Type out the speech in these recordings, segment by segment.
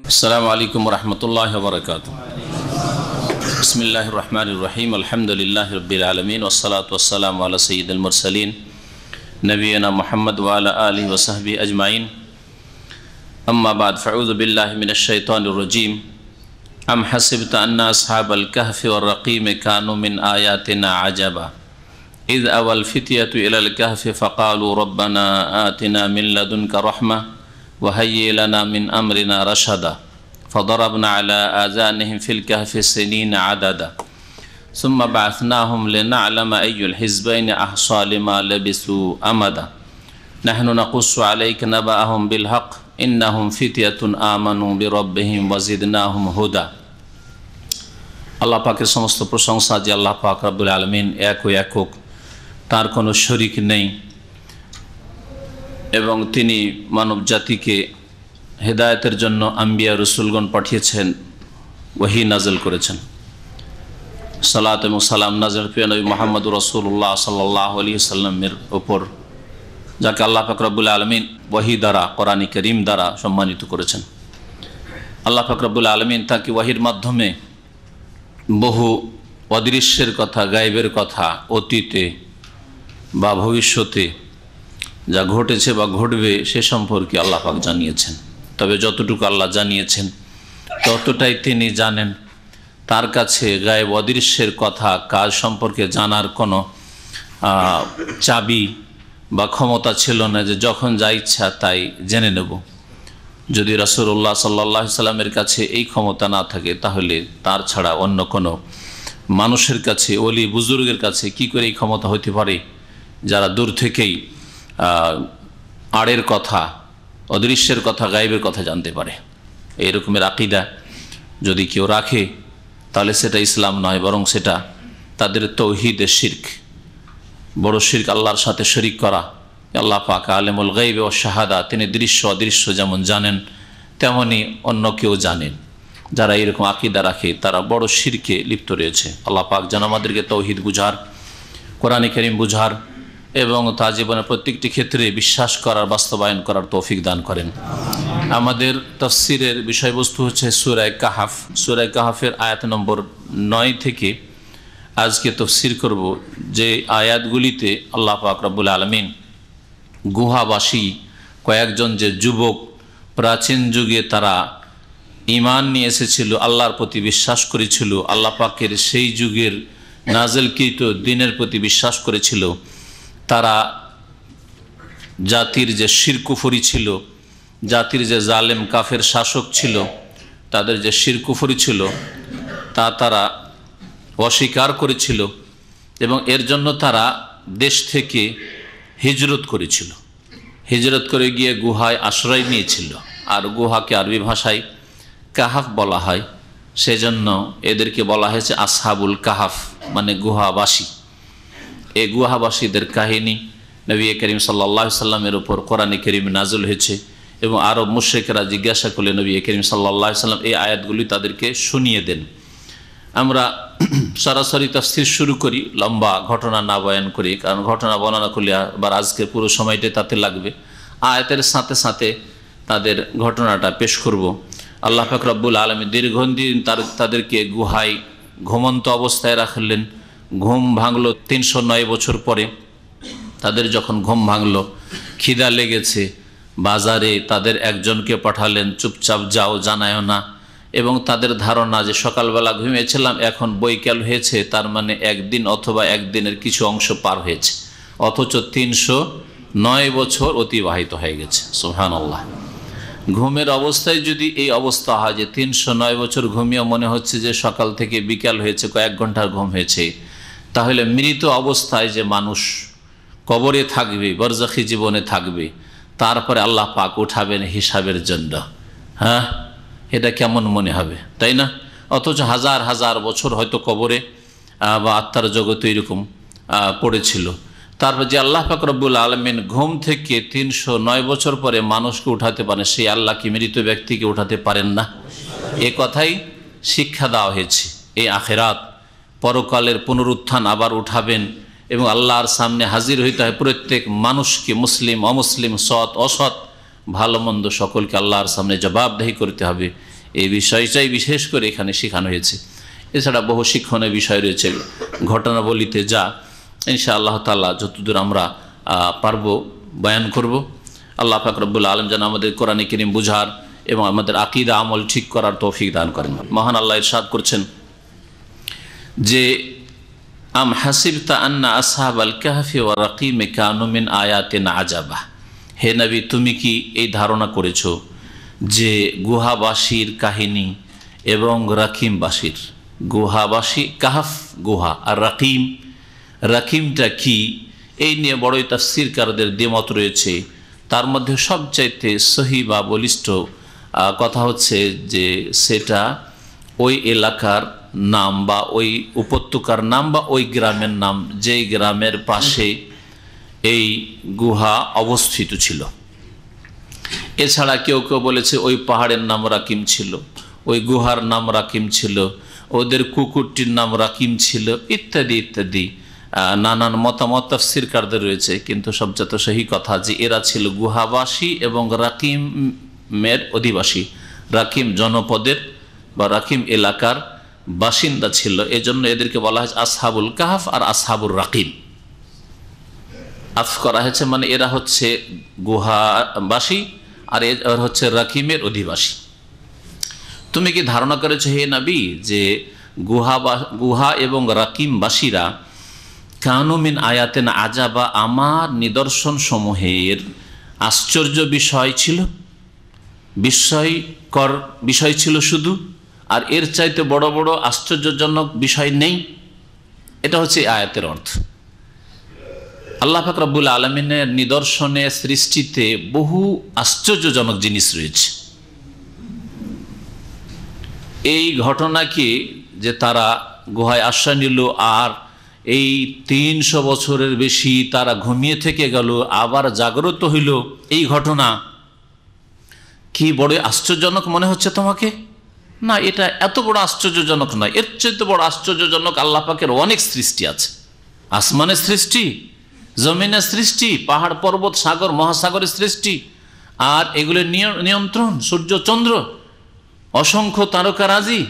अस्सलामु अलैकुम वरहमतुल्लाहि वबरकातुहू। बिस्मिल्लाहिर्रहमानिर्रहीम। अल्हम्दुलिल्लाहि रब्बिल आलमीन वस्सलातु वस्सलामु अला सय्यिदिल मुरसलीन नबियना मुहम्मद व अला आलिहि व सहबिहि अजमाइन। अम्मा बाद फ़अऊज़ु बिल्लाहि मिनश शैतानिर रजीम। अम हसिबता अन्ना अस्हाबल कहफ़ि वर्रक़ीम कानू मिन आयातिना अजबा इज़ अवल फ़ित्यतु इलल कहफ़ि फ़क़ालू रब्बना आतिना मिन लदुनका रहमा वहय्यि लना मिन अमरिना रशदा फ़दरबना अला आज़ानिहिम फ़िल कहफ़ि सिनीना अददा सुम्मा बअथनाहुम लिनअलमा अय्युल हिज़्बैनि अहसा लिमा लबिसू अमदा नहनु नक़ुस्सु अलैका नबअहुम बिल हक़ इन्नहुम फ़ित्यतुन आमनू बिरब्बिहिम वज़िदनाहुम हुदा। आल्लाह पाकेर समस्त प्रशंसा जे आल्लाह पाक रब्बुल आलमीन एक ও একক, तार कोनो शरीक नहीं এবং তিনি মানব জাতিকে হেদায়েতের জন্য আম্বিয়া রসুলগণ পাঠিয়েছেন, ওহী নাযিল করেছেন। সালাত এবং সালাম নাযিল প্রিয় নবী মুহাম্মদ রাসূলুল্লাহ সাল্লাল্লাহু আলাইহি ওয়াসাল্লামের উপর, যাকে আল্লাহ পাক রব্বুল আলামিন ওহী দ্বারা, কোরআন কারীম দ্বারা সম্মানিত করেছেন। আল্লাহ পাক রব্বুল আলামিন তাকে ওহীর মাধ্যমে বহু অদৃশ্যের কথা, গায়েবের কথা, অতীতে বা ভবিষ্যতে যা ঘটেছে বা ঘটবে সে সম্পর্কে আল্লাহ পাক জানিয়েছেন। তবে যতটুকু আল্লাহ জানিয়েছেন ততটাই তিনি জানেন। তার কাছে গায়েব অদৃশ্যের কথা, কাজ সম্পর্কে জানার কোনো চাবি বা ক্ষমতা ছিল না যে যখন যা ইচ্ছা তাই জেনে নেব। যদি রাসূলুল্লাহ সাল্লাল্লাহু আলাইহি সাল্লামের কাছে এই ক্ষমতা না থাকে, তাহলে তার ছাড়া অন্য কোনো মানুষের কাছে, ওলি বুজুর্গের কাছে কি করে এই ক্ষমতা হতে পারে, যারা দূর থেকেই আড়ের কথা, অদৃশ্যের কথা, গায়েবের কথা জানতে পারে। এই রকমের আকীদা যদি কেউ রাখে তাহলে সেটা ইসলাম নয়, বরং সেটা তাদের তৌহিদের শিরক, বড় শিরক, আল্লাহর সাথে শরীক করা। আল্লাহ পাক আলিমুল গায়ব ওয়াশ শাহাদা, তিনি দৃশ্য অদৃশ্য যেমন জানেন তেমনি অন্য কেউ জানেন। যারা এরকম আকীদা রাখে তারা বড় শিরকে লিপ্ত রয়েছে। আল্লাহ পাক যেন আমাদেরকে তৌহিদ বুঝার, কোরআন কারীম বুঝার এবং তা জীবনের প্রত্যেকটি ক্ষেত্রে বিশ্বাস করার, বাস্তবায়ন করার তৌফিক দান করেন। আমাদের তাফসীরের বিষয়বস্তু হচ্ছে সূরা কাহফ। সূরা কাহফের আয়াত নম্বর 9 থেকে আজকে তাফসীর করব, যে আয়াতগুলিতে আল্লাহ পাক রব্বুল আলামিন গুহাবাসী কয়েকজন যে যুবক প্রাচীন যুগে তারা ঈমান নিয়ে এসেছিল, আল্লাহর প্রতি বিশ্বাস করেছিল, আল্লাহ পাকের সেই যুগের নাযিলকৃত দ্বীনের প্রতি বিশ্বাস করেছিল, তারা জাতির যে শিরক কুফরি ছিল, জাতির যে জালেম কাফের শাসক ছিল, তাদের যে শিরক কুফরি ছিল তা তারা অস্বীকার করেছিল এবং এর জন্য তারা দেশ থেকে হিজরত করেছিল। হিজরত করে গিয়ে গুহায় আশ্রয় নিয়েছিল। আর গুহাকে আরবি ভাষায় কাহাফ বলা হয়, সেজন্য এদেরকে বলা হয়েছে আসহাবুল কাহাফ, মানে গুহাবাসী। এই গুহাবাসীদের কাহিনী নবী করিম সাল্লাল্লাহু আলাইহি সাল্লামের উপর কোরআনে কারীম নাযিল হয়েছে এবং আরব মুশরিকরা জিজ্ঞাসা করলে নবী করিম সাল্লাল্লাহু আলাইহি সাল্লাম এই আয়াতগুলি তাদেরকে শুনিয়ে দেন। আমরা সরাসরি তাফসীর শুরু করি, লম্বা ঘটনা না বয়ান করি, কারণ ঘটনা বর্ণনা করলে আবার আজকের পুরো সময়টাই তাতে লাগবে। আয়াতের সাথে সাথে তাদের ঘটনাটা পেশ করব। আল্লাহ পাক রব্বুল আলামিন দীর্ঘদিন তাদেরকে গুহায় ঘুমন্ত অবস্থায় রাখলেন। ঘুম ভাঙলো 309 বছর পরে। তাদের যখন ঘুম ভাঙলো, খিদা লেগেছে, বাজারে তাদের একজনকে পাঠালেন, চুপচাপ যাও, জানায়ও না। এবং তাদের ধারণা যে সকালবেলা ঘুমিয়েছিলাম, এখন বৈকাল হয়েছে, তার মানে একদিন অথবা একদিনের কিছু অংশ পার হয়েছে, অথচ 309 বছর অতিবাহিত হয়ে গেছে। সুবহানাল্লাহ। ঘুমের অবস্থায় যদি এই অবস্থা হয় যে 309 বছর ঘুমিয়ে মনে হচ্ছে যে সকাল থেকে বিকাল হয়েছে, কয়েক ঘন্টার ঘুম হয়েছে, তাহলে মৃত অবস্থায় যে মানুষ কবরে থাকবে, বরজাখী জীবনে থাকবে, তারপরে আল্লাহ পাক উঠাবেন হিসাবের জন্য, হ্যাঁ, এটা কেমন মনে হবে, তাই না? অথচ হাজার হাজার বছর হয়তো কবরে বা আত্মার জগতে এরকম পড়েছিল। তারপর যে আল্লাহ পাক রব্বুল আলামিন ঘুম থেকে 309 বছর পরে মানুষকে উঠাতে পারেন, সেই আল্লাহ কি মৃত ব্যক্তিকে উঠাতে পারেন না? এ কথাই শিক্ষা দেওয়া হয়েছে। এই আখিরাত, পরকালের পুনরুত্থান, আবার উঠাবেন এবং আল্লাহর সামনে হাজির হইতে হয় প্রত্যেক মানুষকে, মুসলিম অমুসলিম, সৎ অসৎ, ভালো মন্দ সকলকে আল্লাহর সামনে জবাবদেহি করতে হবে, এই বিষয়টাই বিশেষ করে এখানে শেখানো হয়েছে। এছাড়া বহু শিক্ষণীয় বিষয় রয়েছে ঘটনাবলিতে, যা ইনশাআল্লাহ তাআলা যতদূর আমরা পারবো বয়ান করব। আল্লাহ পাক রব্বুল আলামিন যেন আমাদের কোরআন কারীম বুঝার এবং আমাদের আকীদা আমল ঠিক করার তৌফিক দান করেন। মহান আল্লাহ ইরশাদ করছেন যে আম হাসিবতা আন্না আসহাবাল কাহফি ওয়া রাকিম কানু মিন আয়াতিনা আজাবা, হে নবী তুমি কি এই ধারণা করেছো যে গুহাবাসীর কাহিনী এবং রাকিমবাসীর, গুহাবাসী কাহফ গুহা আর রাকিম, রাকিমটা কি, এই নিয়ে বড়ই তাফসীরকারদের দ্বিমত রয়েছে। তার মধ্যে সবচাইতে সহি বা বলিষ্ঠ কথা হচ্ছে যে সেটা ওই এলাকার নাম বা ওই উপত্যকার নাম বা ওই গ্রামের নাম, যেই গ্রামের পাশে এই গুহা অবস্থিত ছিল। এছাড়া কেউ কেউ বলেছে ওই পাহাড়ের নাম রাকিম ছিল, ওই গুহার নাম রাকিম ছিল, ওদের কুকুরটির নাম রাকিম ছিল, ইত্যাদি ইত্যাদি নানান মতামত তাফসীরকারদের রয়েছে। কিন্তু সবচেয়ে সহি কথা যে এরা ছিল গুহাবাসী এবং রাকিমের অধিবাসী, রাকিম জনপদের বা রাকিম এলাকার বাসিন্দা ছিল। এজন্য এদেরকে বলা হয়েছে আসহাবুল কাহফ আর আসহাবুর রাকিম। আফ করা হয়েছে মানে এরা হচ্ছে গুহাবাসী আর এরা হচ্ছে রাকিমের অধিবাসী। তুমি কি ধারণা করেছো হে নবী যে গুহা এবং রাকিমবাসীরা কানু মিন আয়াতিনা আজাবা, আমার নিদর্শন সমূহের আশ্চর্য বিষয় ছিল, বিস্ময়কর বিষয় ছিল শুধু, আর এর চাইতে বড় বড় আশ্চর্যজনক বিষয় নেই। এটা হচ্ছে আয়াতের অর্থ। আল্লাহ পাক রব্বুল আলামিনের নিদর্শনে সৃষ্টিতে বহু আশ্চর্যজনক জিনিস রয়েছে। এই ঘটনাকে যে তারা গুহায় আশ্রয় নিল আর এই 300 বছরের বেশি তারা ঘুমিয়ে থেকে গেল, আবার জাগ্রত হইল, এই ঘটনা কি বড় আশ্চর্যজনক মনে হচ্ছে তোমাকে? না, এটা এত বড় আশ্চর্যজনক নয়। এর চেয়ে বড় আশ্চর্যজনক আল্লাহ পাকের অনেক সৃষ্টি আছে। আসমানের সৃষ্টি, জমিনের সৃষ্টি, পাহাড় পর্বত সাগর মহাসাগরের সৃষ্টি, আর এগুলোর নিয়ন্ত্রণ, সূর্য চন্দ্র, অসংখ্য তারকারাজি,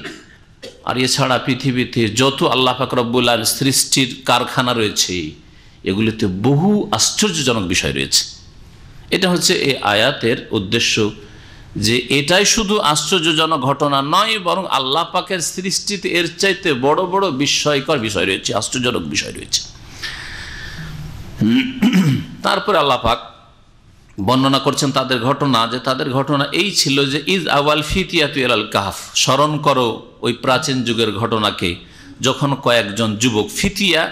আর এছাড়া পৃথিবীতে যত আল্লাহ পাক রব্বুল আলামিন সৃষ্টির কারখানা রয়েছে, এগুলিতে বহু আশ্চর্যজনক বিষয় রয়েছে। এটা হচ্ছে এই আয়াতের উদ্দেশ্য, যে এটাই শুধু আশ্চর্যজনক ঘটনা নয়, বরং আল্লাহ পাকের সৃষ্টিতে এর চাইতে বড় বড় বিস্ময়কর বিষয় রয়েছে, আশ্চর্যজনক বিষয় রয়েছে। তারপরে আল্লাহ পাক বর্ণনা করছেন তাদের ঘটনা, যে তাদের ঘটনা এই ছিল যে ইজ আওয়াল ফিতিয়াতু ইলাল কাহফ, স্মরণ করো ওই প্রাচীন যুগের ঘটনাকে, যখন কয়েকজন যুবক, ফিতিয়া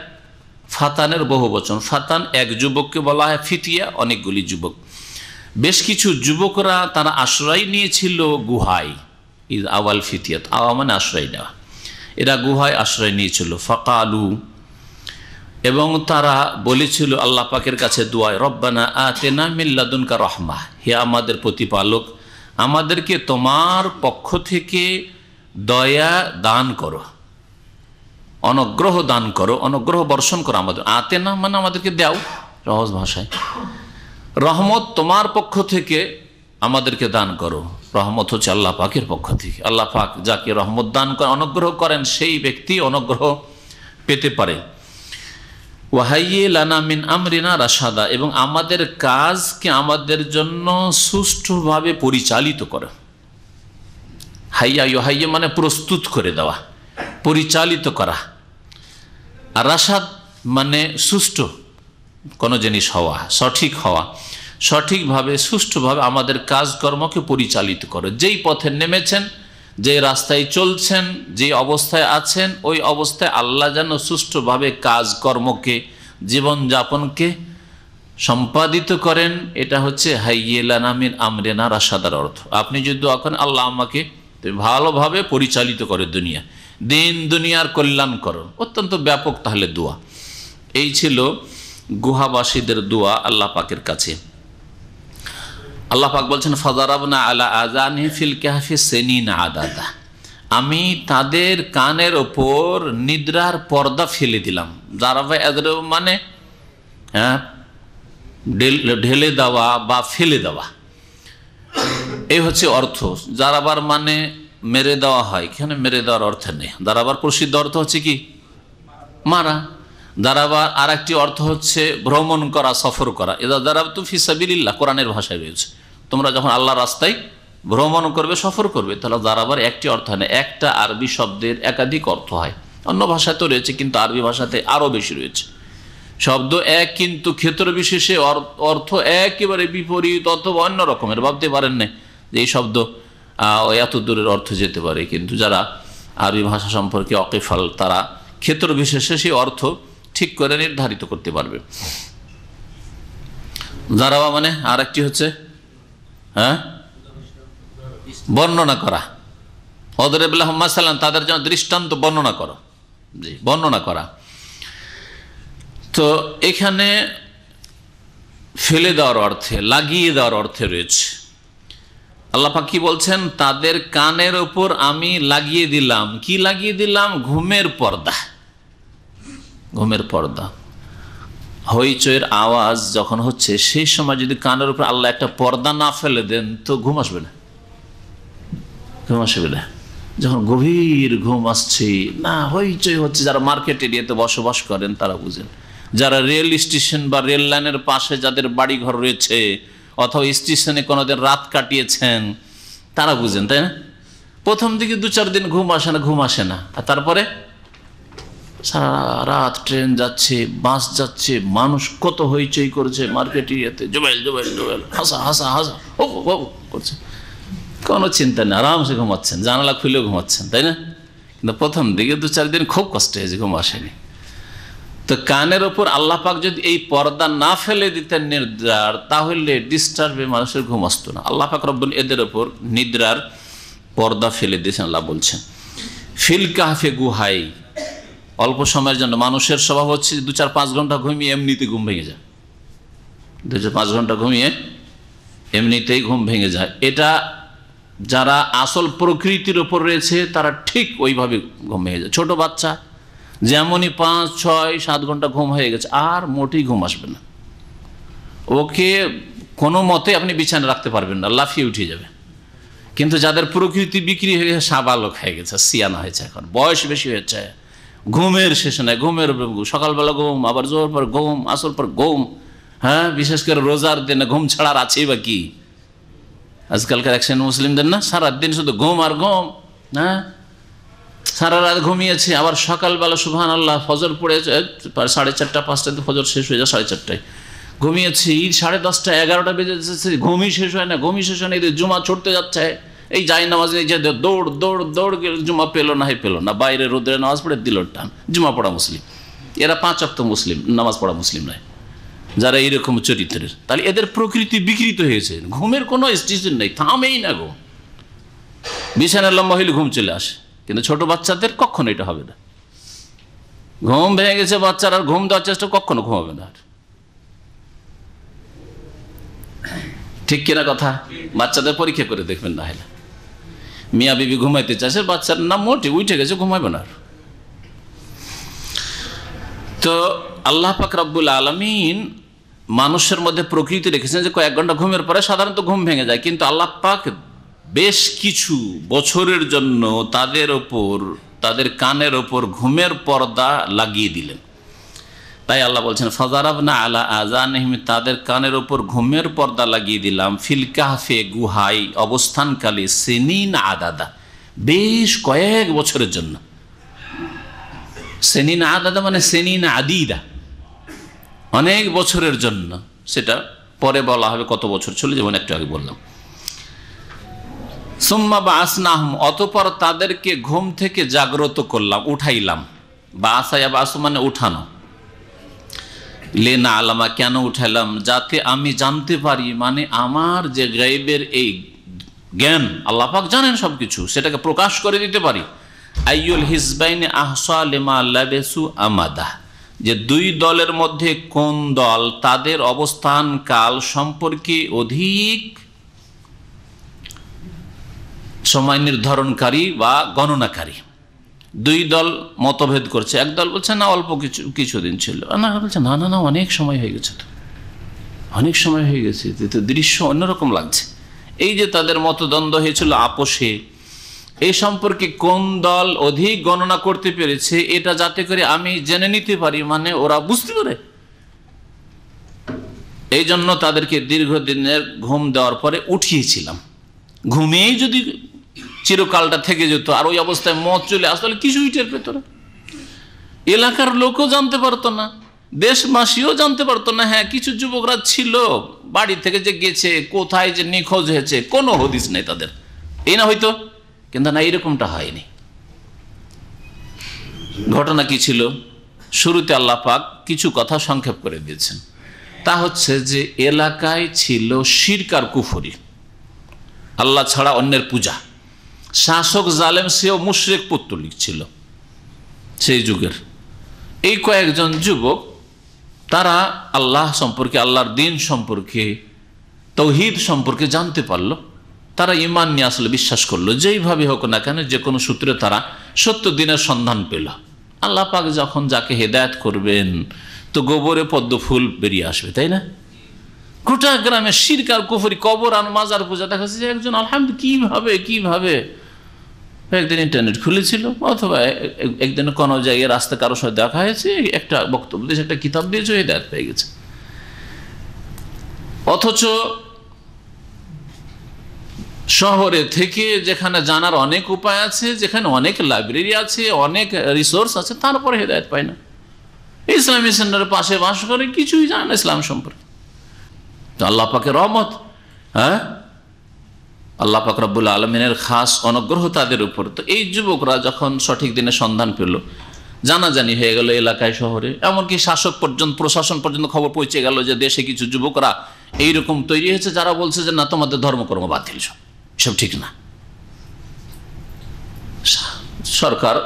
ফাতানের বহু বচন, ফাতান এক যুবককে বলা হয়, ফিতিয়া অনেকগুলি যুবক, বেশ কিছু যুবকরা তারা আশ্রয় নিয়েছিল গুহায়। ইজ আওয়াল ফিতিয়াত, আওয়া মানে আশ্রয় নেওয়া, এরা গুহায় আশ্রয় নিয়েছিল। ফাকালু, এবং তারা বলেছিল আল্লাহ পাকের কাছে দুয়ায়, রব্বানা আতেনা মিন লাদুনকা রহমা, হে আমাদের প্রতিপালক আমাদেরকে তোমার পক্ষ থেকে দয়া দান করো, অনুগ্রহ দান করো, অনুগ্রহ বর্ষণ করো আমাদের। আতেনা মানে আমাদেরকে দাও, সহজ ভাষায়। রহমত তোমার পক্ষ থেকে আমাদেরকে দান করো। রহমত হচ্ছে আল্লাহ পাকের পক্ষ থেকে। আল্লাহ পাক যাকে রহমত দান করেন, অনুগ্রহ করেন, সেই ব্যক্তি অনুগ্রহ পেতে পারে। ওয়াহাইয়ে লানা মিন আমরিনা রাশাদা, এবং আমাদের কাজকে আমাদের জন্য সুষ্ঠুভাবে পরিচালিত করো। হাইয়া ইউহাইয়া মানে প্রস্তুত করে দেওয়া, পরিচালিত করা। আর রাশাদ মানে সুষ্ঠু কোনো জিনিস হওয়া, সঠিক হওয়া, সঠিকভাবে সুষ্ঠুভাবে আমাদের কাজকর্মকে পরিচালিত করো। যেই পথে নেমেছেন, যে রাস্তায় চলছেন, যে অবস্থায় আছেন, ওই অবস্থায় আল্লাহ যেন সুষ্ঠুভাবে কাজকর্মকে, জীবনযাপনকে সম্পাদিত করেন। এটা হচ্ছে হাইয়ে লানা মিন আমরিনা রাশাদার অর্থ। আপনি যদি দোয়া করেন, আল্লাহ আমাকে ভালোভাবে পরিচালিত করে দুনিয়া, দিন দুনিয়ার কল্যাণ করো, অত্যন্ত ব্যাপক তাহলে দোয়া। এই ছিল গুহাবাসীদের দোয়া আল্লাহ পাকের কাছে। আল্লাহ পাক বলছেন, ফাদারাবনা আলা আযানিহি ফিল কাহফি সিনিনা আদাদা, আমি তাদের কানের ওপর নিদ্রার পর্দা ফেলে দিলাম। দারাবা আদরব মানে ঢেলে দেওয়া বা ফেলে দেওয়া। এই হচ্ছে অর্থ। জারাবার মানে মেরে দেওয়া হয়, এখানে মেরে দেওয়ার অর্থ নেই। দারাবার প্রসিদ্ধ অর্থ হচ্ছে কি? মারা। দারাবার আর একটি অর্থ হচ্ছে ভ্রমণ করা, সফর করা। এদা দারাবতু ফি সাবিলিল্লাহ, কোরআনের ভাষায় রয়েছে, তোমরা যখন আল্লাহর রাস্তায় ভ্রমণ করবে, সফর করবে, তাহলে দারাবার একটি অর্থ হয় না, একটা আরবি শব্দের একাধিক অর্থ হয়। অন্য ভাষায় তো রয়েছে, কিন্তু আরবি ভাষাতে আরও বেশি রয়েছে। শব্দ এক, কিন্তু ক্ষেত্র বিশেষে অর্থ একেবারে বিপরীত অথবা অন্য রকমের। ভাবতে পারেন না যে এই শব্দ এত দূরের অর্থ যেতে পারে, কিন্তু যারা আরবি ভাষা সম্পর্কে অকেফাল, তারা ক্ষেত্র বিশেষে সেই অর্থ ঠিক করে নির্ধারিত করতে পারবে। দারাবা মানে আর একটি হচ্ছে বর্ণনা করা। অদরিবুল্লাহ মাসালান, তাদের জন্য দৃষ্টান্ত বর্ণনা করো, জি, বর্ণনা করা। তো এখানে ফেলে দেওয়ার অর্থে, লাগিয়ে দেওয়ার অর্থে রয়েছে। আল্লাহ পাক কি বলছেন? তাদের কানের ওপর আমি লাগিয়ে দিলাম। কি লাগিয়ে দিলাম? ঘুমের পর্দা। ঘুমের পর্দা, হইচইয়ের আওয়াজ যখন হচ্ছে, সেই সময় যদি কানের উপর আল্লাহ একটা পর্দা না ফেলে দেন, তো ঘুম আসবে না, ঘুম আসবে না। যখন গভীর ঘুম আসছে, না হইচই হচ্ছে, যারা মার্কেট এরিয়াতে বসবাস করেন তারা বুঝেন, যারা রেল স্টেশন বা রেল লাইনের পাশে যাদের বাড়ি ঘর রয়েছে, অথবা স্টেশনে কোনোদিন রাত কাটিয়েছেন, তারা বুঝেন, তাই না? প্রথম দিকে 2-4 দিন ঘুম আসে না, আর তারপরে সারা রাত ট্রেন যাচ্ছে, বাস যাচ্ছে, মানুষ কত হইচই করছে মার্কেট এরিয়াতে, জোবেল জোবেল জোবেল, হাসা হাসা হাসা ও করছে, কোনো চিন্তা নেই, আরামসে ঘুমাচ্ছেন, জানালা খুলেও ঘুমাচ্ছেন, তাই না? কিন্তু প্রথম দিকে 2-4 দিন খুব কষ্ট হয়েছে, ঘুম আসেনি। তো কানের ওপর আল্লাহ পাক যদি এই পর্দা না ফেলে দিতেন নিদ্রার, তাহলে ডিস্টার্বে মানুষের ঘুম আসতো না। আল্লাহ পাক রব্বুল এদের ওপর নিদ্রার পর্দা ফেলে দিয়েছেন। আল্লাহ বলছেন ফিল কাহফে, গুহাই, অল্প সময়ের জন্য। মানুষের স্বভাব হচ্ছে 2-4-5 ঘন্টা ঘুমিয়ে এমনিতে ঘুম ভেঙে যায়, 2-5 ঘন্টা ঘুমিয়ে এমনিতেই ঘুম ভেঙে যায়। এটা যারা আসল প্রকৃতির ওপর রয়েছে, তারা ঠিক ওইভাবে ঘুম ভেঙে যায়। ছোট বাচ্চা যেমনই 5-6-7 ঘন্টা ঘুম হয়ে গেছে, আর মোটেই ঘুম আসবে না, ওকে কোনো মতে আপনি বিছানা রাখতে পারবেন না, লাফিয়ে উঠে যাবে। কিন্তু যাদের প্রকৃতি বিক্রি হয়ে গেছে, সাবালক হয়ে গেছে, সিয়ানা হয়েছে, এখন বয়স বেশি হয়েছে, ঘুমের শেষে নাই, ঘুমের সকালবেলা ঘুম, আবার জোর পর ঘুম, আসর পর ঘুম। হ্যাঁ, বিশেষ করে রোজার দিনে ঘুম ছাড়ার আছেই বা কি? আজকালকার একশন মুসলিমদের না, সারাদিন শুধু ঘুম আর ঘুম। হ্যাঁ, সারা রাত ঘুমিয়েছে, আবার সকালবেলা সুবহানাল্লাহ ফজর পড়েছে 4:30-5টায়, ফজর শেষ হয়ে যায় 4:30টায়, ঘুমিয়েছি 10:30, 11টা বেজে যাচ্ছে, ঘুমই শেষ হয় না, ঘুমই শেষ হয় না। এদের জুমা ছুটতে যাচ্ছে, এই যাই নামাজ নিয়ে দৌড় দৌড় দৌড়, জুমা পেলো না, বাইরে রোদ্রে নামাজ পড়ে দিল টান। জুমা পড়া মুসলিম, এরা 5 ওয়াক্ত মুসলিম, নামাজ পড়া মুসলিম নয়, যারা এইরকম চরিত্রের। তাহলে এদের প্রকৃতি বিকৃত হয়েছে, ঘুমের কোনো স্টেশন নেই, থামেই না ঘুম। বিছানা লম্বা হইলে ঘুম চলে আসে, কিন্তু ছোট বাচ্চাদের কখনো এটা হবে না। ঘুম ভেঙে গেছে বাচ্চারা, ঘুম দেওয়ার চেষ্টা, কখনো ঘুমাবে না। ঠিক কিনা কথা? বাচ্চাদের পরীক্ষা করে দেখবেন, না হলে মিয়া বিবি ঘুমাইতে চাইছে, বাচ্চার নাম মোটে উঠে গেছে, ঘুমাইবে না। তো আল্লাহ পাক রব্বুল আলামিন মানুষের মধ্যে প্রকৃতি রেখেছেন যে কয়েক ঘন্টা ঘুমের পরে সাধারণত ঘুম ভেঙে যায়, কিন্তু আল্লাহ পাক বেশ কিছু বছরের জন্য তাদের ওপর, তাদের কানের ওপর ঘুমের পর্দা লাগিয়ে দিলেন। তাই আল্লাহ বলছেন ফাজারাবনা আলা আযানিহিম, তাদের কানের ওপর ঘুমের পর্দা লাগিয়ে দিলাম। ফিল কাহফে, গুহাই অবস্থানকালে, সিনিন আদাদা, বেশ কয়েক বছরের জন্য। সিনিন আদাদা মানে সিনিন আদিদা, অনেক বছরের জন্য। সেটা পরে বলা হবে কত বছর ছিল, যেমন একটু আগে বললাম। সুম্মা বাসনাহুম, অতঃপর তাদেরকে ঘুম থেকে জাগ্রত করলাম, উঠাইলাম। বাসায়া বাসু মানে উঠানো। লেনা আলামা, কেন উঠাইলাম? যাতে আমি জানতে পারি, মানে আমার যে গায়বের এই জ্ঞান, আল্লাহ পাক জানেন সবকিছু, সেটাকে প্রকাশ করে দিতে পারি। আইয়ুল হিজবাইনে আহসা লিমা লাবেসু আমাদা, যে 2 দলের মধ্যে কোন দল তাদের অবস্থান কাল সম্পর্কে অধিক সময় নির্ধারণকারী বা গণনাকারী। 2 দল মতভেদ করছে। এক দল বলছে না, অল্প কিছুদিন ছিল, না বলছে না না না অনেক সময় হয়ে গেছে, তো অনেক সময় হয়ে গেছে, তো দৃশ্য অন্যরকম লাগছে। এই যে তাদের মতদ্বন্দ্ব হয়েছিল আপোষে, এই সম্পর্কে কোন দল অধিক গণনা করতে পেরেছে এটা যাতে করে আমি জেনে নিতে পারি, মানে ওরা বুঝতে পারে। এই জন্য তাদেরকে দীর্ঘদিনের ঘুম দেওয়ার পরে উঠিয়েছিলাম। ঘুমিয়েই যদি চিরকালটা থেকে যেত আর ওই অবস্থায় মত চলে আসতো তাহলে কিছুই টের পেত না, এলাকার লোকও জানতে পারতো না, দেশবাসীও জানতে পারতো না। হ্যাঁ, কিছু যুবকরা ছিল বাড়ি থেকে যে গেছে, কোথায় যে নিখোঁজ হয়েছে কোনো হদিস নেই তাদের, এই না হয়তো, কিন্তু না, এরকমটা হয়নি। ঘটনা কি ছিল? শুরুতে আল্লাহ পাক কিছু কথা সংক্ষেপ করে দিয়েছেন। তা হচ্ছে যে এলাকায় ছিল শিরক আর কুফরি, আল্লাহ ছাড়া অন্যের পূজা। শাসক জালেম সেও মুশরিক পৌত্তলিক ছিল সেই যুগের। এই কয়েকজন যুবক তারা আল্লাহ সম্পর্কে, আল্লাহর দিন সম্পর্কে, তৌহিদ সম্পর্কে জানতে পারলো। তারা ঈমান নিয়ে আসলে বিশ্বাস করলো, যেইভাবে হোক না কেন, যে কোনো সূত্রে তারা সত্য দিনের সন্ধান পেল। আল্লাহ পাক যখন যাকে হেদায়েত করবেন তো গোবরে পদ্ম ফুল বেরিয়ে আসবে, তাই না? গোটা গ্রামে শিরক আর কুফরি, কবর আর মাজার পূজা। দেখা যাচ্ছে যে একজন আলহামদুলিল্লাহ কিভাবে একদিন ইন্টারনেট খুলেছিল, অথবা একদিন কোনো জায়গায় রাস্তা কারোর সাথে দেখা হয়েছে, একটা বক্তব্য দিয়েছে, একটা কিতাব দিয়েছে, হেদায়েত পেয়ে গেছে। অথচ শহরে থেকে যেখানে জানার অনেক উপায় আছে, যেখানে অনেক লাইব্রেরি আছে, অনেক রিসোর্স আছে, তারপরে হেদায়েত পায় না। ইসলামী সেন্টারের পাশে বাস করে, কিছুই জানে না ইসলাম সম্পর্কে। তো আল্লাহ পাকের রহমত, হ্যাঁ, আল্লাহ পাক রব্বুল আলমিনের খাস অনুগ্রহ তাদের উপর। তো এই যুবকরা যখন সঠিক দিনের সন্ধান পেল, জানাজানি হয়ে গেল এলাকায়, শহরে, এমনকি শাসক পর্যন্ত, প্রশাসন পর্যন্ত খবর পৌঁছে গেল যে দেশে কিছু যুবকরা এইরকম তৈরি হয়েছে যারা বলছে যে না, তোমাদের ধর্মকর্ম বাতিল, সব ঠিক না। সরকার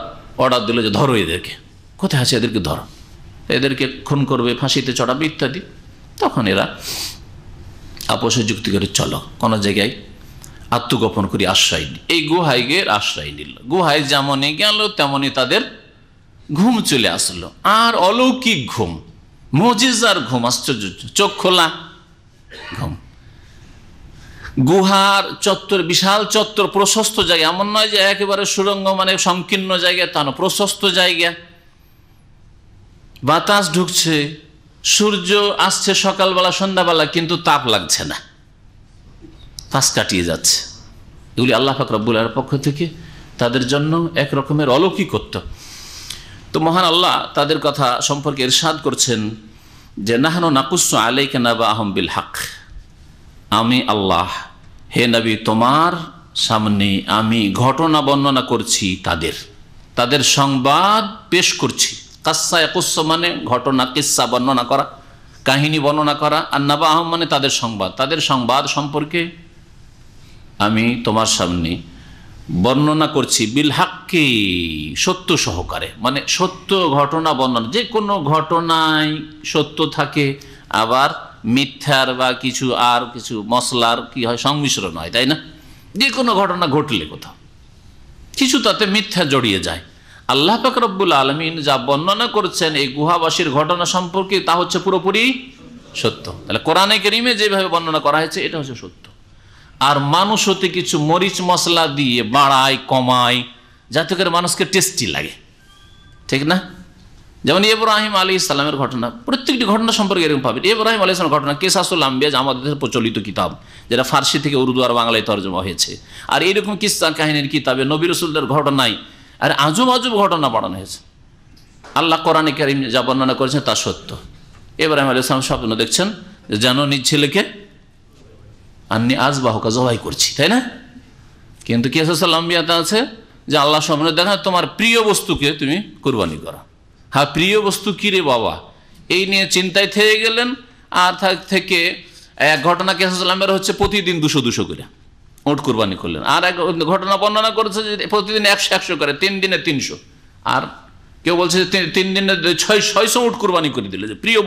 অর্ডার দিল যে ধরো এদেরকে, কোথায় আছে এদেরকে ধরো, এদেরকে খুন করবে, ফাঁসিতে চড়াবে ইত্যাদি। তখন এরা আপোষে যুক্তি করে চলো কোনো জায়গায় আত্মগোপন করি, আশ্রয় নি। এই গুহায় গিয়ে আশ্রয় নিল। গুহায় যেমনই গেল তেমনই তাদের ঘুম চলে আসলো, আর অলৌকিক ঘুম, মুজিজার ঘুম, আশ্চর্য, চোখ খোলা ঘুম। গুহার চত্বর, বিশাল চত্বর, প্রশস্ত জায়গা, এমন নয় যে একেবারে সুড়ঙ্গ, মানে সংকীর্ণ জায়গা, তা না, প্রশস্ত জায়গা। বাতাস ঢুকছে, সূর্য আসছে সকালবেলা সন্ধ্যাবেলা, কিন্তু তাপ লাগছে না, পাশ কাটিয়ে যাচ্ছে। এগুলি আল্লাহ পাক রব্বুল আলামিনের পক্ষ থেকে তাদের জন্য এক রকমের অলৌকিকত্ব। তো মহান আল্লাহ তাদের কথা সম্পর্কে ইরশাদ করছেন যে নাহনু নাকুসসু আলাইকা নাবাআহুম বিল হক, আমি আল্লাহ, হে নবী, তোমার সামনে আমি ঘটনা বর্ণনা করছি, তাদের সংবাদ পেশ করছি। কাসসা ইয়াকুস মানে ঘটনা, কিসসা বর্ণনা করা, কাহিনী বর্ণনা করা, আর নাবাআহুম মানে তাদের সংবাদ সম্পর্কে আমি তোমার সামনে বর্ণনা করছি। বিল হাক্কি, সত্য সহকারে, মানে সত্য ঘটনা বর্ণনা। যে কোনো ঘটনায় সত্য থাকে, আবার মিথ্যার বা কিছু আর কিছু মশলার কি হয়, সংমিশ্রণ হয়, তাই না? যে কোনো ঘটনা ঘটলে কোথাও কিছু তাতে মিথ্যা জড়িয়ে যায়। আল্লাহ পাক রব্বুল আলামিন যা বর্ণনা করছেন এই গুহাবাসীর ঘটনা সম্পর্কে, তা হচ্ছে পুরোপুরি সত্য। তাহলে কোরআনে কারীমে যেভাবে বর্ণনা করা হয়েছে এটা হচ্ছে সত্য। আর মানুষ হতে কিছু মরিচ মশলা দিয়ে বাড়ায় কমায় যাতে করে মানুষকে টেস্টি লাগে, ঠিক না? যেমন ইব্রাহিম আলাইহিস সালামের ঘটনা, প্রত্যেকটি ঘটনা সম্পর্কে এরকম পাবেন। ইব্রাহিম আলাইহিস সালামের ঘটনা কিসাসুল আম্বিয়া, আমাদের প্রচলিত কিতাব, যেটা ফার্সি থেকে উর্দু আর বাংলায় তর্জমা হয়েছে। আর এইরকম কিসসা কাহিনীর কিতাবে নবী রাসূলদের ঘটনায় আর আজব আজব ঘটনা বাড়ানো হয়েছে। আল্লাহ কোরআনে কারীম যা বর্ণনা করেছেন তা সত্য। ইব্রাহিম আলাইহিস সালাম স্বপ্ন দেখছেন যেন নিজ ছেলেকে আন্নি আযবাহুকা, জবাই করছি, তাই না? কিন্তু কিসাসুল আম্বিয়াতে আছে যে আল্লাহ স্বপ্নে দেখা তোমার প্রিয় বস্তুকে তুমি কুরবানি করো। হ্যাঁ, প্রিয় বস্তু কি রে বাবা, এই নিয়ে চিন্তায় থেকে গেলেন। আর থেকে এক ঘটনা কিসাসুল আম্বিয়ার হচ্ছে প্রতিদিন 200 করে উট কুরবানি করলেন। আর এক ঘটনা বর্ণনা করেছে যে প্রতিদিন 100 করে, 3 দিনে 300। আর কেউ বলছে যে 3 দিনে 600 উট কুরবানি করে দিলে, যে প্রিয়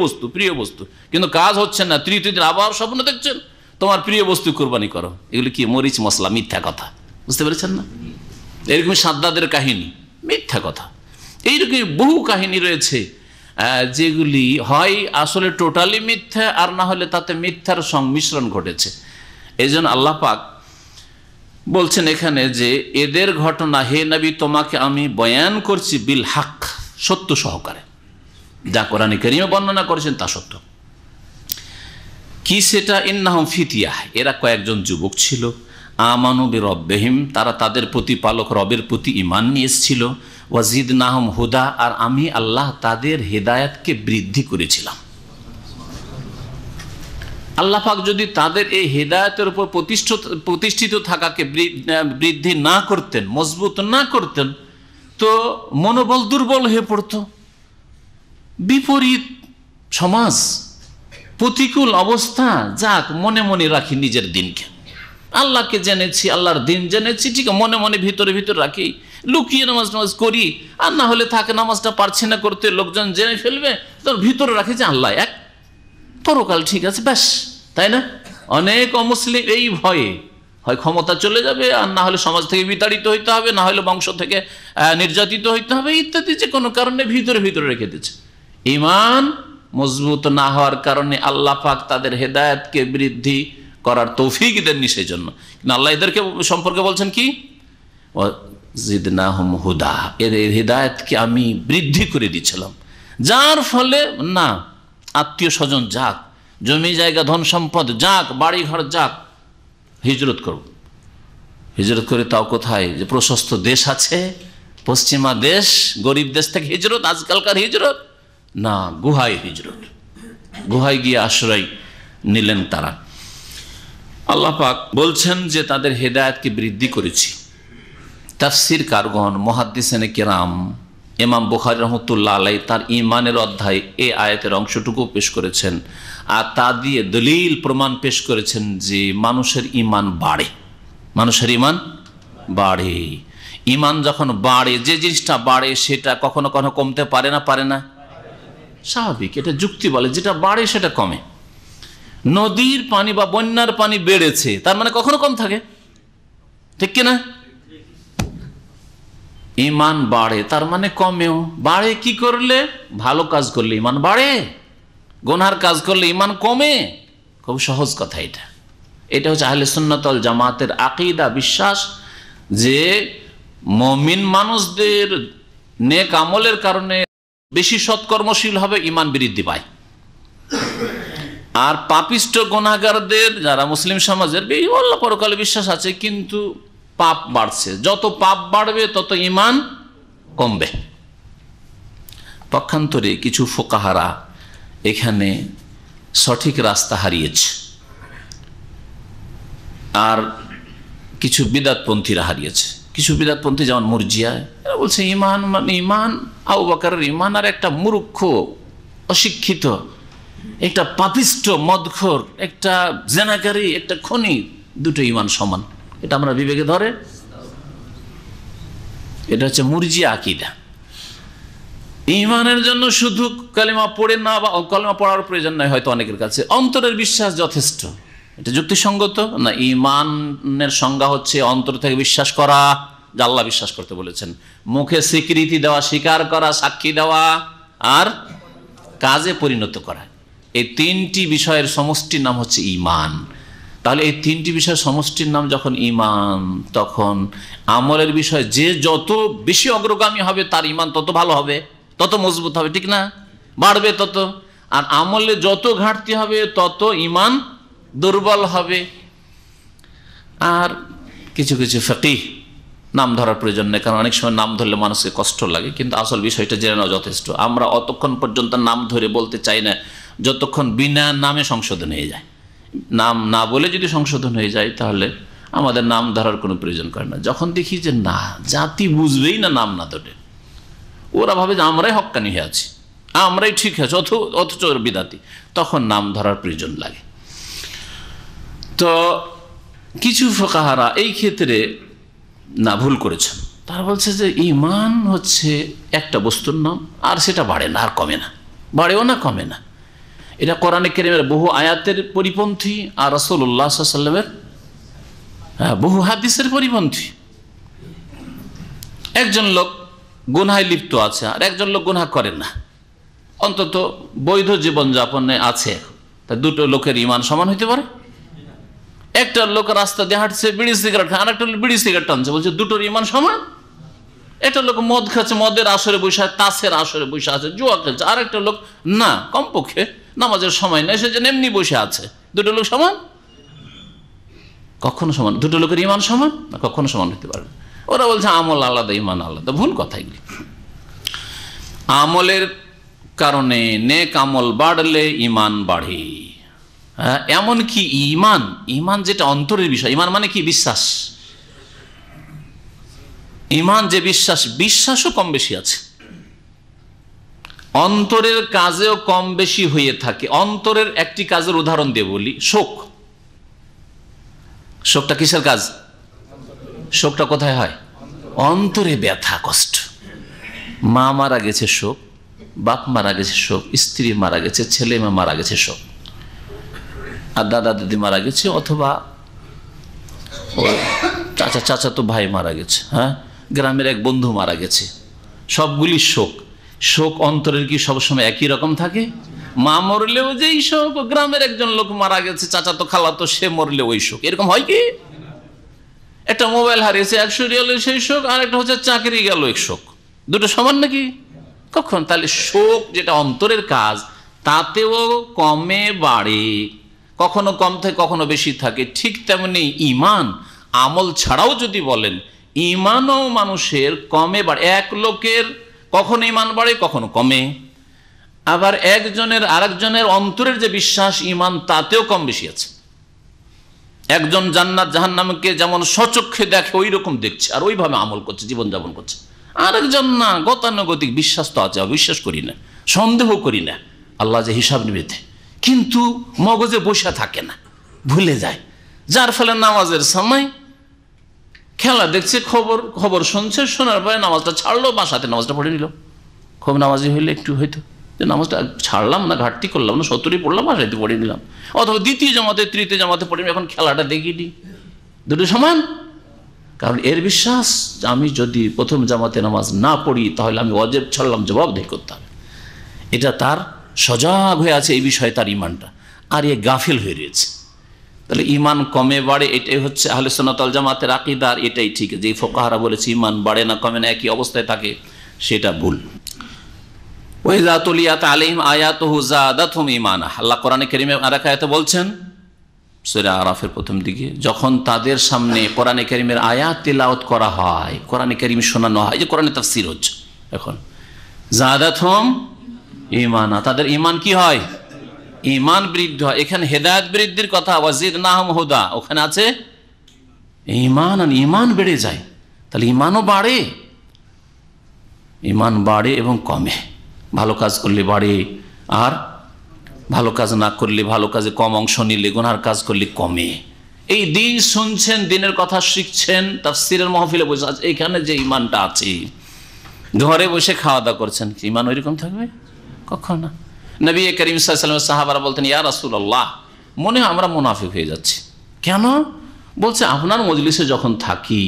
বস্তু, কিন্তু কাজ হচ্ছে না। তৃতীয় দিন আবার স্বপ্ন দেখছেন তোমার প্রিয় বস্তু কুরবানি করো। এগুলি কি মরিচ মশলা, মিথ্যা কথা, বুঝতে পেরেছেন না? এরকমই সাদ্দাদের কাহিনী, মিথ্যা কথা। এইরকমই বহু কাহিনী রয়েছে যেগুলি হয় আসলে টোটালি মিথ্যা, আর না হলে তাতে মিথ্যার সংমিশ্রণ ঘটেছে। এই জন্য আল্লাহ পাক বলছেন এখানে যে এদের ঘটনা হে নবী তোমাকে আমি বয়ান করছি বিল হক, সত্য সহকারে, যা কোরআনে কারীমে বর্ণনা করেছেন তা সত্য। কি সেটা? ইন্নাহুম ফিতিয়াহ, এরা কয়েকজন যুবক ছিল, আমানু বিরব্বিহিম, তারা তাদের প্রতিপালক রবের প্রতি ঈমান নিয়ে এসেছিল, ওয়াজিদনাহুম হুদা, আর আমি আল্লাহ তাদের হেদায়েতকে বৃদ্ধি করেছিলাম। আল্লাহ পাক যদি তাদের এই হেদায়েতের উপর প্রতিষ্ঠিত থাকাকে বৃদ্ধি না করতেন, মজবুত না করতেন, তো মনোবল দুর্বল হয়ে পড়ত, বিপরীত সমাজ, প্রতিকূল অবস্থা, যাক মনে মনে রাখি নিজের দিনকে, আল্লাহকে জেনেছি, আল্লাহর দিন জেনেছি, ঠিক মনে মনে ভিতরে ভিতরে রাখি, লুকিয়ে নামাজ করি, আর না হলে থাকে নামাজটা পারছি না করতে, লোকজন জেনে ফেলবে, তোর ভিতরে রাখি যে আল্লাহ এক, পরকাল ঠিক আছে, ব্যাস, তাই না? অনেক অমুসলিম এই ভয়ে হয় ক্ষমতা চলে যাবে, আর না হলে সমাজ থেকে বিতাড়িত হইতে হবে, না হলে বংশ থেকে নির্যাতিত হইতে হবে, ইত্যাদি যে কোনো কারণে ভিতরে ভিতরে রেখে দিচ্ছে। ঈমান মজবুত না হওয়ার কারণে আল্লাহ পাক তাদের হেদায়েতকে বৃদ্ধি করার তৌফিক দেননি, সেই জন্য। কিন্তু আল্লাহ এদেরকে সম্পর্কে বলছেন কি? জিদনাহুম হুদা, এদের হেদায়েতকে আমি বৃদ্ধি করে দিয়েছিলাম, যার ফলে না আত্মীয় স্বজন যাক, জমি জায়গা ধন সম্পদ যাক, বাড়ি ঘর যাক, হিজরত করব। হিজরত করে তাও কোথায়? যে প্রশস্ত দেশ আছে, পশ্চিমা দেশ, গরিব দেশ থেকে হিজরত, আজকালকার হিজরত না, গুহায় হিজরত, গুহায় গিয়ে আশ্রয় নিলেন তারা। আল্লাহ পাক বলছেন যে তাদের হেদায়েতকে বৃদ্ধি করেছি। তাফসীর কারগণ, মুহাদ্দিসিনে কেরাম, ইমাম বুখারী রহমতুল্লাহ আলাইহি তার ঈমানের অধ্যায় এই আয়াতের অংশটুকু পেশ করেছেন, আর তা দিয়ে দলিল প্রমাণ পেশ করেছেন যে মানুষের ঈমান বাড়ে, মানুষের ঈমান বাড়ে। ঈমান যখন বাড়ে, যে জিনিসটা বাড়ে সেটা কখনো কখনো কমতে পারে না, পারে না, স্বাভাবিক, এটা যুক্তি বলে, যেটা বাড়ে সেটা কমে। নদীর পানি বা বন্যার পানি বেড়েছে, তার মানে কখনো কম থাকে, ঠিক কিনা? ঈমান বাড়ে, তার মানে কমেও। বাড়ে কি করলে? ভালো কাজ করলে ঈমান বাড়ে, গুনার কাজ করলে ঈমান কমে। খুব সহজ কথা এটা। এটা হচ্ছে আহলে সুন্নাত ওয়াল জামাতের আকীদা, বিশ্বাস, যে মুমিন মানুষদের নেক আমলের কারণে বেশি সৎকর্মশীল হবে, ঈমান বৃদ্ধি পায়। আর পাপিষ্ট গুনাহগারদের, যারা মুসলিম সমাজের আল্লাহ পরকালে বিশ্বাস আছে কিন্তু পাপ বাড়ছে, যত পাপ বাড়বে তত ঈমান কমবে। পক্ষান্তরে কিছু ফুকাহারা এখানে সঠিক রাস্তা হারিয়েছে, আর কিছু বিদআতপন্থীরা হারিয়েছে। কিছু বিদআতপন্থী যেমন মুরজিয়া, এরা বলছে ঈমান মানে ঈমান, আবু বকরের ঈমান আর একটা মূর্খ, অশিক্ষিত, একটা পাপিষ্ট, মদখোর, একটা জেনাকারী, একটা খনি, দুটো ঈমান সমান। এটা আমরা বিবেকে ধরে, এটা হচ্ছে মুরজিয়া আকীদা। ঈমানের জন্য শুধু কালিমা পড়ে না, বা কালিমা পড়ার প্রয়োজন নয় হয়তো অনেকের কাছে, অন্তরের বিশ্বাস যথেষ্ট। এটা যুক্তিসঙ্গত না? ঈমানের সংজ্ঞা হচ্ছে অন্তর থেকে বিশ্বাস করা, যে আল্লাহ বিশ্বাস করতে বলেছেন, মুখে স্বীকৃতি দেওয়া, স্বীকার করা, সাক্ষী দেওয়া, আর কাজে পরিণত করা। এই তিনটি বিষয়ের সমষ্টির নাম হচ্ছে ঈমান। তাহলে এই তিনটি বিষয়ের সমষ্টির নাম যখন ঈমান, তখন আমলের বিষয় যে যত বেশি অগ্রগামী হবে তার ঈমান তত ভালো হবে, তত মজবুত হবে, ঠিক না? বাড়বে তত। আর আমলে যত ঘাটতি হবে তত ঈমান দুর্বল হবে। আর কিছু কিছু ফিকহ, নাম ধরার প্রয়োজন নেই, কারণ অনেক সময় নাম ধরলে মানুষকে কষ্ট লাগে, কিন্তু আসল বিষয়টা জেনে নেওয়া যথেষ্ট। আমরা অতক্ষণ পর্যন্ত নাম ধরে বলতে চাই না যতক্ষণ বিনা নামে সংশোধন হয়ে যায়। নাম না বলে যদি সংশোধন হয়ে যায় তাহলে আমাদের নাম ধরার কোনো প্রয়োজন করে না। যখন দেখি যে না, জাতি বুঝবেই না নাম না ধরে, ওরা ভাবে যে আমরাই হক্কানি হয়ে আছি, আমরাই ঠিক আছে, অথচ বিদাতি, তখন নাম ধরার প্রয়োজন লাগে। তো কিছু ফুকাহারা এই ক্ষেত্রে না ভুল করেছেন। তারা বলছে যে ঈমান হচ্ছে একটা বস্তুর নাম, আর সেটা বাড়ে না আর কমে না, বাড়েও না কমে না। এটা কোরআনে কারীমের বহু আয়াতের পরিপন্থী, আর রাসূলুল্লাহ সাল্লাল্লাহু আলাইহি ওয়াসাল্লামের বহু হাদিসের পরিপন্থী। একজন লোক গুনাহে লিপ্ত আছে, আর একজন লোক গুনাহ করেন না, অন্তত বৈধ জীবনযাপনে আছে, তা দুটো লোকের ঈমান সমান হইতে পারে? একটা লোক রাস্তা দিয়ে হাঁটছে, বিড়ি সিগারেট খায়, আর একটা লোক বিড়ি সিগারেট টানছে, বলছে দুটোর ইমান সমান। একটা লোক মদ খাচ্ছে, মদের আসরে বসে, তাসের আসরে বসে আছে, জুয়া খেলছে, আর একটা লোক না, কমপক্ষে নামাজের সময় নেই, সে যেন এমনি বসে আছে। দুটো লোক সমান? কখনো সমান। দুটো লোকের ইমান সমান না, কখনো সমান হতে পারে না। ওরা বলছে আমল আলাদা, ইমান আলাদা। ভুল কথা এগুলি। আমলের কারণে নেক আমল বাড়লে ইমান বাড়ে। এমনকি ইমান, ইমান যেটা অন্তরের বিষয়, ইমান মানে কি? বিশ্বাস। ইমান যে বিশ্বাস, বিশ্বাসও কম বেশি আছে, অন্তরের কাজেও কম বেশি হয়ে থাকে। অন্তরের একটি কাজের উদাহরণ দিয়ে বলি, শোক। শোকটা কিসের কাজ? শোকটা কোথায় হয়? অন্তরে। ব্যথা, কষ্ট। মা মারা গেছে শোক, বাপ মারা গেছে শোক, স্ত্রী মারা গেছে, ছেলে মা মারা গেছে শোক, আর দাদা দাদি মারা গেছে, অথবা চাচাতো ভাই মারা গেছে, হ্যাঁ, গ্রামের এক বন্ধু মারা গেছে, সবগুলি শোক। শোক অন্তরের কি সবসময় একই রকম থাকে? মা মরলেও যেই শোক, গ্রামের একজন লোক মারা গেছে, চাচাতো খালাতো, সে মরলে ওই শোক, এরকম হয় কি? একটা মোবাইল হারিয়েছে 100 রিয়ালের সেই শোক, আর একটা হচ্ছে চাকরি গেল এক শোক। দুটো সমান নাকি? কখন? তাহলে শোক যেটা অন্তরের কাজ, তাতেও কমে বাড়ে, কখনো কম থাকে, কখনো বেশি থাকে। ঠিক তেমনি ইমান, আমল ছাড়াও যদি বলেন, ইমানও মানুষের কমে বাড়ে। এক লোকের কখনো ইমান বাড়ে, কখনো কমে। আবার একজনের আরেকজনের অন্তরের যে বিশ্বাস, ইমান, তাতেও কম বেশি আছে। একজন জান্নাত জাহান্নামকে যেমন স্বচক্ষে দেখে ওই রকম দেখছে, আর ওইভাবে আমল করছে, জীবনযাপন করছে। আরেকজন না, গতানুগতিক বিশ্বাস তো আছে, অবিশ্বাস করি না, সন্দেহ করি না, আল্লাহ যে হিসাব নিবেতে, কিন্তু মগজে বসে থাকে না, ভুলে যায়। যার ফলে নামাজের সময় খেলা দেখছে, খবর শুনছে, শোনার পরে নামাজটা ছাড়লো, বাসাতে নামাজটা পড়ে নিল। খুব নামাজি হইলে একটু হয়তো যে নামাজটা ছাড়লাম না, ঘাটতি করলাম না, 70ই পড়লাম, বাসাইতে পড়ে নিলাম। অথবা দ্বিতীয় জামাতে, তৃতীয় জামাতে পড়ে, এখন খেলাটা দেখিনি। দুটো সমান? কারণ এর বিশ্বাস, আমি যদি প্রথম জামাতে নামাজ না পড়ি, তাহলে আমি ওয়াজিব ছাড়লাম, জবাবদিহি করতে হবে। এটা তার সজাগ হয়ে আছে এই বিষয়ে, তার ইমানটা। আর এ গাফিল হয়ে রয়েছে। তাহলে ইমান কমে বাড়ে, এটাই হচ্ছে আহলে সুন্নাত ওয়াল জামাতের আকীদা। আর এটাই ঠিক, যে ফুকাহারা বলেছে ইমান বাড়ে না কমে না, একই অবস্থায় থাকে, সেটা ভুল। ওয়াইযা তুলিয়াত আলাইহিম আয়াতুহু যাদাতহুম ঈমানা। আল্লাহ কোরআনে কারীমে আরেক আয়াতে বলছেন, সূরা আরাফের প্রথম দিকে, যখন তাদের সামনে কোরআনে কারীমের আয়াত তিলাওয়াত করা হয়, কোরআনে কারীম শোনানো হয়, যে কোরআনে তাফসীর হচ্ছে এখন, যাদাতহুম ঈমানা, তাদের ঈমান কি হয়? ঈমান বৃদ্ধি হয়। এখানে হেদায়েত বৃদ্ধির কথা, ওয়াজিদনাহুম হুদা, ওখানে আছে ঈমান, আর ঈমান বেড়ে যায়। তাহলে ঈমানও বাড়ে, ঈমান বাড়ে এবং কমে। ভালো কাজ করলে বাড়ে, আর ভালো কাজ না করলে, ভালো কাজে কম অংশ নিলে, গুনার কাজ করলে কমে। এই দিন শুনছেন, দিনের কথা শিখছেন, তাফসীরের মাহফিলে বসে আছে, এখানে যে ঈমানটা আছে, ঘরে বসে খাওয়া দাওয়া করছেন, ঈমান ওইরকম থাকবে? কখনো না। নবী করিম সাল্লাল্লাহু আলাইহি ওয়াসাল্লাম সাহাবারা বলতেন, ইয়া রাসূলুল্লাহ, মনে হয় আমরা মুনাফিক হয়ে যাচ্ছি। কেন? বলছে, আপনার মজলিসে যখন থাকি,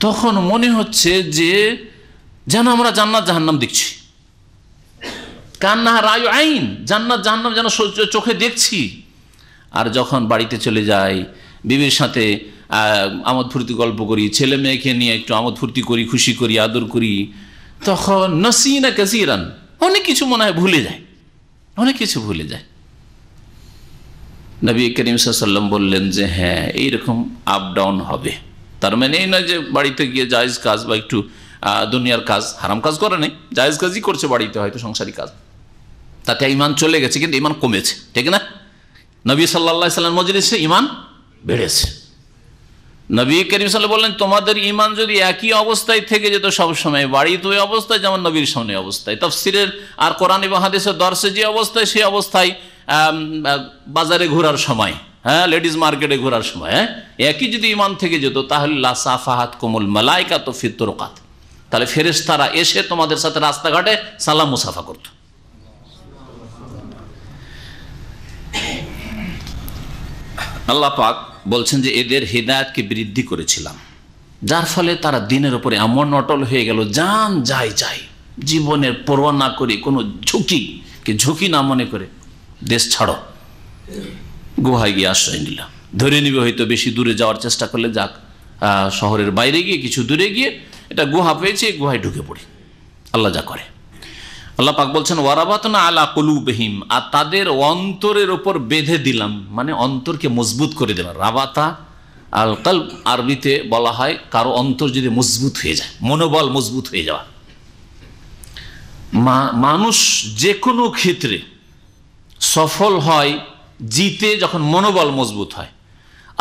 তখন মনে হচ্ছে যে যেন আমরা জান্নাত জাহান্নাম দেখছি, কান্না রায়ু আইন, জান্নাত জাহান্নাম যেন চোখে দেখছি। আর যখন বাড়িতে চলে যাই, বিবির সাথে আমোদ ফুর্তি গল্প করি, ছেলে মেয়েকে নিয়ে একটু আমোদ ফুর্তি করি, খুশি করি, আদর করি, তখন নাসিনা কাসীরান, অনেক কিছু মনে হয় ভুলে যায়, অনেক কিছু ভুলে যায়। নবী করিম সাল্লাল্লাহু আলাইহি ওয়াসাল্লাম বললেন যে হ্যাঁ, এইরকম আপ ডাউন হবে। তার মানে এই নয় যে বাড়িতে গিয়ে জায়েজ কাজ বা একটু দুনিয়ার কাজ, হারাম কাজ করে নেই, জায়েজ কাজই করছে বাড়িতে, হয়তো সংসারী কাজ, তাতে ঈমান চলে গেছে, কিন্তু ঈমান কমেছে, ঠিক না? নবী সাল্লাল্লাহু আলাইহি ওয়াসাল্লাম মজলিসে ঈমান বেড়েছে। নবী করিম সাল্লাল্লাহু আলাইহি ওয়াসাল্লাম বললেন, তোমাদের ঈমান যদি একই অবস্থায় থেকে যেত সবসময়, বাড়িতে ওই অবস্থায় যেমন নবীর সামনে অবস্থায়, তাফসীরের আর কোরআন এবং হাদিসের দর্শে যে অবস্থায়, সেই অবস্থায় বাজারে ঘোরার সময়, হ্যাঁ, লেডিস মার্কেটে ঘোরার সময়, হ্যাঁ, একই যদি ঈমান থেকে যেত, তাহলে লা সাফাহাত কুমুল মালাইকাতু ফি তুরকাত, তাহলে ফেরেশতারা এসে তোমাদের সাথে রাস্তাঘাটে সালাম মুসাফা করত। আল্লাহ পাক বলছেন যে এদের হিদায়াতকে বৃদ্ধি করেছিলাম, যার ফলে তারা দিনের উপরে এমন অটল হয়ে গেল, জান যায় যায়, জীবনের পরোয়া না করে, কোনো ঝুঁকি না মনে করে দেশ ছাড়ো, গুহায় গিয়ে আশ্রয় নিলাম। ধরে নিবে, হয়তো বেশি দূরে যাওয়ার চেষ্টা করলে যাক, শহরের বাইরে গিয়ে কিছু দূরে গিয়ে এটা গুহা পেয়েছে, গুহায় ঢুকে পড়ি। আল্লাহ যা করে। আল্লাহ পাক বলছেন ওয়ারাবাতনা আলা কুলুবিহিম, আর তাদের অন্তরের ওপর বেঁধে দিলাম, মানে অন্তরকে মজবুত করে দিলাম। রাবাতা আল কলব আরবিতে বলা হয় কারো অন্তর যদি মজবুত হয়ে যায়, মনোবল মজবুত হয়ে যাওয়া। মানুষ যে কোনো ক্ষেত্রে সফল হয় জিতে যখন মনোবল মজবুত হয়।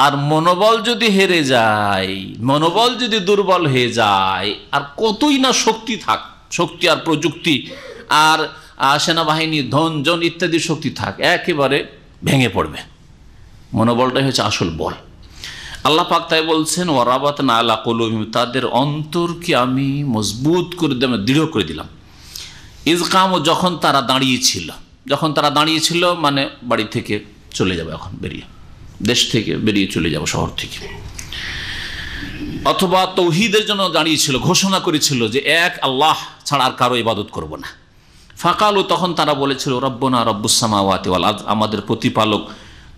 আর মনোবল যদি হেরে যায়, মনোবল যদি দুর্বল হয়ে যায়, আর কতই না শক্তি থাক, শক্তি আর প্রযুক্তি আর সেনাবাহিনী ধন জন ইত্যাদি শক্তি থাক, একেবারে ভেঙে পড়বে। মনোবলটাই হচ্ছে আসল বল। আল্লাহ পাক তাই বলছেন ওয়ারাবাতনা আলা কুলুবিহিম, তাদের অন্তরকে আমি মজবুত করে দিলাম, দৃঢ় করে দিলাম। ইজকাম, যখন তারা দাঁড়িয়েছিল, মানে বাড়ি থেকে চলে যাবে, এখন বেরিয়ে দেশ থেকে বেরিয়ে চলে যাব, শহর থেকে, অথবা তৌহিদের জন্য দাঁড়িয়েছিল, ঘোষণা করেছিল যে এক আল্লাহ ছাড়া আর কারো ইবাদত করব না। ফাকালু, তখন তারা বলেছিল রব্বনা রব্বুস সামাওয়াতি ওয়াল আরদ, আমাদের প্রতিপালক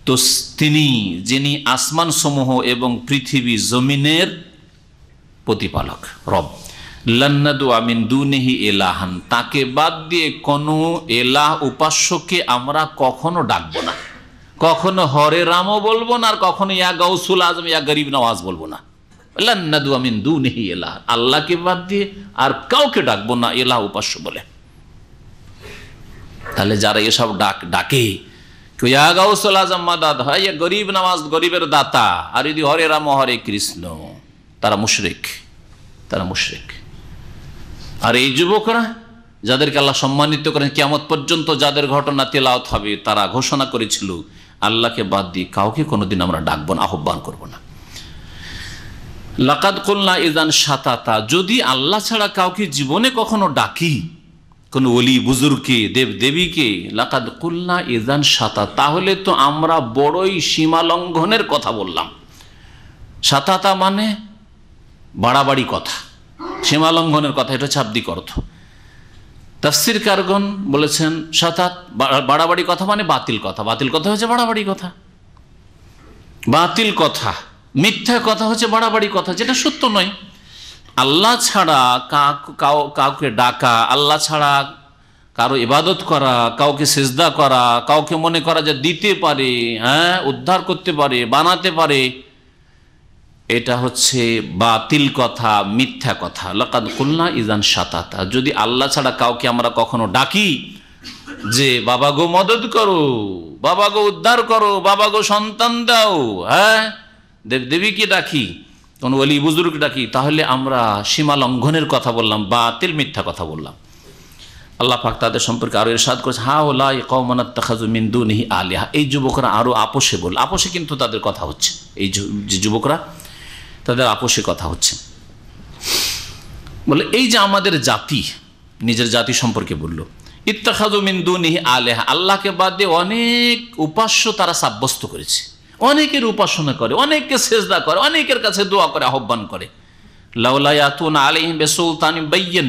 তো তিনি যিনি আসমান সমূহ এবং পৃথিবী জমিনের প্রতিপালক, রব। লান্নাদু আমিন দুনিহি ইলাহান, তাকে বাদ দিয়ে কোনো এলাহ উপাস্যকে আমরা কখনো ডাকবো না, কখনো হরে রামও বলবো না, আর কখনো ইয়া গাউসুল আজম ইয়া গরিব নওয়াজ বলবো না। লান্নাদু আমিন দুনিহি ইলাহ, আল্লাহকে বাদ দিয়ে আর কাউকে ডাকবো না এলাহ উপাস্য বলে। তাহলে যারা এসব ডাকে ইয়া গাউসুল আজম মাদাদ হয়, ইয়া গরিব নওয়াজ গরিবের দাতা, আর যদি হরে রাম হরে কৃষ্ণ, তারা মুশরিক। আর এই যুবকরা যাদেরকে আল্লাহ সম্মানিত করেন, কিয়ামত পর্যন্ত যাদের ঘটনা তেলাওয়াত হবে, তারা ঘোষণা করেছিল আল্লাহকে বাদ দিয়ে কাউকে কোনোদিন আমরা ডাকবো না, আহ্বান করবো না। লাকাদ কুলনা ইযান শাতাতা, যদি আল্লাহ ছাড়া কাউকে জীবনে কখনো ডাকি, কোন ওলি বুজুর্গকে, দেব দেবীকে, লাকাদ কুলনা ইযান শাতাতা, তাহলে তো আমরা বড়ই সীমা লঙ্ঘনের কথা বললাম। শাতাতা মানে বাড়াবাড়ি কথা, সীমা লঙ্ঘনের কথা, এটা শাব্দিক অর্থ। তাফসীরকারগণ বলেছেন শাতাত বাড়াবাড়ি কথা মানে বাতিল কথা, বাতিল কথা হচ্ছে বাড়াবাড়ি কথা, বাতিল কথা, মিথ্যা কথা হচ্ছে বাড়াবাড়ি কথা, যেটা সত্য নয়। আল্লাহ ছাড়া কাউকে ডাকা, আল্লাহ ছাড়া কারো ইবাদত করা, কাউকে সিজদা করা, কাউকে মনে করা যে দিতে পারে, হ্যাঁ উদ্ধার করতে পারে, বানাতে পারে, এটা হচ্ছে বাতিল কথা, মিথ্যা কথা। লাকাদ কুলনা ইযান শাতাতা, যদি আল্লাহ ছাড়া কাউকে আমরা কখনো ডাকি যে বাবা গো মদত করো, বাবা গো উদ্ধার করো, বাবা গো সন্তান দাও, হ্যাঁ দেবদেবীকে ডাকি, কোন ওলি বুজুর্গ ডাকি, তাহলে আমরা সীমা লঙ্ঘনের কথা বললাম, বাতিল মিথ্যা কথা বললাম। আল্লাহ পাক তাদের সম্পর্কে আরো ইরশাদ করেছে হাউলাই কওমান ইত্তাখাযু মিন দুনিহি আলিহা, এই যুবকরা আরো আপোষে বল, আপোষে কিন্তু তাদের কথা হচ্ছে, এই যে যুবকরা তাদের আপোষে কথা হচ্ছে, বলে এই যে আমাদের জাতি, নিজের জাতি সম্পর্কে বলল, ইত্তাখাযু মিন দুনিহি আলিহা, আল্লাহকে বাদ দিয়ে অনেক উপাস্য তারা সাব্যস্ত করেছে, অনেকের উপাসনা করে, অনেককে সেজদা করে, অনেকের কাছে দোয়া করে, আহ্বান করে। লাউলা ইয়াতুনা আলাইহিম বিসুলতানিন বাইয়িন,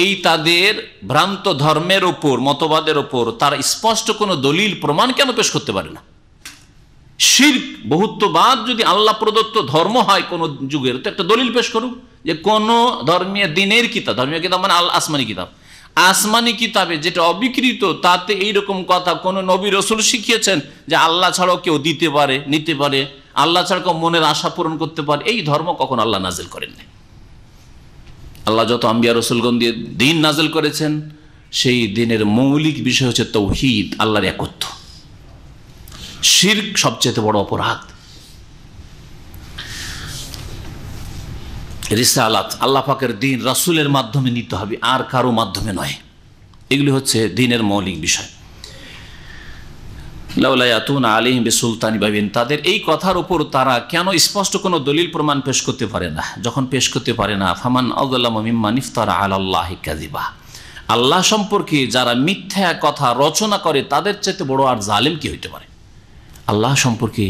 এই তাদের ভ্রান্ত ধর্মের ওপর, মতবাদের ওপর তারা স্পষ্ট কোনো দলিল প্রমাণ কেন পেশ করতে পারে না? শিরক বহুত্ববাদ যদি আল্লাহ প্রদত্ত ধর্ম হয় কোন যুগের, তো একটা দলিল পেশ করুক যে কোন ধর্মীয় দিনের কিতাব, ধর্মীয় কিতাব মানে আসমানি কিতাব, আসমানি কিতাবে যেটা অবিকৃত, তাতে এইরকম কথা কোন নবী রসুল শিখিয়েছেন যে আল্লাহ ছাড়াও কেউ দিতে পারে, নিতে পারে, আল্লাহ ছাড়া কেউ মনের আশা পূরণ করতে পারে, এই ধর্ম কখন আল্লাহ নাজিল করেননি। আল্লাহ যত আম্বিয়া রসুলগণ দিয়ে দিন নাজিল করেছেন, সেই দিনের মৌলিক বিষয় হচ্ছে তাওহীদ, আল্লাহর একত্ব। শিরক সবচেয়ে বড় অপরাধ। রিসালাত, আল্লাহ পাকের দিন রাসূলের মাধ্যমে নিতে হবে, আর কারো মাধ্যমে নয়। এগুলি হচ্ছে দিনের মৌলিক বিষয়। লাউলা ইয়াতুনা আলাইহিম বিসুলতানিন বাইয়িন, তাদের এই কথার উপর তারা কেন স্পষ্ট কোনো দলিল প্রমাণ পেশ করতে পারে না? যখন পেশ করতে পারে না, ফামান আযলামু মিম্মান ইফতারা আলাল্লাহি কাযিবা, আল্লাহ সম্পর্কে যারা মিথ্যা কথা রচনা করে তাদের চাইতে বড় আর জালেম কি হইতে পারে? আল্লাহ সম্পর্কে,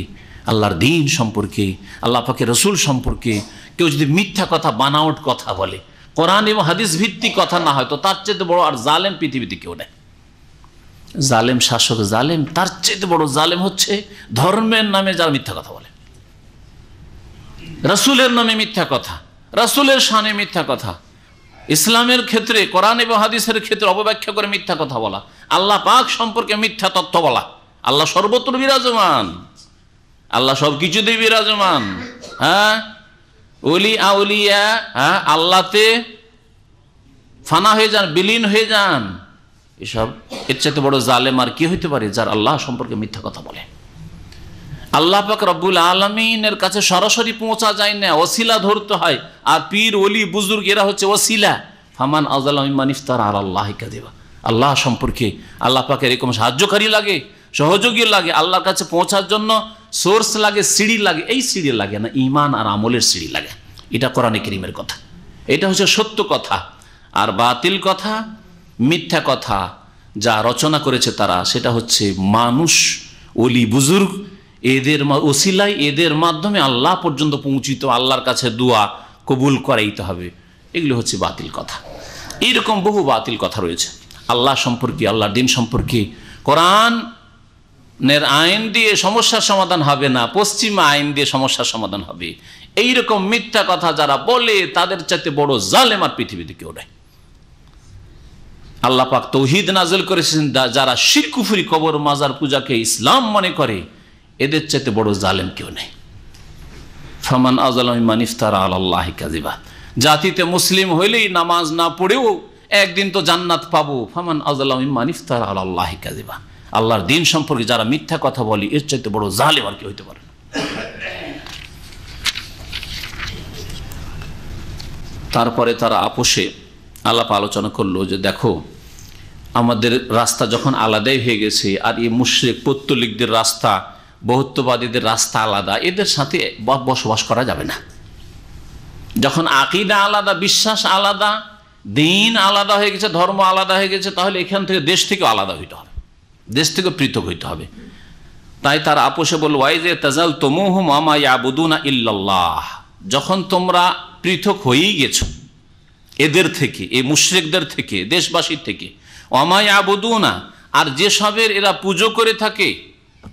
আল্লাহর দিন সম্পর্কে, আল্লাহ পাকের রসুল সম্পর্কে কেউ যদি মিথ্যা কথা, বানাওয়াট কথা বলে, কোরআন এবং হাদিস ভিত্তিক কথা না হয়, তো তার চাইতে বড় আর জালেম পৃথিবীতে কেউ নেই। জালেম শাসক জালেম, তার চেয়ে বড় জালেম হচ্ছে ধর্মের নামে যারা মিথ্যা কথা বলে, রাসূলের নামে মিথ্যা কথা, রাসূলের শানে মিথ্যা কথা, ইসলামের ক্ষেত্রে কোরআন এবং হাদিসের ক্ষেত্রে অপব্যাখ্যা করে মিথ্যা কথা বলা, আল্লাহ পাক সম্পর্কে মিথ্যা তথ্য বলা। আল্লাহ সর্বত্র বিরাজমান, আল্লাহ সব কিছুতেই বিরাজমান। হ্যাঁ, ওলি আউলিয়া, হ্যাঁ, আল্লাহতে ফানা হয়ে যান, বিলীন হয়ে যান। এসব এর চাইতে বড় জালেম আর কি হইতে পারে, যার আল্লাহ সম্পর্কে মিথ্যা কথা বলে। আল্লাহ পাক রব্বুল আলামিনের কাছে সরাসরি পৌঁছা যায় না, ওসিলা ধরতে হয়। আর পীর ওলি বুজুর্গ এরা হচ্ছে ওসিলা। ফামান আযলামু মিম্মান ইফতারা আলাল্লাহি কাযিবা। আল্লাহ সম্পর্কে আল্লাহ পাকের এরকম সাহায্যকারী লাগে, সহযোগী লাগে, আল্লাহর কাছে পৌঁছার জন্য সোর্স লাগে, সিঁড়ি লাগে। এই সিঁড়ি লাগে না, ঈমান আর আমলের সিঁড়ি লাগে। এটা কোরআনে কারীমের কথা, এটা হচ্ছে সত্য কথা। আর বাতিল কথা, মিথ্যা কথা যা রচনা করেছে তারা, সেটা হচ্ছে মানুষ, ওলি বুজুর্গ, এদের ওসিলায়, এদের মাধ্যমে আল্লাহ পর্যন্ত পৌঁছিত, আল্লাহর কাছে দোয়া কবুল করাইতে হবে। এগুলো হচ্ছে বাতিল কথা। এইরকম বহু বাতিল কথা রয়েছে আল্লাহ সম্পর্কে, আল্লাহর দ্বীন সম্পর্কে। কোরআনের আইন দিয়ে সমস্যার সমাধান হবে না, পশ্চিমা আইন দিয়ে সমস্যার সমাধান হবে। এইরকম মিথ্যা কথা যারা বলে, তাদের চাইতে বড় জালেম আর পৃথিবীতে কেউ নাই। আল্লাহ পাক তৌহিদ নাযিল করেছেন, যারা শিরক কুফরি, কবর মাজার পূজাকে ইসলাম মনে করে, এদের চাইতে বড় জালেম কেউ নেই। ফামান আযলামু মিম্মান ইফতারা আলাল্লাহি কাযিবা। জাতিতে মুসলিম হইলেই নামাজ না পড়েও একদিন তো জান্নাত পাবো। ফামান আযলামু মিম্মান ইফতারা আলাল্লাহি কাযিবা। আল্লাহর দ্বীন সম্পর্কে যারা মিথ্যা কথা বলে, এর চাইতে বড় জালেম আর কেউ হইতে পারে না। তারপরে তারা আপোষে আলাপ আলোচনা করলো যে দেখো, আমাদের রাস্তা যখন আলাদাই হয়ে গেছে, আর এই মুশরিক পৌত্তলিকদের রাস্তা, বহুত্ববাদীদের রাস্তা আলাদা, এদের সাথে বসবাস করা যাবে না। যখন আকীদা আলাদা, বিশ্বাস আলাদা, দ্বীন আলাদা হয়ে গেছে, ধর্ম আলাদা হয়ে গেছে, তাহলে এখান থেকে দেশ থেকে আলাদা হইতে হবে, দেশ থেকে পৃথক হইতে হবে। তাই তার আপোষে বলল, ওয়াইজে তাজালতুমুহুম ওয়া মা ইয়াবুদুনা ইল্লাল্লাহ। যখন তোমরা পৃথক হয়েই গেছো এদের থেকে, এই মুশরিকদের থেকে, দেশবাসীর থেকে, ওয়া মা ইয়াবুদুনা, আর যেসবের এরা পুজো করে থাকে,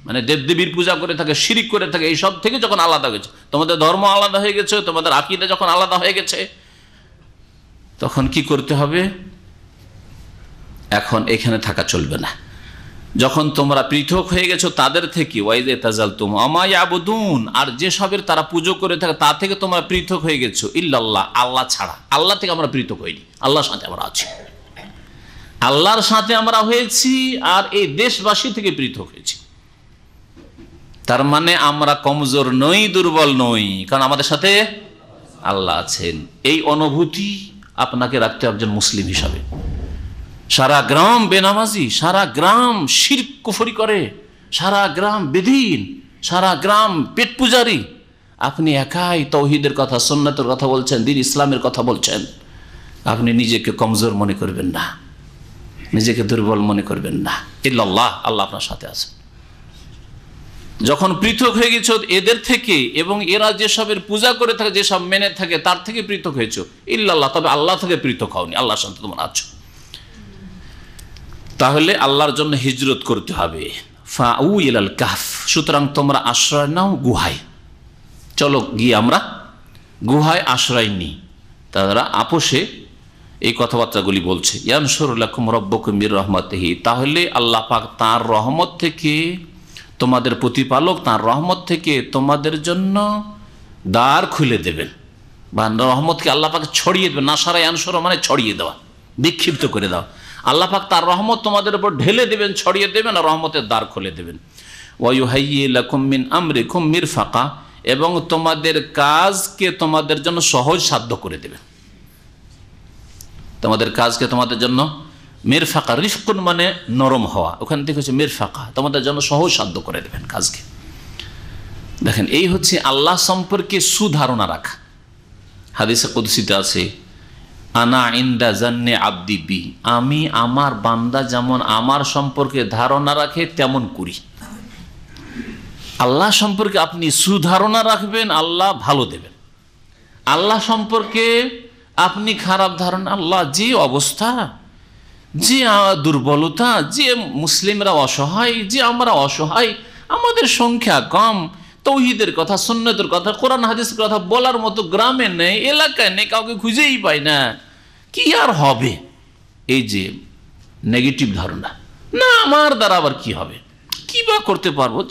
মানে দেবদেবীর পূজা করে থাকে, শিরিক করে থাকে, এই সব থেকে যখন আলাদা হয়েছে, তোমাদের ধর্ম আলাদা হয়ে গেছে, তোমাদের আকীদা যখন আলাদা হয়ে গেছে, তখন কি করতে হবে? এখন এখানে থাকা চলবে না। যখন তোমরা পৃথক হয়ে গেছো তাদের থেকে, ওয়াইজে তাজালতুম ওয়া মা ইয়াবুদুন, আর যেসবের তারা পুজো করে থাকে তা থেকে তোমরা পৃথক হয়ে গেছো, ইল্লাল্লাহ, আল্লাহ ছাড়া। আল্লাহ থেকে আমরা পৃথক হইনি, আল্লাহর সাথে আমরা আছি, আল্লাহর সাথে আমরা হয়েছি, আর এই দেশবাসী থেকে পৃথক হয়েছি। তার মানে আমরা কমজোর নই, দুর্বল নই, কারণ আমাদের সাথে আল্লাহ আছেন। এই অনুভূতি আপনাকে রাখতে একজন মুসলিম হিসাবে। সারা গ্রাম বেনামাজি, সারা গ্রাম শিরক কুফরি করে, সারা গ্রাম বেদিন, সারা গ্রাম পেট পূজারি, আপনি একাই তাওহীদের কথা, সুন্নাতের কথা বলছেন, দ্বীন ইসলামের কথা বলছেন। আপনি নিজেকে কমজোর মনে করবেন না, নিজেকে দুর্বল মনে করবেন না। ইল্লাল্লাহ, আল্লাহ আপনার সাথে আছে। যখন পৃথক হয়ে গেছো এদের থেকে, এবং এরা যেসবের পূজা করে থাকে, যেসব মেনে থাকে, তার থেকে পৃথক হয়েছো, ইল্লাল্লাহ, তবে আল্লাহ থেকে পৃথক হওনি, আল্লাহর সাথে তোমরা আছো। তাহলে আল্লাহর জন্য হিজরত করতে হবে। ফাউ ইলাল কাহফ, সুতরাং তোমরা আশ্রয় নাও গুহায়। চলো গিয়ে আমরা গুহায় আশ্রয় নিই। তারা আপোষে এই কথাবার্তাগুলি বলছে। ইয়ানসুর লাকুম রব্বুকুম মির রাহমাতিহি, তাহলে আল্লাহ পাক তাঁর রহমত থেকে, তোমাদের প্রতিপালক তাঁর রহমত থেকে তোমাদের জন্য দ্বার খুলে দেবেন, বা রহমতকে আল্লাহ পাক ছড়িয়ে দেবেন। নাসারা ইয়ানসুর মানে ছড়িয়ে দেওয়া, বিক্ষিপ্ত করে দেওয়া। আল্লাহ পাক তার রহমত তোমাদের উপর ঢেলে দেবেন, ছড়িয়ে দেবেন, আর রহমতের দ্বার খুলে দেবেন। ওয়া ইউহাইয়্যি লাকুম মিন আমরিকুম মিরফাকা, এবং তোমাদের কাজকে তোমাদের জন্য সহজ সাধ্য করে দেবেন। তোমাদের কাজকে তোমাদের জন্য মিরফাকা, রিফকুন মানে নরম হওয়া, ওখান থেকে হচ্ছে মিরফাকা, তোমাদের জন্য সহজ সাধ্য করে দেবেন কাজকে। দেখেন, এই হচ্ছে আল্লাহ সম্পর্কে সুধারণা রাখা। হাদিসে কুদসিতে আছে, আনা ইনদা জান্নে আব্দি বি, আমি আমার বান্দা যেমন আমার সম্পর্কে ধারণা রাখে তেমন করি। আল্লাহ সম্পর্কে আপনি সুধারণা রাখবেন, আল্লাহ ভালো দেবেন। আল্লাহ সম্পর্কে আপনি খারাপ ধারণা, আল্লাহ যে অবস্থা, যে দুর্বলতা, যে মুসলিমরা অসহায়, যে আমরা অসহায়, আমাদের সংখ্যা কম, তৌহিদের কথা, সুন্নতের কথা, কোরআন হাদিসের কথা বলার মতো গ্রামে নেই, এলাকায় নেই, কাউকে খুঁজেই পাই না, কি আর হবে? এই যে নেগেটিভ ধারণা, না আমার দ্বারা আবার কি হবে, কি বা করতে পারবো,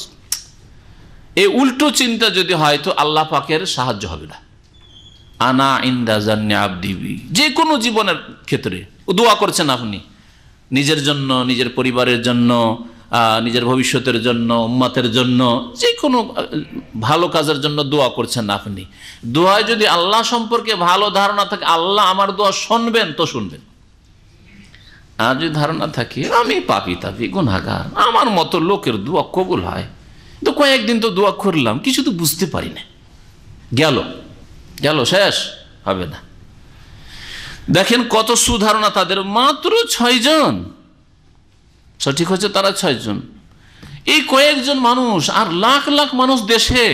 এই উল্টো চিন্তা যদি হয় তো আল্লাহ পাকের সাহায্য হবে না। আনা ইনদা জান্নি আবদি বি, যে কোনো জীবনের ক্ষেত্রে দোয়া করছেন আপনি, নিজের জন্য, নিজের পরিবারের জন্য, নিজের ভবিষ্যতের জন্য, উম্মতের জন্য, যে কোনো ভালো কাজের জন্য দোয়া করছেন আপনি, দোয়ায় যদি আল্লাহ সম্পর্কে ভালো ধারণা থাকে, আল্লাহ আমার দোয়া শুনবেন তো শুনবেন। আর যদি ধারণা থাকে আমি পাপী তাপী গুনাহগার, আমার মতো লোকের দোয়া কবুল হয়, তো কয়েকদিন তো দোয়া করলাম, কিছু তো বুঝতে পারি না, গেল গেল, শেষ হবে না। দেখেন কত সুধারণা তাদের, মাত্র 6 জন সঠিক হচ্ছে, তারা 6 জন, এই কয়েকজন মানুষ, আর লাখ লাখ মানুষ দেশে।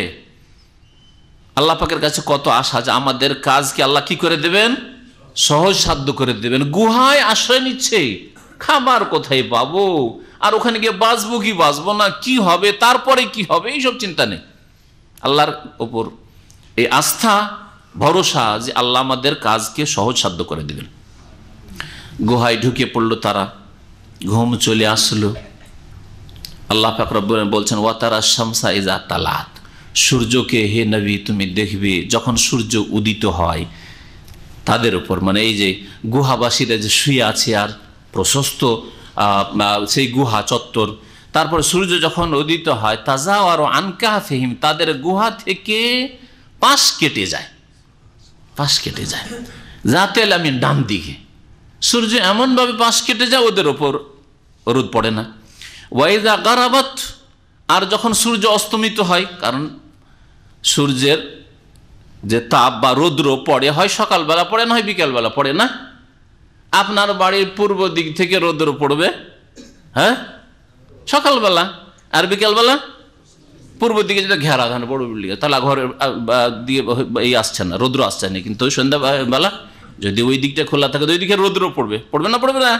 আল্লাহ পাকের কাছে কত আশা যে আমাদের কাজকে আল্লাহ কি করে দেবেন, সহজ সাধ্য করে দেবেন। গুহায় আশ্রয় নিচ্ছে, খাবার কোথায় পাবো, আর ওখানে গিয়ে বাঁচবো কি বাঁচবো না, কি হবে, তারপরে কি হবে, এইসব চিন্তা নেই। আল্লাহর ওপর এই আস্থা, ভরসা যে আল্লাহ আমাদের কাজকে সহজ সাধ্য করে দেবেন। গুহায় ঢুকে পড়লো তারা, ঘুম চলে আসলো। আল্লাহ পাক রব্বুল আলামিন বলছেন, ওয়াতারা শামসা ইজা তালাত, সূর্যকে হে নবী তুমি দেখবে যখন সূর্য উদিত হয় তাদের উপর, মানে এই যে গুহাবাসীরা যে শুয়ে আছে আর প্রশস্ত সেই গুহা চত্বর, তারপর সূর্য যখন উদিত হয়, তাজা আর আনকা ফেহিম, তাদের গুহা থেকে পাশ কেটে যায়, পাশ কেটে যায়, যাতে আমি ডান দিকে সূর্য এমনভাবে পাশ কেটে যায় ওদের ওপর রোদ পড়ে না। ওয়াইদা গারাবাত, আর যখন সূর্য অস্তমিত হয়, কারণ সূর্যের যে তাপ বা রৌদ্র পড়ে হয় সকালবেলা পড়ে না হয় বিকালবেলা পড়ে না। আপনার বাড়ির পূর্ব দিক থেকে রৌদ্র পড়বে হ্যাঁ সকালবেলা, আর বিকালবেলা পূর্ব দিকে যেটা ঘেরা ধান বড় বিল্ডিং, তাহলে ঘরে দিয়ে এই আসছে না, রৌদ্র আসছে না, কিন্তু ওই সন্ধ্যাবেলা যদি ওই দিকটা খোলা থাকে ওই দিকে রৌদ্র পড়বে, পড়বে না পড়বে না।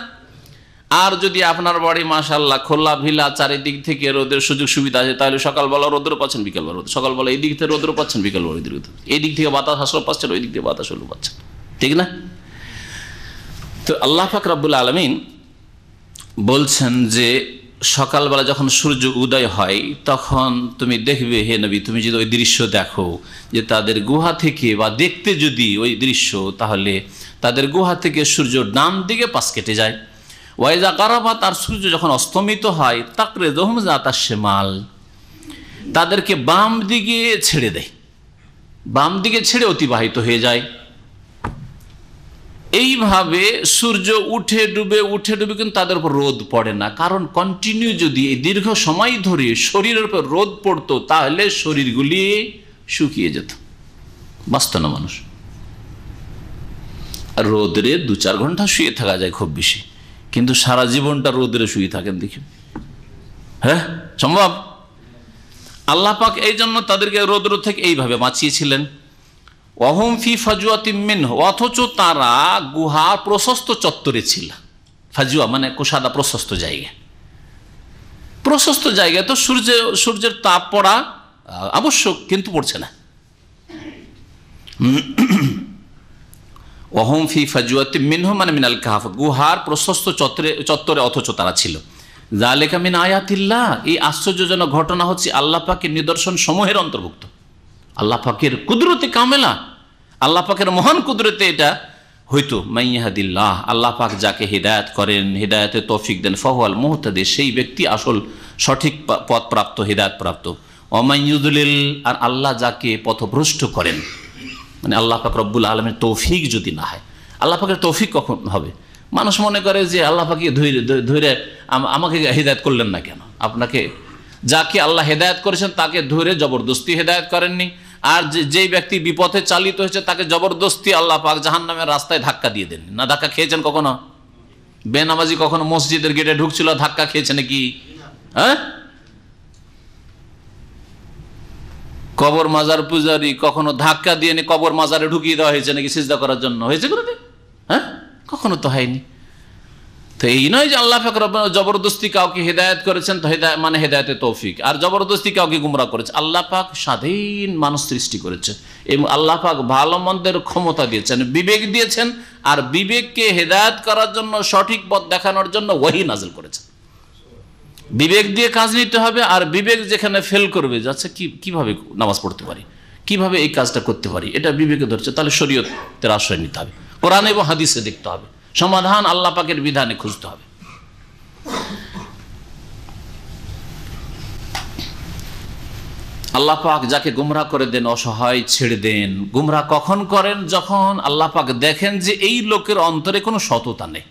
আর যদি আপনার বাড়ি মাশাআল্লাহ খোলা ভিলা, চারিদিক থেকে রোদের সুযোগ সুবিধা আছে, তাহলে সকালবেলা রৌদ্র পাচ্ছেন, বিকালবেলা রোদ, সকালবেলা এই দিক থেকে রৌদ্র পাচ্ছেন, বিকালবেলা ওই দিক, এই দিক থেকে বাতাস আসলে পাচ্ছেন, ওই দিক থেকে বাতাস হলেও পাচ্ছেন, ঠিক না? তো আল্লাহ পাক রব্বুল আলামিন বলছেন যে সকালবেলা যখন সূর্য উদয় হয় তখন তুমি দেখবে হে নবী, তুমি যদি ওই দৃশ্য দেখো যে তাদের গুহা থেকে, বা দেখতে যদি ওই দৃশ্য, তাহলে তাদের গুহা থেকে সূর্য ডান দিকে পাশ কেটে যায়। ওয়াইজা কারাবাত, আর সূর্য যখন অস্তমিত হয়, তাকরে দহম জাতা শেমাল, তাদেরকে বাম দিকে ছেড়ে দেয়, বাম দিকে ছেড়ে অতিবাহিত হয়ে যায়। এইভাবে সূর্য উঠে ডুবে উঠে ডুবে, কিন্তু তাদের উপর রোদ পড়ে না, কারণ কন্টিনিউ যদি এই দীর্ঘ সময় ধরে শরীরের উপর রোদ পড়তো তাহলে শরীরগুলি শুকিয়ে যেত, বাঁচত না মানুষ। আর রোদরে 2-4 ঘন্টা শুয়ে থাকা যায় খুব বেশি, কিন্তু সারা জীবনটা রোদরে শুয়ে থাকেন দেখি, হ্যাঁ সম্ভব? আল্লাহ পাক এই জন্য তাদেরকে রোদ্র থেকে এইভাবে বাঁচিয়েছিলেন। ওয়াহুম ফি ফাজওয়াতিম মিনহু, অথচ তারা গুহা প্রশস্ত চত্বরে ছিল। ফাজওয়া মানে কুশাদা, প্রশস্ত জায়গা, প্রশস্ত জায়গায় তো সূর্যের তাপ পড়া আবশ্যক, কিন্তু পড়ছে না। ওয়াহুম ফি ফাজওয়াতিম মিনহু মানে মিনাল কাহফ, গুহার প্রশস্ত চত্বরে অথচ তারা ছিল। যালিকা মিন আয়াতিল্লাহ, এই আশ্চর্যজনক ঘটনা হচ্ছে আল্লাহ পাকের নিদর্শন সমূহের অন্তর্ভুক্ত। আল্লাহ পাকের কুদরতে কামেলা, আল্লাহ পাকের মহান কুদরতে এটা হয়তো। মাইয়াহাদিল্লাহ, আল্লাহ পাক যাকে হিদায়াত করেন, হিদায়াতে তৌফিক দেন, ফাহুয়াল মুহতাদি, সেই ব্যক্তি আসল সঠিক পথ প্রাপ্ত, হিদায়াত প্রাপ্ত। ওয়ামাইয়ুদলিল, আর আল্লাহ যাকে পথভ্রষ্ট করেন, মানে আল্লাহ পাক রব্বুল আলামিনের তৌফিক যদি না হয়, আল্লাহ পাকের তৌফিক কখন হবে? মানুষ মনে করে যে আল্লাহ পাকে ধরে আমাকে হিদায়াত করলেন না কেন? আপনাকে যাকে আল্লাহ হেদায়েত করেছেন তাকে ধরে জবরদস্তি হেদায়েত করেননি, আর যেই ব্যক্তি বিপথে চালিত হয়েছে তাকে জবরদস্তি আল্লাহ পাক জাহান্নামের রাস্তায় ধাক্কা দিয়ে দেন না। ধাক্কা খেয়েছেন কখনো? বেনামাজি কখনো মসজিদের গেটে ঢুকছিল, ধাক্কা খেয়েছে নাকি? হ্যাঁ, কবর মাজার পূজারি কখনো ধাক্কা দিয়ে কবর মাজারে ঢুকিয়ে দেওয়া হয়েছে নাকি সিজদা করার জন্য? হয়েছে কোনোদিন? হ্যাঁ, কখনো তো হয়নি। তো এই নয় যে আল্লাহ পাক রব্বুল জবরদস্তি কাউকে হেদায়েত করেছেন, তো হেদায়েত মানে হেদায়েতে তৌফিক, আর জবরদস্তি কাউকে গুমরাহ করেছে। আল্লাহ পাক স্বাধীন মানুষ সৃষ্টি করেছে এবং আল্লাহ পাক ভালো মন্দের ক্ষমতা দিয়েছেন, বিবেক দিয়েছেন, আর বিবেককে হেদায়েত করার জন্য, সঠিক পথ দেখানোর জন্য ওহী নাযিল করেছেন। বিবেক দিয়ে কাজ নিতে হবে, আর বিবেক যেখানে ফেল করবে, যাচ্ছে কিভাবে নামাজ পড়তে পারি, কিভাবে এই কাজটা করতে পারি, এটা বিবেকে ধরছে, তাহলে শরীয়তের আশ্রয় নিতে হবে, কোরআন এবং হাদিসে দেখতে হবে, সমাধান আল্লাহ পাকের বিধানে খুঁজতে হবে। আল্লাহ পাক যাকে গুমরাহ করে দেন, অসহায় ছেড়ে দেন। গুমরাহ কখন করেন? যখন আল্লাহ পাক দেখেন যে এই লোকের অন্তরে কোনো সততা নেই,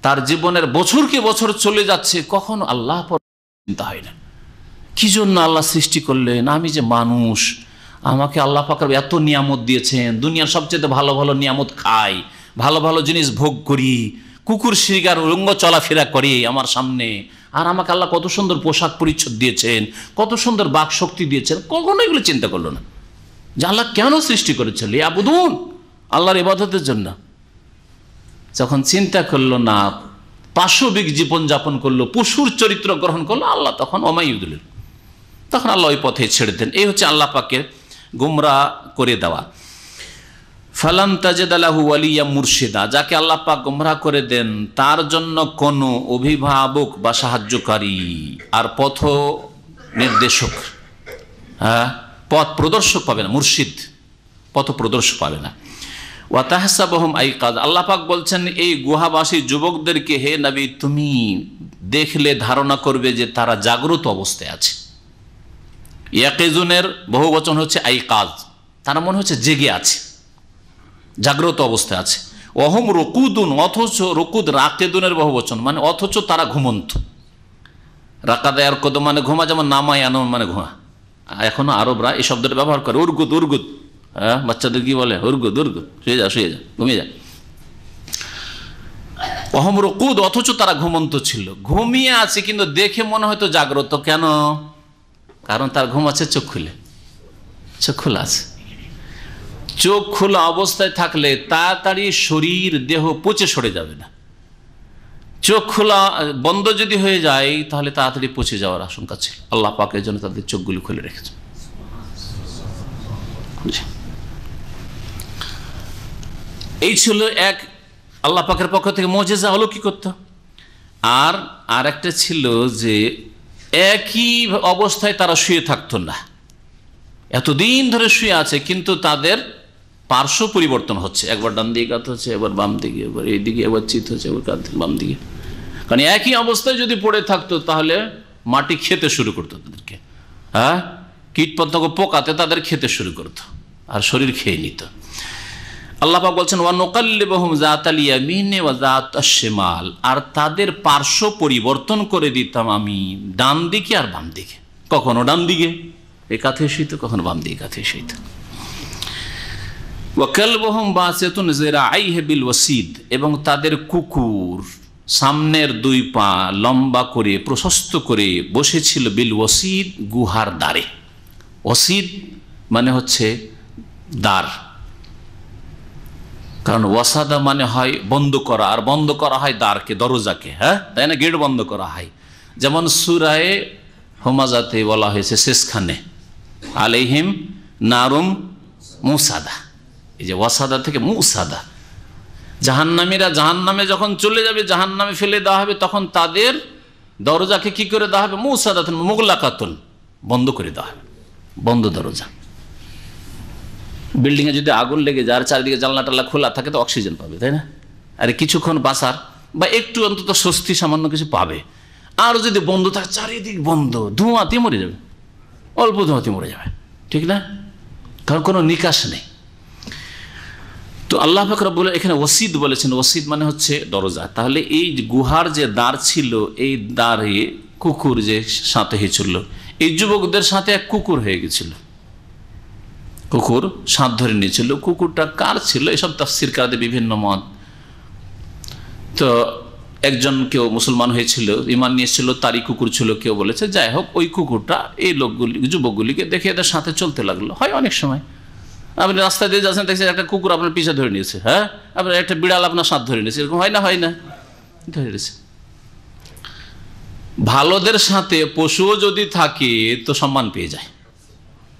তার জীবনের বছরকে বছর চলে যাচ্ছে, কখন আল্লাহ পর চিন্তা হয় না, কি জন্য আল্লাহ সৃষ্টি করলেন, আমি যে মানুষ, আমাকে আল্লাহ পাক এত নিয়ামত দিয়েছেন, দুনিয়ার সবচেয়ে ভালো ভালো নিয়ামত খাই, ভালো ভালো জিনিস ভোগ করি, কুকুর শিকার রঙ্গ চলাফেরা করি আমার সামনে, আর আমাকে আল্লাহ কত সুন্দর পোশাক পরিচ্ছদ দিয়েছেন, কত সুন্দর বাক শক্তি দিয়েছেন, কখনো এগুলো চিন্তা করলো না যে আল্লাহ কেন সৃষ্টি করেছিল, ইয়াবুদুন, আল্লাহর ইবাদতের জন্য। যখন চিন্তা করলো না, পাশবিক জীবনযাপন করলো, পশুর চরিত্র গ্রহণ করলো, আল্লাহ তখন অমায়ুদুল, তখন আল্লাহ ওই পথে ছেড়ে দেন। এই হচ্ছে আল্লাহ পাকের গুমরাহ করে দেওয়া। ফালাম তাজিদ লাহু ওয়ালিয়া মুরশিদা, যাকে আল্লাহ পাক গুমরাহ করে দেন তার জন্য কোনো অভিভাবক বা সাহায্যকারী আর পথ নির্দেশক, পথ প্রদর্শক পাবে না, মুর্শিদ পথ প্রদর্শক পাবে না। ওয়া তাহসাবুহুম আইকাজ, আল্লাহ পাক বলছেন এই গুহাবাসী যুবকদেরকে, হে নবী তুমি দেখলে ধারণা করবে যে তারা জাগ্রত অবস্থায় আছে। ইয়াকিজুনের বহু বচন হচ্ছে আইকাজ, তারা মনে হচ্ছে জেগে আছে, জাগ্রত অবস্থায় আছে। ওহম রকুদুন, অথচ রকুদ রাকেদুনের বহু বচন, মানে অথচ তারা ঘুমন্ত। রাকাদা আর কদ মানে ঘুমা, যেমন নামায় আনো মানে ঘুমা, এখনো আরবরা এই শব্দটা ব্যবহার করে, উরগুদ উরগুদ, হ্যাঁ বাচ্চাদের কি বলে, উরগুদ উরগুদ, শুয়ে যা শুয়ে যা, ঘুমিয়ে যা। অহম রকুদ, অথচ তারা ঘুমন্ত ছিল, ঘুমিয়ে আছে কিন্তু দেখে মনে হয়তো জাগ্রত। কেন? কারণ তার ঘুম আছে চোখ খুলে, চোখ খোলা আছে। চোখ খোলা অবস্থায় থাকলে তাড়াতাড়ি শরীর দেহ পচে সরে যাবে না। চোখ খোলা বন্ধ যদি হয়ে যায় তাহলে তাড়াতাড়ি পচে যাওয়ার আশঙ্কা ছিল। আল্লাহ পাকের জন্য তাদের চোখগুলি খুলে রেখেছে। এই ছিল এক আল্লাহ পাকের পক্ষ থেকে মুজিজা, অলৌকিকত্ব। আর একটা ছিল যে একই অবস্থায় তারা শুয়ে থাকতো না, এতদিন ধরে শুয়ে আছে কিন্তু তাদের পার্শ্ব পরিবর্তন হচ্ছে, একবার ডান দিকে কাত হচ্ছে, এবার বাম দিকে, এবার এই দিকে, এবার চিত হচ্ছে, এবার কাত বাম দিকে। কারণ একই অবস্থায় যদি পড়ে থাকতো তাহলে মাটি খেতে শুরু করতো তাদেরকে, হ্যাঁ কীটপতঙ্গ পোকাতে তাদের খেতে শুরু করতো আর শরীর খেয়ে নিত। আল্লাহ পাক বলছেন ওয়া নুকাল্লিবুহুম যাতাল ইয়ামিনি ওয়া যাতাশ শিমাল, আর তাদের পার্শ্ব পরিবর্তন করে দিতাম আমি ডান দিকে আর বাম দিকে, কখনো ডান দিকে এই কাঁথে শুইত, কখনো বাম দিকে কাঁথে শুইত। ওয়া কালবুহুম বাসিতুন যিরাআইহি বিল ওয়াসিদ, এবং তাদের কুকুর সামনের দুই পা লম্বা করে প্রশস্ত করে বসেছিল বিল ওয়াসিদ, গুহার দ্বারে। ওয়াসিদ মানে হচ্ছে দ্বার, কারণ ওয়াসাদা মানে হয় বন্ধ করা, আর বন্ধ করা হয় দ্বারকে, দরজাকে, হ্যাঁ তাই না, গেট বন্ধ করা হয়। যেমন সূরায়ে হুমাজাতে বলা হয়েছে শেষখানে, আলাইহিম নারুম মুসাদা, এই যে ওয়াসাদা থেকে মুসাদা, জাহান্নামীরা জাহান্নামে যখন চলে যাবে, জাহান্নামে ফেলে দেওয়া হবে, তখন তাদের দরজাকে কি করে দেওয়া হবে, মুসাদাতুন মুগলাকাতুন, বন্ধ করে দেওয়া হবে, বন্ধ দরজা। বিল্ডিংয়ে যদি আগুন লেগে যায় আর চারিদিকে জানলা টাল্লা খোলা থাকে তো অক্সিজেন পাবে, তাই না, আরে কিছুক্ষণ বাঁচার বা একটু অন্তত স্বস্তি সামান্য কিছু পাবে। আর যদি বন্ধ থাকে, চারিদিক বন্ধ, ধোঁয়াতে মরে যাবে, অল্প ধোঁয়াতে মরে যাবে, ঠিক না, কারণ কোনো নিকাশ নেই। তো আল্লাহ পাক রব্বুল এখানে ওয়াসিদ বলেছেন, ওয়াসিদ মানে হচ্ছে দরজা। তাহলে এই গুহার যে দ্বার ছিল, এই দ্বারে কুকুর যে সাথে হয়েছিল, এই যুবকদের সাথে এক কুকুর হয়ে গেছিল, কুকুর সাথ ধরে নিয়েছিল। কুকুরটা কার ছিল এসব তাফসীরকারদের বিভিন্ন মত। তো একজন কেউ মুসলমান হয়েছিল, ঈমান নিয়েছিল, তারই কুকুর ছিল, কেউ বলেছে। যাই হোক, ওই কুকুরটা এই লোকগুলি যুবকগুলিকে দেখে এদের সাথে চলতে লাগলো। হয় অনেক সময় আপনি রাস্তা দিয়ে যাচ্ছেন, দেখছেন একটা কুকুর আপনার পিছা ধরে নিয়েছে, হ্যাঁ আপনার একটা বিড়াল আপনার সাথ ধরে নিয়েছে, এরকম হয় না, হয় না, ধরে রয়েছে। ভালোদের সাথে পশুও যদি থাকে তো সম্মান পেয়ে যায়,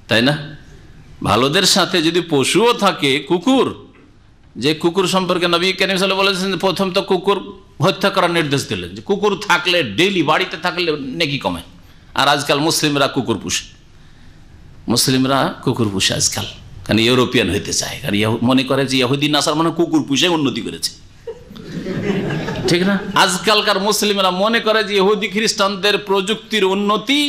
তাই না? ভালোদের সাথে যদি পশুও থাকে, কুকুর, যে কুকুর সম্পর্কে নবী করিম সাল্লাল্লাহু আলাইহি ওয়াসাল্লাম বলেছেন, প্রথম তো কুকুর হত্যা করার নির্দেশ দিলেন, যে কুকুর থাকলে ডেইলি বাড়িতে থাকলে নেকি কমে। আর আজকাল মুসলিমরা কুকুর পুষে, মুসলিমরা কুকুর পুষে আজকাল, কারণ ইউরোপিয়ান হইতে চায়, কারণ মনে করে যে ইহুদি নাসার মানে কুকুর পুষে উন্নতি করেছে, ঠিক না? আজকালকার মুসলিমরা মনে করে যে ইহুদি খ্রিস্টানদের প্রযুক্তির উন্নতি,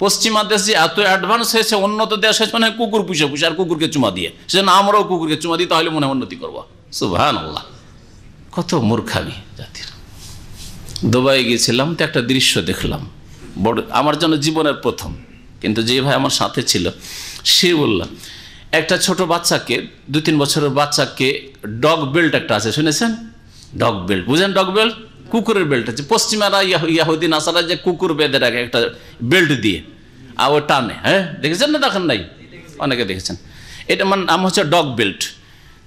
পশ্চিমা দেশ যে এত অ্যাডভান্স হয়েছে, উন্নত দেশ হয়েছে, মানে কুকুর পুষে পুষে আর কুকুরকে চুমা দিয়ে, সেজন্য আমরাও কুকুরকে চুমা দিই, তাহলে মনে উন্নতি করবো। সুবহানাল্লাহ, কত মূর্খামি জাতির। দুবাই গিয়েছিলাম, তো একটা দৃশ্য দেখলাম, বড় আমার জন্য জীবনের প্রথম, কিন্তু যে ভাই আমার সাথে ছিল সে বলল, একটা ছোট বাচ্চাকে, 2-3 বছরের বাচ্চাকে ডগ বেল্ট একটা আছে, শুনেছেন? ডগ বেল্ট বুঝেন? ডগ বেল্ট কুকুরের বেল্ট আছে। পশ্চিমারা ইয়াহুদি নাসারা যে কুকুর বেঁধে রাখে একটা বেল্ট দিয়ে, আর ও টানে, হ্যাঁ দেখেছেন না? দেখেন নাই? অনেকে দেখেছেন। এটা মানে নাম হচ্ছে ডগ বেল্ট।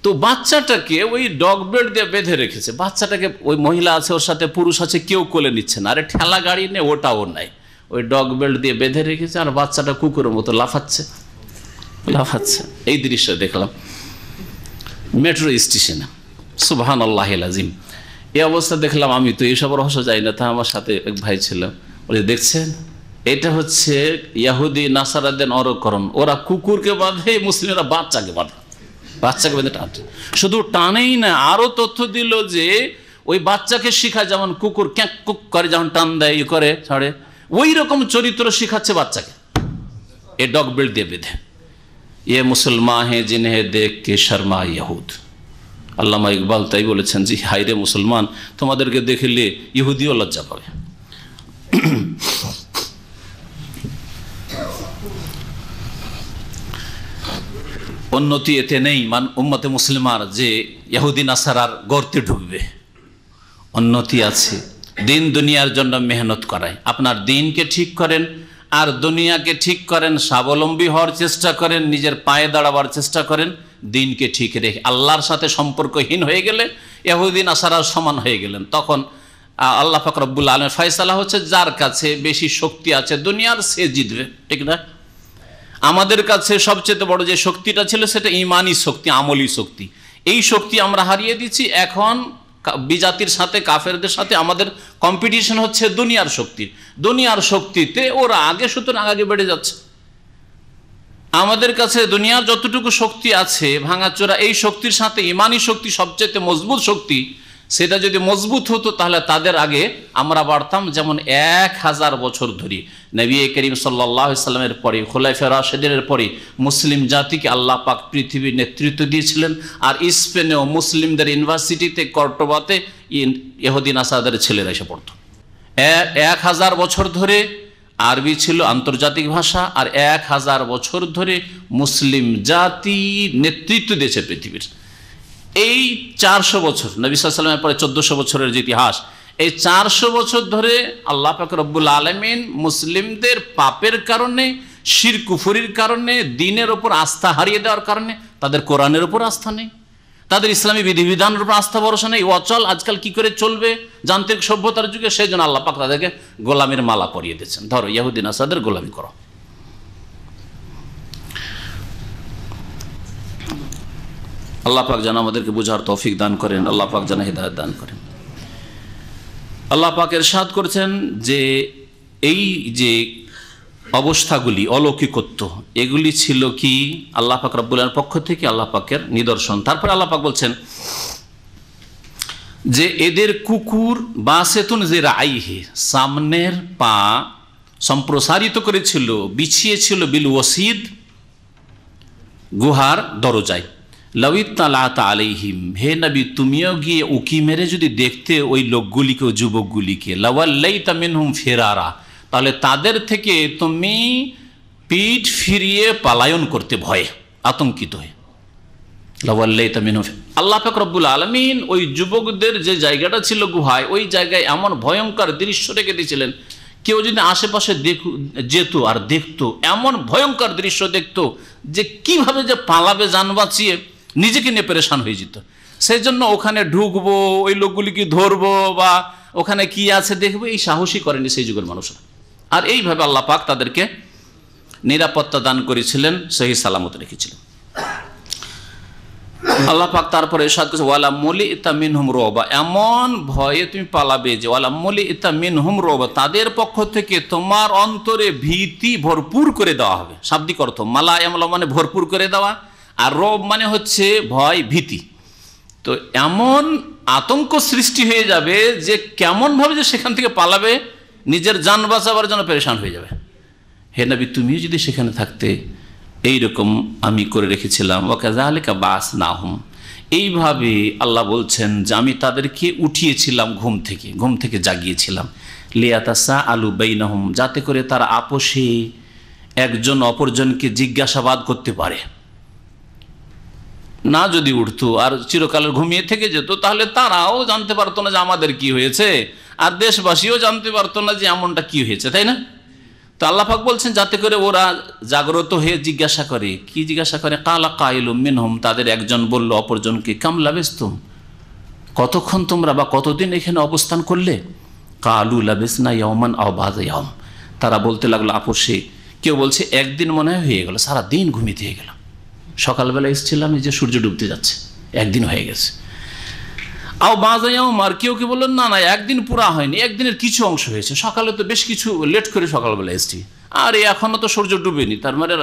তো বাচ্চাটাকে ওই ডগ বেল্ট দিয়ে বেঁধে রেখেছে। বাচ্চাটাকে ওই মহিলা আছে, ওর সাথে পুরুষ আছে, কেউ কোলে নিচ্ছে না। আরে ঠেলা গাড়ি নেই, ওটাও নাই, ওই ডগ বেল্ট দিয়ে বেঁধে রেখেছে, আর বাচ্চাটা কুকুরের মতো লাফাচ্ছে। এই দৃশ্য দেখলাম মেট্রো স্টেশনে। সুবহানাল্লাহিল আযীম। এই অবস্থা দেখলাম, আমি তো এইসব রহস্য যাই না, তা আমার সাথে এক ভাই ছিল, বলে দেখছেন এটা হচ্ছে ইহুদি নাসারাদের নরকরণ, ওরা কুকুরকে বাঁধে, মুসলিমরা বাচ্চাকে বাঁধে, বাচ্চাকে বেঁধে টানে। শুধু টানেই না, আরো তথ্য দিল যে ওই বাচ্চাকে শিখায়, যেমন কুকুর ক্যাঁক কুক করে, যেমন টান দেয়, ই করে ছাড়ে, ওই রকম চরিত্র শিখাচ্ছে বাচ্চাকে এ ডগ বেল্ট দিয়ে বেঁধে। ये मुसलमान हैं जिन्हें देख के शर्मा यहूद। আল্লামা ইকবাল তাই বলেছেন যে হায়রে মুসলমান, তোমাদেরকে দেখলে ইহুদিও লজ্জা পাবে। উন্নতি এতে নেই উম্মতে মুসলিমার যে ইহুদি নাসারার গর্তে ঢুকবে, উন্নতি আছে দিন দুনিয়ার জন্য মেহনত করায়। আপনার দিনকে ঠিক করেন আর দুনিয়াকে ঠিক করেন, স্বাবলম্বী হওয়ার চেষ্টা করেন, নিজের পায়ে দাঁড়াবার চেষ্টা করেন, দিনকে ঠিক রেখে। আল্লাহর সাথে সম্পর্কহীন হয়ে গেলে ইহুদি নাসারা সমান হয়ে গেলেন, তখন আল্লাহ পাক রব্বুল আলামিনের ফয়সালা হচ্ছে যার কাছে বেশি শক্তি আছে দুনিয়ার, সে জিতবে, ঠিক না? আমাদের কাছে সবচেয়ে বড় যে শক্তিটা ছিল সেটা ইমানি শক্তি, আমলি শক্তি। এই শক্তি আমরা হারিয়ে দিচ্ছি। এখন বিজাতির সাথে, কাফেরদের সাথে আমাদের কম্পিটিশন হচ্ছে দুনিয়ার শক্তির। দুনিয়ার শক্তিতে ওরা আগে, সুতরাং আগে বেড়ে যাচ্ছে। আমাদের কাছে দুনিয়ার যতটুকু শক্তি আছে ভাঙাচোরা, এই শক্তির সাথে ইমানি শক্তি সবচেয়ে মজবুত শক্তি, সেটা যদি মজবুত হতো তাহলে তাদের আগে আমরা বাড়তাম। যেমন 1000 বছর ধরে নবী করিম সাল্লাল্লাহু আলাইহি সাল্লামের পরে, খুলাফায়ে রাশিদিনের পরে মুসলিম জাতিকে আল্লাহ পাক পৃথিবীর নেতৃত্ব দিয়েছিলেন। আর স্পেনেও মুসলিমদের ইউনিভার্সিটিতে, কর্ডোবাতে ইহুদি নাসারাদের ছেলেরা এসে পড়তো। 1000 বছর ধরে আরবি ছিল আন্তর্জাতিক ভাষা, আর 1000 বছর ধরে মুসলিম জাতি নেতৃত্ব দিয়েছে পৃথিবীর। এই 400 বছর, নবী সাল্লাল্লাহু আলাইহি ওয়াসাল্লামের পরে 1400 বছরের যে ইতিহাস, এই 400 বছর ধরে আল্লাহ পাক রব্বুল আলামিন মুসলিমদের পাপের কারণে, শিরক কুফরির কারণে, দ্বীনের উপর আস্থা হারিয়ে দেওয়ার কারণে তাদের কোরআনের উপর আস্থা নেই, তাদের ইসলামী বিধিবিধানের উপর আস্থা ভরসা নেই। অচল আজকাল কি করে চলবে যান্ত্রিক সভ্যতার যুগে, সেই জন্য আল্লাহ পাক তাদেরকে গোলামির মালা পরিয়ে দিয়েছেন। ধরো ইহুদি নাসারাদের গোলামি করো। আল্লাহ পাক যেন আমাদেরকে বোঝার তৌফিক দান করেন, আল্লাহ পাক যেন হিদায়াত দান করেন। আল্লাহ পাক ইরশাদ করেছেন যে এই যে অবস্থাগুলি, অলৌকিকত্ব, এগুলি ছিল কি আল্লাহ পাক রব্বুল আলামিনের পক্ষ থেকে আল্লাহ পাকের নিদর্শন। তারপরে আল্লাহ পাক বলছেন যে এদের কুকুর বাসেতুন যিরাইহি, সামনের পা সম্প্রসারিত করেছিল, বিছিয়েছিল বিল ওয়াসিদ, গুহার দরজায়। লাউইত্তালাত আলাইহিম, হে নবী তুমিও গিয়ে উকি মেরে যদি দেখতে ওই লোকগুলিকে, ওই যুবকগুলিকে, লাওয়াল্লাইতা মিনহুম ফিরারা, তাহলে তাদের থেকে তুমি পিঠ ফিরিয়ে পালায়ন করতে, ভয়ে আতঙ্কিত হয়ে। লাওয়াল্লাইতা মিনহুম, আল্লাহ পাক রব্বুল আলামিন ওই যুবকদের যে জায়গাটা ছিল গুহায়, ওই জায়গায় এমন ভয়ঙ্কর দৃশ্য রেখে দিয়েছিলেন, কেউ যদি আশেপাশে যেত আর দেখতো, এমন ভয়ঙ্কর দৃশ্য দেখতো যে কিভাবে যে পালাবে জান বাঁচিয়ে, নিজেকে নিয়ে পেরেশান হয়ে যেত। সেই জন্য ওখানে ঢুকবো, ওই লোকগুলিকে ধরবো বা ওখানে কি আছে দেখবো, এই সাহসী করেনি সেই যুগের মানুষরা। আর এইভাবে আল্লাহ পাক তাদেরকে নিরাপত্তা দান করেছিলেন, সহি সালামত রেখেছিলেন। আল্লাহ পাক তারপরে ইরশাদ করেছে ওয়ালা মুলিতা মিনহুম রুবা, এমন ভয়ে তুমি পালাবে যে ওয়ালা মুলিতা মিনহুম রুবা, তাদের পক্ষ থেকে তোমার অন্তরে ভীতি ভরপুর করে দেওয়া হবে। শাব্দিক অর্থ মালা এমলা মানে ভরপুর করে দেওয়া, আর রব মানে হচ্ছে ভয় ভীতি। তো এমন আতঙ্ক সৃষ্টি হয়ে যাবে যে কেমন ভাবে যে সেখান থেকে পালাবে, নিজের জান বাঁচাবার জন্য পেরেশান হয়ে যাবে। হে নবী, তুমিও যদি সেখানে থাকতে এইরকম আমি করে রেখেছিলাম। ওয়াকাযালিকা বাসনাহুম, এইভাবে আল্লাহ বলছেন যে আমি তাদেরকে উঠিয়েছিলাম ঘুম থেকে জাগিয়েছিলাম। লিয়াতাসা আলু বাইনাহুম, যাতে করে তারা আপোষে একজন অপরজনকে জিজ্ঞাসাবাদ করতে পারে। না যদি উঠতো আর চিরকালের ঘুমিয়ে থেকে যেত, তাহলে তারাও জানতে পারতো না যে আমাদের কি হয়েছে, আর দেশবাসীও জানতে পারতো না যে এমনটা কি হয়েছে, তাই না? তো আল্লাহ পাক বলছেন যাতে করে ওরা জাগ্রত হয়ে জিজ্ঞাসা করে। কি জিজ্ঞাসা করে? কালা কাইলুম মিনহুম, তাদের একজন বলল অপরজনকে, কাম লাবিসতুম, কতক্ষণ তোমরা বা কতদিন এখানে অবস্থান করলে? কালু লাবিসনা ইয়াওমান আও বাযা ইয়াওম, তারা বলতে লাগলো আপোষে, কেউ বলছে একদিন মনে হয় হয়ে গেল, সারা দিন ঘুমিয়ে হয়ে গেলাম, সকালবেলা এসেছিলাম, এই যে সূর্য ডুবতে যাচ্ছে, একদিন হয়ে গেছে। আও বাযা ইয়াওম, আর কেউ কি বললেন না না একদিন পুরা হয়নি, একদিনের কিছু অংশ হয়েছে, সকালে তো বেশ কিছু লেট করে সকালবেলা এসেছি, আর এখনো তো সূর্য ডুবেনি, তার মানে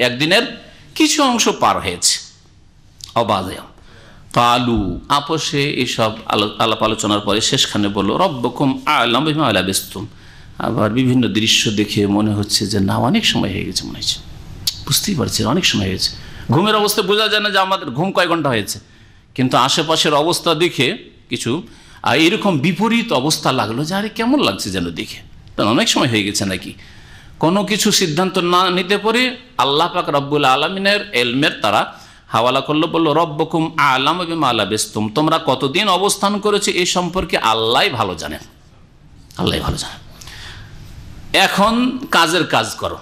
একদিনের কিছু অংশ পার হয়েছে। আও বাযা ইয়াওম কালু, আপোষে এইসব আলাপ আলোচনার পরে শেষখানে বলল রব্বুকুম আ'লামু বিমা লাবিসতুম। আবার বিভিন্ন দৃশ্য দেখে মনে হচ্ছে যে না অনেক সময় হয়ে গেছে, মনে হচ্ছে বুঝতেই পারছি অনেক সময় হয়ে গেছে। ঘুমের অবস্থায় বোঝা যায় না যে আমাদের ঘুম কয় ঘন্টা হয়েছে, কিন্তু আশেপাশের অবস্থা দেখে কিছু এরকম বিপরীত অবস্থা লাগলো যে আরে কেমন লাগছে যেন দেখে, তাহলে অনেক সময় হয়ে গেছে নাকি। কোনো কিছু সিদ্ধান্ত না নিতে পারে আল্লাহ পাক রব্বুল আলামিনের ইলমের তারা হাওয়ালা করলো, বললো রব্বুকুম আ'লামু বিমা লাবিসতুম, তোমরা কতদিন অবস্থান করেছো এই সম্পর্কে আল্লাহই ভালো জানেন, আল্লাহই ভালো জানেন। এখন কাজের কাজ করো,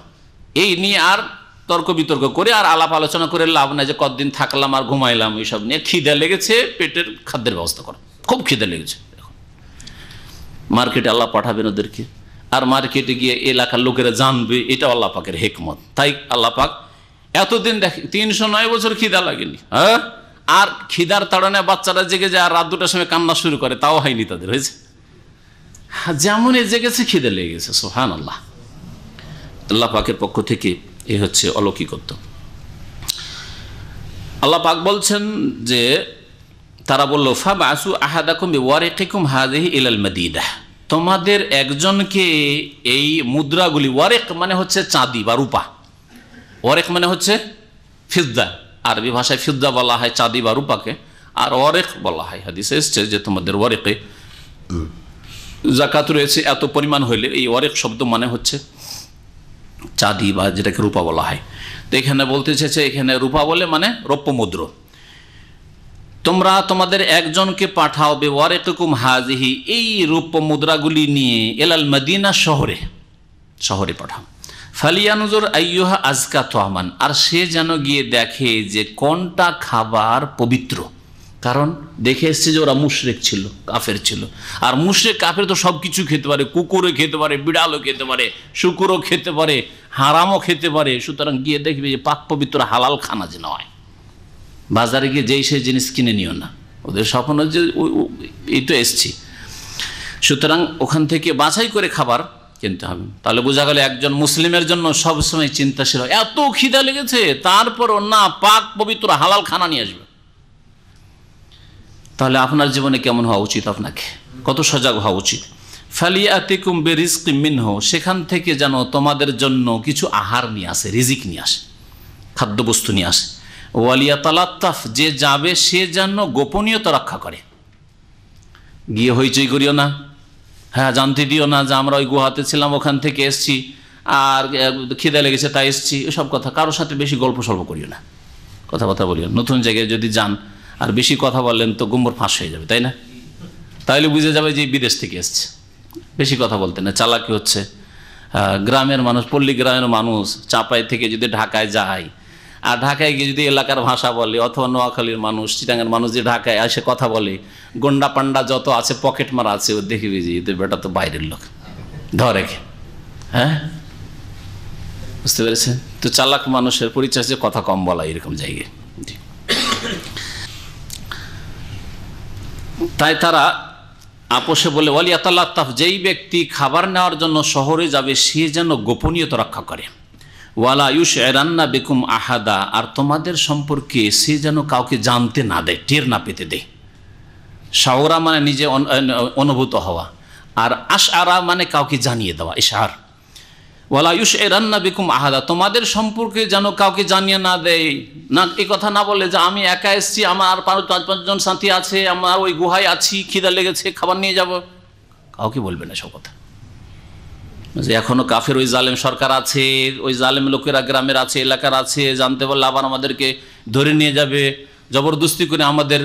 এই নিয়ে আর তর্ক বিতর্ক করে আর আলাপ আলোচনা করে লাভ নাই যে কতদিন থাকলাম আর ঘুমাইলাম, এইসব নিয়ে। খিদে লেগেছে, পেটের খাদ্যের ব্যবস্থা করো, খুব খিদে লেগেছে। মার্কেটে আল্লাহ পাঠাবেন ওদেরকে, আর মার্কেটে গিয়ে এলাকার লোকেরা জানবে, এটা আল্লাহ পাকের হিকমত। তাই আল্লাহ পাক এতদিন দেখে 309 বছর খিদা লাগেনি, হ্যাঁ। আর খিদার তাড়নে বাচ্চারা জেগে যায় আর রাত 2টার সময় কান্না শুরু করে, তাও হয়নি তাদের, হয়েছে যেমন জেগেছে খিদে লেগে গেছে। সুবহানাল্লাহ, আল্লাহ পাকের পক্ষ থেকে এ হচ্ছে অলৌকিকত্ব। আল্লাহ পাক বলছেন যে তারা বলল ফাবআসু আহাদাকুম বিওয়ারিকিকুম হাযিহি ইলাল মাদিনাহ, তোমাদের একজনকে এই মুদ্রাগুলি, ওয়ারিক মানে হচ্ছে চাঁদি বা রূপা, ওয়ারিক মানে হচ্ছে ফিদ্দা, আরবি ভাষায় ফিদ্দা বলা হয় চাঁদি বা রূপাকে, আর ওয়ারিক বলা হয়, হাদিসে এসেছে যে তোমাদের ওয়ারিকে যাকাত রয়েছে এত পরিমাণ হইলে। এই ওয়ারিক শব্দ মানে হচ্ছে চাঁদি বা যেটাকে রূপা বলা হয়। তো এখানে বলতে চেয়েছে, এখানে রূপা বলে মানে রৌপ্য মুদ্র। তোমরা তোমাদের একজনকে পাঠাও বিওয়ারিকুম হাযিহি, এই রৌপ্য মুদ্রাগুলি নিয়ে ইলাল মদিনা, শহরে পাঠাও। ফালিয়ানজুর আইয়ুহা আজকা তামান, আর সে যেন গিয়ে দেখে যে কোনটা খাবার পবিত্র। কারণ দেখে এসছে যে ওরা মুশরিক ছিল, কাফের ছিল, আর মুশরিক কাফের তো সব কিছু খেতে পারে, কুকুরও খেতে পারে, বিড়ালও খেতে পারে, শুকুরও খেতে পারে, হারামও খেতে পারে। সুতরাং গিয়ে দেখবে যে পাক পবিত্র হালাল খানা যেন হয়। বাজারে গিয়ে যেই সেই জিনিস কিনে নিও না, ওদের স্বপ্ন যে এই তো এসছি, সুতরাং ওখান থেকে বাছাই করে খাবার কিনতে হবে। তাহলে বোঝা গেল একজন মুসলিমের জন্য সবসময় চিন্তাশীল, এত খিদা লেগেছে তারপরও না পাক পবিত্র হালাল খানা নিয়ে আসবে। তাহলে আপনার জীবনে কেমন হওয়া উচিত, আপনাকে কত সজাগ হওয়া উচিত। ফালিয়াতিকুম বিরিজকিম মিনহু, সেখান থেকে যেন তোমাদের জন্য কিছু আহার নিয়ে আসে, রিজিক নিয়ে আসে, খাদ্যবস্তু নিয়ে আসে। ওয়ালিয়াতালাত্তাফ, যে যাবে সে যেন গোপনীয়তা রক্ষা করে, গিয়ে হইচই করিও না, হ্যাঁ জানতে দিও না যে আমরা ওই গুহাতে ছিলাম, ওখান থেকে এসছি, আর খিদে লেগেছে তাই এসছি, এসব কথা। কারোর সাথে বেশি গল্প সল্প করিও না, কথাবার্তা বলিও। নতুন জায়গায় যদি যান আর বেশি কথা বললেন তো গুম্বর ফাঁস হয়ে যাবে, তাই না? তাহলে বুঝে যাবে যে বিদেশ থেকে এসছে। বেশি কথা বলতে না, চালাকি হচ্ছে। গ্রামের মানুষ, পল্লী গ্রামের মানুষ চাপাই থেকে যদি ঢাকায় যায় আর ঢাকায় গিয়ে যদি এলাকার ভাষা বলে, অথবা নোয়াখালীর মানুষ, চিটাঙ্গের মানুষ যে ঢাকায় এসে কথা বলে, গন্ডা পান্ডা যত আছে, পকেট মারা আছে, ও দেখবি যে এদের বেটা তো বাইরের লোক, ধরে কে। হ্যাঁ, বুঝতে পেরেছেন তো? চালাক মানুষের পরিচয় হচ্ছে কথা কম বলা এরকম জায়গায়। তাই তারা আপোষে বলে, ওয়ালিয়াতাল্লাহ, যেই ব্যক্তি খাবার নেওয়ার জন্য শহরে যাবে সে যেন গোপনীয়তা রক্ষা করে। ওয়ালা ইউশইরান্না বিকুম আহাদা, আর তোমাদের সম্পর্কে সে যেন কাউকে জানতে না দেয়, টের না পেতে দেয়। শাওরা মানে নিজে অনুভূত হওয়া, আর আশআরা মানে কাউকে জানিয়ে দেওয়া, ইশআর। ওয়ালা ইউশইরান্না বিকুম আহাদা, তোমাদের সম্পর্কে যেন কাউকে জানিয়ে না দেয়, না এই কথা না বলে যে আমি একা এসেছি, আমার 5-5জন সাথী আছে, আমার ওই গুহায় আছি, খিদা লেগেছে, খাবার নিয়ে যাব, কাউকে বলবে না সব কথা। যে এখনো কাফের ওই জালেম সরকার আছে, ওই জালেম লোকেরা গ্রামের আছে, এলাকার আছে, জানতে পারলে আবার আমাদেরকে ধরে নিয়ে যাবে, জবরদস্তি করে আমাদের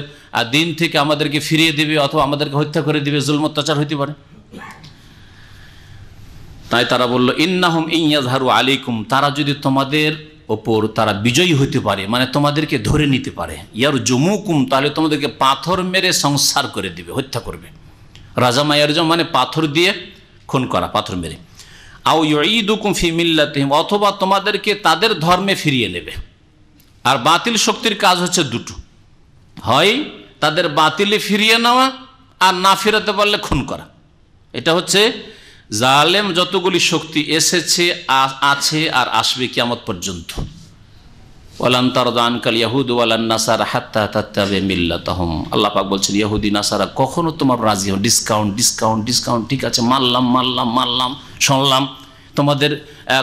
দিন থেকে আমাদেরকে ফিরিয়ে দেবে, অথবা আমাদেরকে হত্যা করে দিবে, জুলম অত্যাচার হইতে পারে। তাই তারা বলল, ইন্নাহুম ইয়াজহারু আলাইকুম, তারা যদি তোমাদের ওপর তারা বিজয়ী হইতে পারে, মানে তোমাদেরকে ধরে নিতে পারে, ইয়ারজুমুকুম, তাহলে তোমাদেরকে পাথর মেরে সংসার করে দিবে, হত্যা করবে। রাজামা ইয়ারজুম মানে পাথর দিয়ে খুন করা, পাথর মেরে। আও ইউঈদুকুম ফি মিল্লাতিহিম, অথবা তোমাদেরকে তাদের ধর্মে ফিরিয়ে নেবে। আর বাতিল শক্তির কাজ হচ্ছে দুটো, হয় তাদের বাতিলে ফিরিয়ে নেওয়া, আর না ফিরাতে পারলে খুন করা। এটা হচ্ছে জালেম যতগুলি শক্তি এসেছে, আছে, আর আসবে কিয়ামত পর্যন্ত। ওয়ালান তারদা আনকাল ইয়াহুদ ওয়ালান নাসারা হাত্তা তাত্তাবি'a মিল্লাতাহুম, আল্লাহ পাক বলছেন ইহুদি নাসারা কখনো তোমার রাজি হবে, ডিসকাউন্ট ডিসকাউন্ট ডিসকাউন্ট, ঠিক আছে মানলাম মানলাম মানলাম, শুনলাম, তোমাদের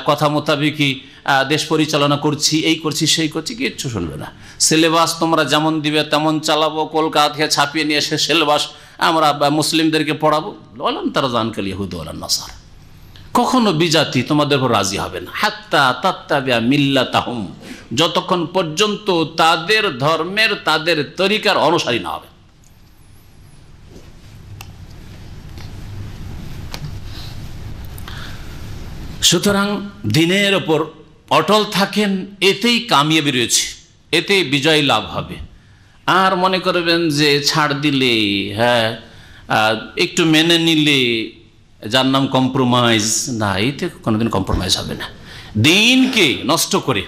কথা মোতাবেকই দেশ পরিচালনা করছি, এই করছি সেই করছি, কিচ্ছু শুনবে না। সিলেবাস তোমরা যেমন দিবে তেমন চালাবো, কলকাতা থেকে ছাপিয়ে নিয়ে এসে সিলেবাস আমরা মুসলিমদেরকে পড়াবো। ওয়ালান তারদা আনকাল ইয়াহুদ ওয়ালান নাসারা, কখনো বিজাতি তোমাদের উপর রাজি হবে না, হাত্তা তাত্তাবি'a মিল্লাতাহুম, যতক্ষণ পর্যন্ত তাদের ধর্মের তাদের তরিকার অনুসারী না হবে। সুতরাং দিনের ওপর অটল থাকেন, এতেই কামিয়াবি রয়েছে, এতে বিজয় লাভ হবে। আর মনে করবেন যে ছাড় দিলে, হ্যাঁ একটু মেনে নিলে, যার নাম কম্প্রোমাইজ, না, এতে কোনোদিন কম্প্রোমাইজ হবে না। দিনকে নষ্ট করে,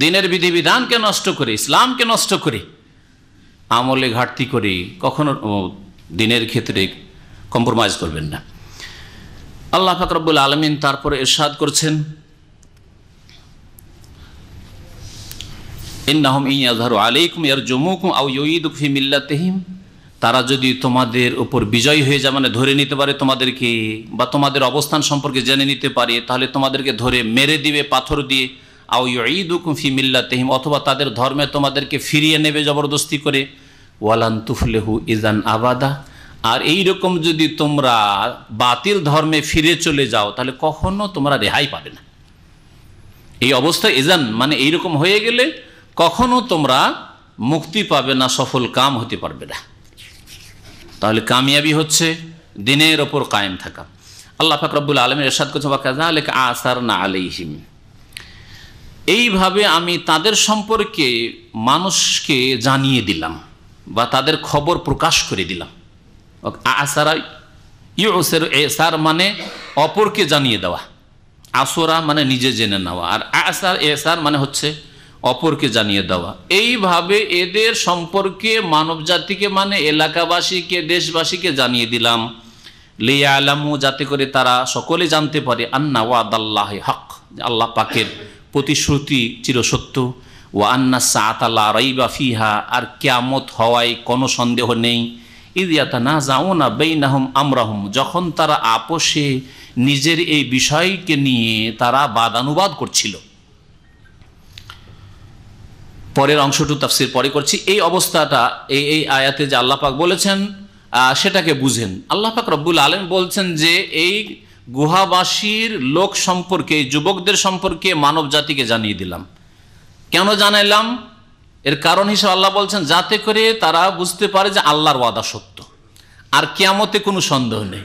দিনের বিধিবিধানকে নষ্ট করে, ইসলামকে নষ্ট করে, আমলে ঘাটতি করে কখনো দিনের ক্ষেত্রে কম্প্রোমাইজ করবেন না। আল্লাহ পাক রব্বুল আলামিন তারপরে ইরশাদ করছেন, ইন্নাহুম ইয়াযহারু আলাইকুম ইয়ারজুমুকুম আও ইউঈদুকুম ফি মিল্লাতিহিম, তারা যদি তোমাদের উপর বিজয় হয়ে যায়, মানে ধরে নিতে পারে তোমাদেরকে, বা তোমাদের অবস্থান সম্পর্কে জেনে নিতে পারে, তাহলে তোমাদেরকে ধরে মেরে দিবে পাথর দিয়ে। আও ইউঈদুকুম ফি মিল্লাতিহিম, অথবা তাদের ধর্মে তোমাদেরকে ফিরিয়ে নেবে জবরদস্তি করে। ওয়ালান তুফলিহু ইযান আবাদা, আর এই রকম যদি তোমরা বাতিল ধর্মে ফিরে চলে যাও, তাহলে কখনো তোমরা রেহাই পাবে না। এই অবস্থা ইযান মানে এইরকম হয়ে গেলে কখনো তোমরা মুক্তি পাবে না, সফল কাম হতে পারবে না। তাহলে কামিয়াবি হচ্ছে দিনের ওপর কায়েম থাকা। আল্লাহ পাক রব্বুল আলামিন ইরশাদ করছেন, ওয়া কাযালিকা আসারনা আলাইহিম, এইভাবে আমি তাদের সম্পর্কে মানুষকে জানিয়ে দিলাম, বা তাদের খবর প্রকাশ করে দিলাম। আসারা ইউসির, এসার মানে অপরকে জানিয়ে দেওয়া, আসরা মানে নিজে জেনে নেওয়া, আর আসার এসার মানে হচ্ছে অপরকে জানিয়ে দেওয়া। এইভাবে এদের সম্পর্কে মানব জাতিকে, মানে এলাকাবাসীকে, দেশবাসীকে জানিয়ে দিলাম, লিয়ালামু, যাতে করে তারা সকলে জানতে পারে, আন্না ওয়াদাল্লাহি হক, আল্লাহ পাকের প্রতিশ্রুতি চিরসত্য, ওয়া আন্না সাআতা লা রাইবা ফিহা, আর কিয়ামত হওয়ায় কোনো সন্দেহ নেই। ইয ইয়াতানাযাউনা বাইনাহুম আমরাহুম, যখন তারা আপোষে নিজের এই বিষয়কে নিয়ে তারা বাদানুবাদ করছিল। পরের অংশটু তাফসীর পরে করছি। এই অবস্থাটা এই আয়াতে যে আল্লাহ পাক বলেছেন সেটাকে বুঝেন। আল্লাহ পাক রব্বুল আলামিন বলছেন যে এই গুহাবাসীর লোক সম্পর্কে, যুবকদের সম্পর্কে মানব জাতিকে জানিয়ে দিলাম। কেন জানাইলাম? এর কারণ হিসেবে আল্লাহ বলছেন যাতে করে তারা বুঝতে পারে যে আল্লাহর ওয়াদা সত্য, আর কিয়ামতে কোনো সন্দেহ নেই।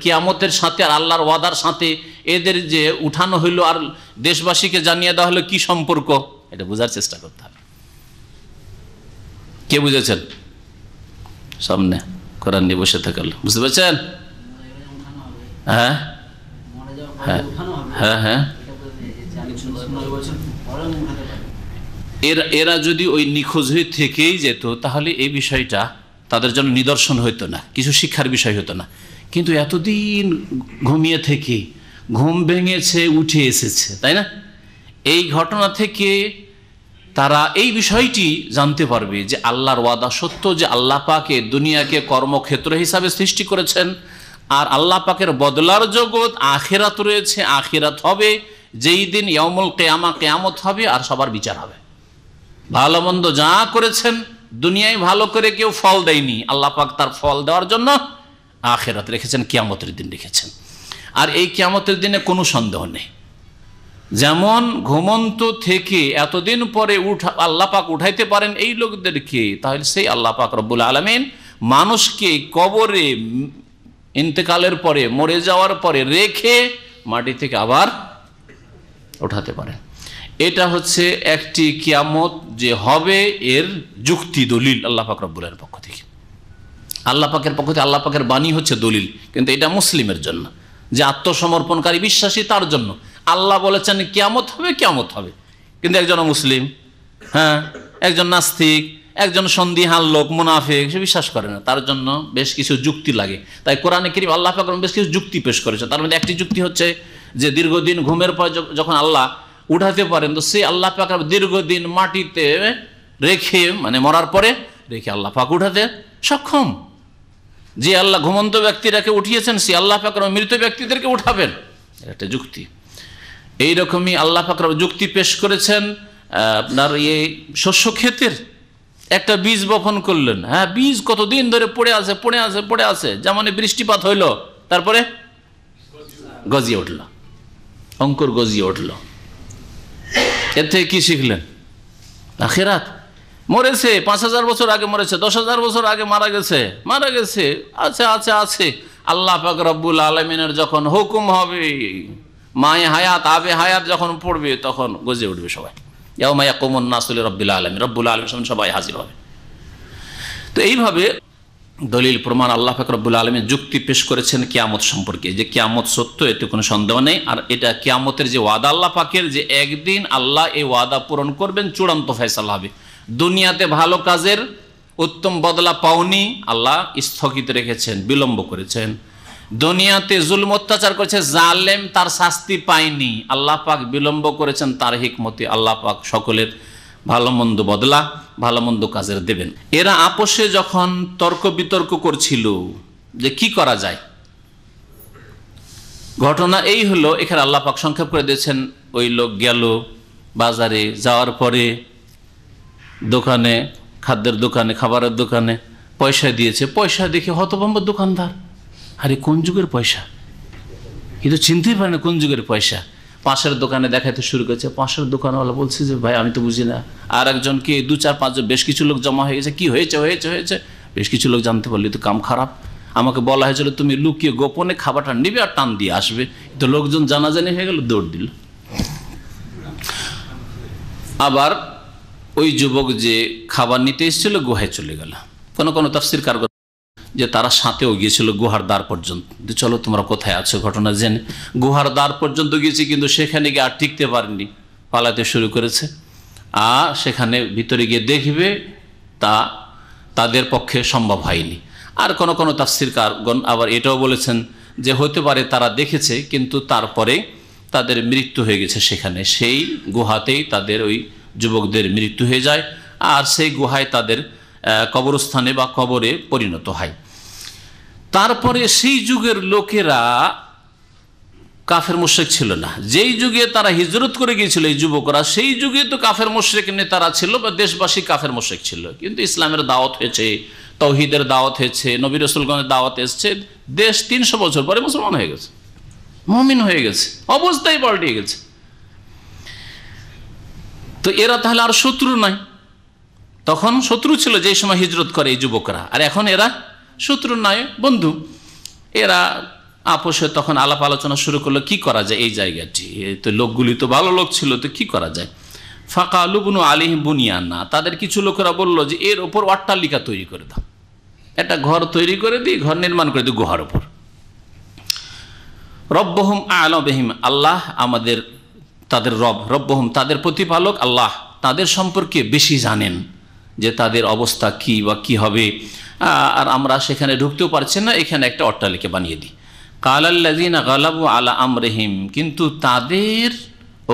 কিয়ামতের সাথে আর আল্লাহর ওয়াদার সাথে এদের যে উঠানো হইল আর দেশবাসীকে জানিয়ে দেওয়া হলো কি সম্পর্ক, এটা বোঝার চেষ্টা করতে হবে। কে বুঝেছেন? সামনে কোরআন নিয়ে বসে থাকলো, বুঝতে পারছেন? হ্যাঁ হ্যাঁ হ্যাঁ হ্যাঁ। এরা যদি ওই নিখোঁজ হয়ে থেকেই যেত তাহলে এই বিষয়টা তাদের জন্য নিদর্শন হইতো না, কিছু শিক্ষার বিষয় হতো না। কিন্তু এতদিন ঘুমিয়ে থেকে ঘুম ভেঙেছে, উঠে এসেছে, তাই না? এই ঘটনা থেকে তারা এই বিষয়টি জানতে পারবে যে আল্লাহর ওয়াদা সত্য, যে আল্লাহ পাকে দুনিয়াকে কর্মক্ষেত্র হিসাবে সৃষ্টি করেছেন, আর আল্লাহ পাকের বদলার জগৎ আখিরাত রয়েছে, আখিরাত হবে যেই দিন ইয়াউমুল কিয়ামা, কিয়ামত হবে আর সবার বিচার হবে। ভালো মন্দ যা করেছেন দুনিয়ায় ভালো করে কেউ ফল দেয়নি, আল্লাহ পাক তার ফল দেওয়ার জন্য আখিরাত রেখেছেন, কিয়ামতের দিন রেখেছেন। আর এই কিয়ামতের দিনে কোনো সন্দেহ নেই। যেমন ঘুমন্ত থেকে এতদিন পরে আল্লাহ পাক উঠাইতে পারেন এই লোকদেরকে, তাহলে সেই আল্লাহ পাক রব্বুল আলামিন মানুষকে কবরে ইন্তেকালের পরে, মরে যাওয়ার পরে রেখে মাটি থেকে আবার উঠাতে পারেন। এটা হচ্ছে একটি কিয়ামত যে হবে এর যুক্তি, দলিল আল্লাহ পাক রব্বুল আলামিনের পক্ষ থেকে। আল্লাহ পাকের পক্ষ থেকে আল্লাহ পাকের বাণী হচ্ছে দলিল, কিন্তু এটা মুসলিমের জন্য, যে আত্মসমর্পণকারী বিশ্বাসী তার জন্য। আল্লাহ বলেছেন কিয়ামত হবে, কিয়ামত হবে, কিন্তু একজন মুসলিম, হ্যাঁ, একজন নাস্তিক, একজন সন্দিহান লোক, মুনাফিক, সে বিশ্বাস করে না। তার জন্য বেশ কিছু যুক্তি লাগে। তাই কোরআনে কারীম আল্লাহ পাক বেশ কিছু যুক্তি পেশ করেছে। তার মধ্যে একটি যুক্তি হচ্ছে যে দীর্ঘদিন ঘুমের পর যখন আল্লাহ উঠাতে পারেন, তো সে আল্লাহ পাক দীর্ঘদিন মাটিতে রেখে, মানে মরার পরে রেখে আল্লাহ পাক উঠাতে সক্ষম। যে আল্লাহ ঘুমন্ত ব্যক্তিরাকে উঠিয়েছেন সে আল্লাহ পাক মৃত ব্যক্তিদেরকে উঠাবেন, একটা যুক্তি। এইরকমই আল্লাহ পাক যুক্তি পেশ করেছেন আপনার এই শস্য ক্ষেতের। একটা বীজ বপন করলেন, হ্যাঁ, বীজ কতদিন ধরে পড়ে আছে, পড়ে আছে, পড়ে আছে, যেমন বৃষ্টিপাত হইল, তারপরে গজিয়ে উঠল, অঙ্কুর গজিয়ে উঠল। এর থেকে কি শিখলেন? আখিরাত। মরেছে 5000 বছর আগে মরেছে, 10,000 বছর আগে মারা গেছে, আছে আছে আছে। আল্লাহ পাক রব্বুল আলামিনের যখন হুকুম হবে, মায়ে হায়াত আবে হায়াত যখন পড়বে, তখন গজে উঠবে সবাই। ইয়াউমা ইয়াকুমুন নাসু লিরাব্বিল আলামিন, রব্বুল আলামিন সবাই হাজির হবে। তো এইভাবে দলিল প্রমাণ আল্লাহ পাক রব্বুল আলামিন যুক্তি পেশ করেছেন কিয়ামত সম্পর্কে, যে কিয়ামত সত্য, এতে কোনো সন্দেহ নেই। আর এটা কিয়ামতের যে ওয়াদা আল্লাহ পাকের, যে একদিন আল্লাহ এই ওয়াদা পূরণ করবেন, চূড়ান্ত ফয়সালা হবে। দুনিয়াতে ভালো কাজের উত্তম বদলা পাওনি, আল্লাহ স্থগিত রেখেছেন, বিলম্ব করেছেন। দুনিয়াতে জুলম অত্যাচার করেছে জালেম, তার শাস্তি পায়নি, আল্লাহ পাক বিলম্ব করেছেন তার হিকমতে। আল্লাহ পাক সকলের ভালো মন্দ বদলা, ভালো মন্দ কাজের দেবেন। এরা আপোষে যখন তর্ক বিতর্ক করছিল যে কি করা যায়, ঘটনা এই হলো। এখানে আল্লাহ পাক সংক্ষেপ করে দিয়েছেন। ওই লোক গেল বাজারে, যাওয়ার পরে দোকানে, খাদ্যের দোকানে, খাবারের দোকানে পয়সা দিয়েছে। পয়সা দেখে হতভম্ব দোকানদার, আরে কোন যুগের পয়সা, কিন্তু চিনতেই পারে না কোন যুগের পয়সা। পাশের দোকানে দেখাইতে শুরু করেছে। পাশের দোকানওয়ালা বলছে যে ভাই আমি তো বুঝি না। আর একজনকে 2, 4, 5 জন, বেশ কিছু লোক জমা হয়ে গেছে। কি হয়েছে? বেশ কিছু লোক জানতে পারলি তো কাম খারাপ। আমাকে বলা হয়েছিল তুমি লুকিয়ে গোপনে খাবারটা নিবে আর টান দিয়ে আসবে, তো লোকজন জানাজানি হয়ে গেল, দৌড় দিল। আবার ওই যুবক যে খাবার নিতে এসেছিল গুহায় চলে গেল। কোনো তাফসীর কারগর যে তারা সাথেও গিয়েছিল গুহার দ্বার পর্যন্ত, চলো তোমরা কোথায় আছো ঘটনা জেনে। গুহার দ্বার পর্যন্ত গিয়েছি, কিন্তু সেখানে গিয়ে আর টিকতে পারেনি, পালাতে শুরু করেছে। আর সেখানে ভিতরে গিয়ে দেখবে তা তাদের পক্ষে সম্ভব হয়নি। আর কোনো তাফসীরকারগণ আবার এটাও বলেছেন যে হতে পারে তারা দেখেছে, কিন্তু তারপরে তাদের মৃত্যু হয়ে গেছে সেখানে, সেই গুহাতেই তাদের ওই যুবকদের মৃত্যু হয়ে যায়, আর সেই গুহায় তাদের কবরস্থানে বা কবরে পরিণত হয়। তারপরে সেই যুগের লোকেরা কাফের মুশরিক ছিল না। যেই যুগে তারা হিজরত করে গিয়েছিল এই যুবকরা, সেই যুগে তো কাফের মুশরিক নেতারা ছিল বা দেশবাসী কাফের মুশরিক ছিল। কিন্তু ইসলামের দাওয়াত হয়েছে, তাওহীদের দাওয়াত হয়েছে, নবী রাসূলগণের দাওয়াত এসেছে, দেশ 300 বছর পরে মুসলমান হয়ে গেছে, মুমিন হয়ে গেছে, অবস্থাই পাল্টে গেছে। তো এরা তাহলে আর শত্রু নাই। তখন শত্রু ছিল যেই সময় হিজরত করে এই যুবকরা, আর এখন এরা শত্রু নয়, বন্ধু। এরা আপোষে তখন আলাপ আলোচনা শুরু করলো কি করা যায় এই জায়গাটি। তো লোকগুলি তো ভালো লোক ছিল, তো কি করা যায়। ফাকালু বুনু আলিহিম বুনিয়ানা, তাদের কিছু লোকেরা বলল যে এর ওপর অট্টালিকা তৈরি করে দাও, একটা ঘর তৈরি করে দিই, ঘর নির্মাণ করে দিই গুহার ওপর। রব্বহুম আ'লামু বিহিম, আল্লাহ আমাদের তাদের রব্বহুম তাদের প্রতিপালক আল্লাহ তাদের সম্পর্কে বেশি জানেন যে তাদের অবস্থা কি বা কি হবে, আর আমরা সেখানে ঢুকতেও পারছি না, এখানে একটা অট্টালিকা বানিয়ে দিই। কালাল্লাযীনা গালাবু আলা আমরিহিম, কিন্তু তাদের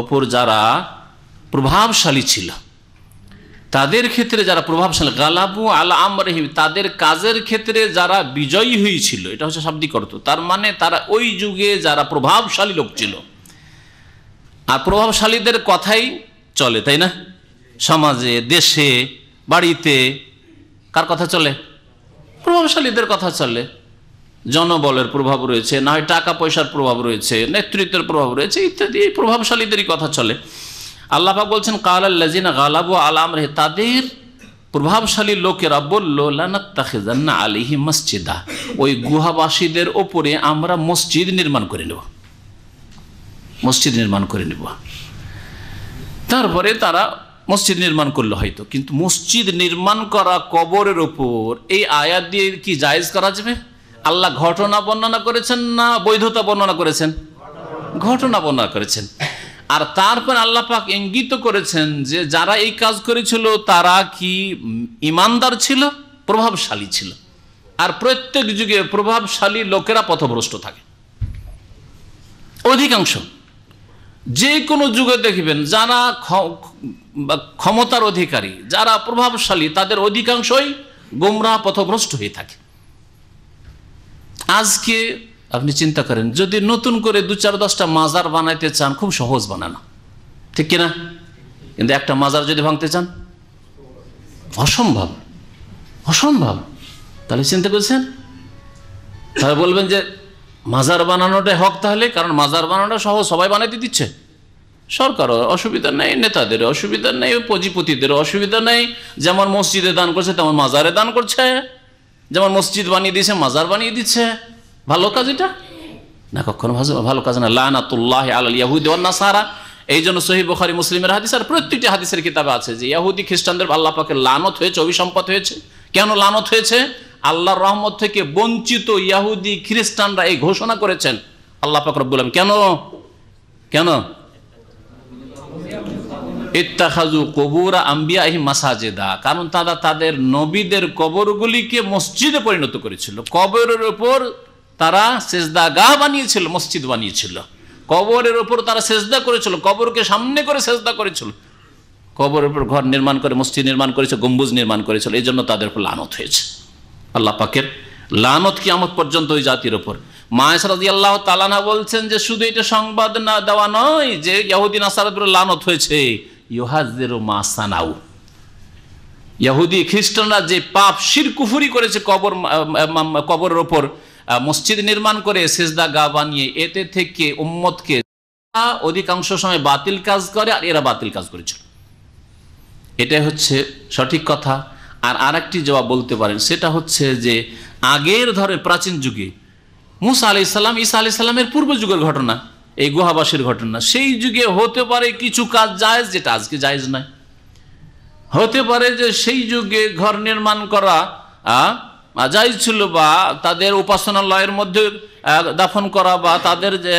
ওপর যারা প্রভাবশালী ছিল, তাদের ক্ষেত্রে যারা প্রভাবশালী, গালাবু আলা আমরিহিম তাদের কাজের ক্ষেত্রে যারা বিজয়ী হয়েছিল, এটা হচ্ছে শাব্দিক অর্থ। তার মানে তারা ওই যুগে যারা প্রভাবশালী লোক ছিল, আর প্রভাবশালীদের কথাই চলে, তাই না? সমাজে, দেশে, বাড়িতে কার কথা চলে? প্রভাবশালীদের কথা চলে। জনবলের প্রভাব রয়েছে, না হয় টাকা পয়সার প্রভাব রয়েছে, নেতৃত্বের প্রভাব রয়েছে ইত্যাদি, এই প্রভাবশালীদেরই কথা চলে। আল্লাহ পাক বলছেন কালাল্লাযীনা গালাবু আলা আমরিহিম, তাদের প্রভাবশালী লোকেরা বলল লানাত্তাখিযান্না আলাইহিম মসজিদা, ওই গুহাবাসীদের ওপরে আমরা মসজিদ নির্মাণ করে নেব, মসজিদ নির্মাণ করে নেব। তারপরে তারা মসজিদ নির্মাণ করলো হয়তো, কিন্তু মসজিদ নির্মাণ করা কবরের ওপর এই আয়াত দিয়ে কি জায়েজ করা যাবে? আল্লাহ ঘটনা বর্ণনা করেছেন না বৈধতা বর্ণনা করেছেন? ঘটনা বর্ণনা করেছেন। আর তারপর আল্লাহ পাক ইঙ্গিত করেছেন যে যারা এই কাজ করেছিল তারা কি ইমানদার ছিল, প্রভাবশালী ছিল। আর প্রত্যেক যুগে প্রভাবশালী লোকেরা পথভ্রষ্ট থাকে, অধিকাংশ। যে কোনো যুগে দেখবেন যারা ক্ষমতার অধিকারী, যারা প্রভাবশালী, তাদের অধিকাংশই গোমরাহ পথভ্রষ্ট হয়ে থাকে। আজকে আপনি চিন্তা করেন, যদি নতুন করে 2-4-10টা মাজার বানাইতে চান, খুব সহজ বানানো, ঠিক কিনা? কিন্তু একটা মাজার যদি ভাঙতে চান, অসম্ভব, অসম্ভব। তাহলে চিন্তা করছেন, তাহলে বলবেন যে মাজার বানানোটাই হক তাহলে, কারণ মাজার বানানোটা সহজ, সবাই বানাইতে দিচ্ছে, সরকারও অসুবিধা নেই, নেতাদের অসুবিধা নেই, পুঁজিপতিদের অসুবিধা নেই। যেমন মসজিদে দান করছে তেমন মাজারে দান করছে, যেমন মসজিদ বানিয়ে দিয়েছে মাজার বানিয়ে দিচ্ছে। ভালো কাজ এটা না? কখনো ভালো কাজ না। লানাতুল্লাহি আলাল ইয়াহুদি ওয়ান নাসারা, এই জন্য সহিহ বুখারী মুসলিমের হাদিস আর প্রত্যেকটি হাদিসের কিতাবে আছে যে ইহুদি খ্রিস্টানদের আল্লাহ পাকের লানত হয়েছে, অভিসম্পাত হয়েছে। কেন লানত হয়েছে? আল্লাহর রহমত থেকে বঞ্চিত ইহুদি খ্রিস্টানরা এই ঘোষণা করেছেন আল্লাহ পাক রব্বুল আলামিন। কেন? কেন? ইত্তাখাযু কুবুরা আম্বিয়াহিম মাসাজিদা, কারণ তারা তাদের নবীদের কবরগুলিকে মসজিদে পরিণত করেছিল। কবরের উপর তারা সেজদাগাহ বানিয়েছিল, মসজিদ বানিয়েছিল। কবরের উপর তারা সেজদা করেছিল, কবরকে সামনে করে সেজদা করেছিল, কবরের উপর ঘর নির্মাণ করে মসজিদ নির্মাণ করেছে, গম্বুজ নির্মাণ করেছিল। এই জন্য তাদের উপর লানত হয়েছে। আল্লাহ পাকের লানত কিয়ামত পর্যন্ত ওই জাতির উপর। মা আয়েশা রাদিয়াল্লাহু তাআলা আনহা বলছেন যে শুধু এটা সংবাদ না দেওয়া নয় যে ইহুদি নাসারাদের উপর লানত হয়েছে, ইউহাযিরু মা সানাউ, ইহুদি খ্রিস্টানরা যে পাপ শিরক কুফরি করেছে কবরের উপর মসজিদ নির্মাণ করে সেজদাগাহ বানিয়ে, এতে থেকে উম্মতকে অধিকাংশ সময় বাতিল কাজ করে, আর এরা বাতিল কাজ করেছিল। এটাই হচ্ছে সঠিক কথা। আর আরেকটি জবাব বলতে পারেন, সেটা হচ্ছে যে আগের ধরে প্রাচীন যুগে মুসা আলাইহিস সালাম, ঈসা আলাইহিস সালামের পূর্ব যুগের ঘটনা, এই গুহাবাসীর ঘটনা, সেই যুগে হতে পারে কিছু কাজ জায়েজ যেটা আজকে জায়েজ নয়। হতে পারে যে সেই যুগে ঘর নির্মাণ করা জায়েজ ছিল, বা তাদের উপাসনালয়ের মধ্যে দাফন করা, বা তাদের যে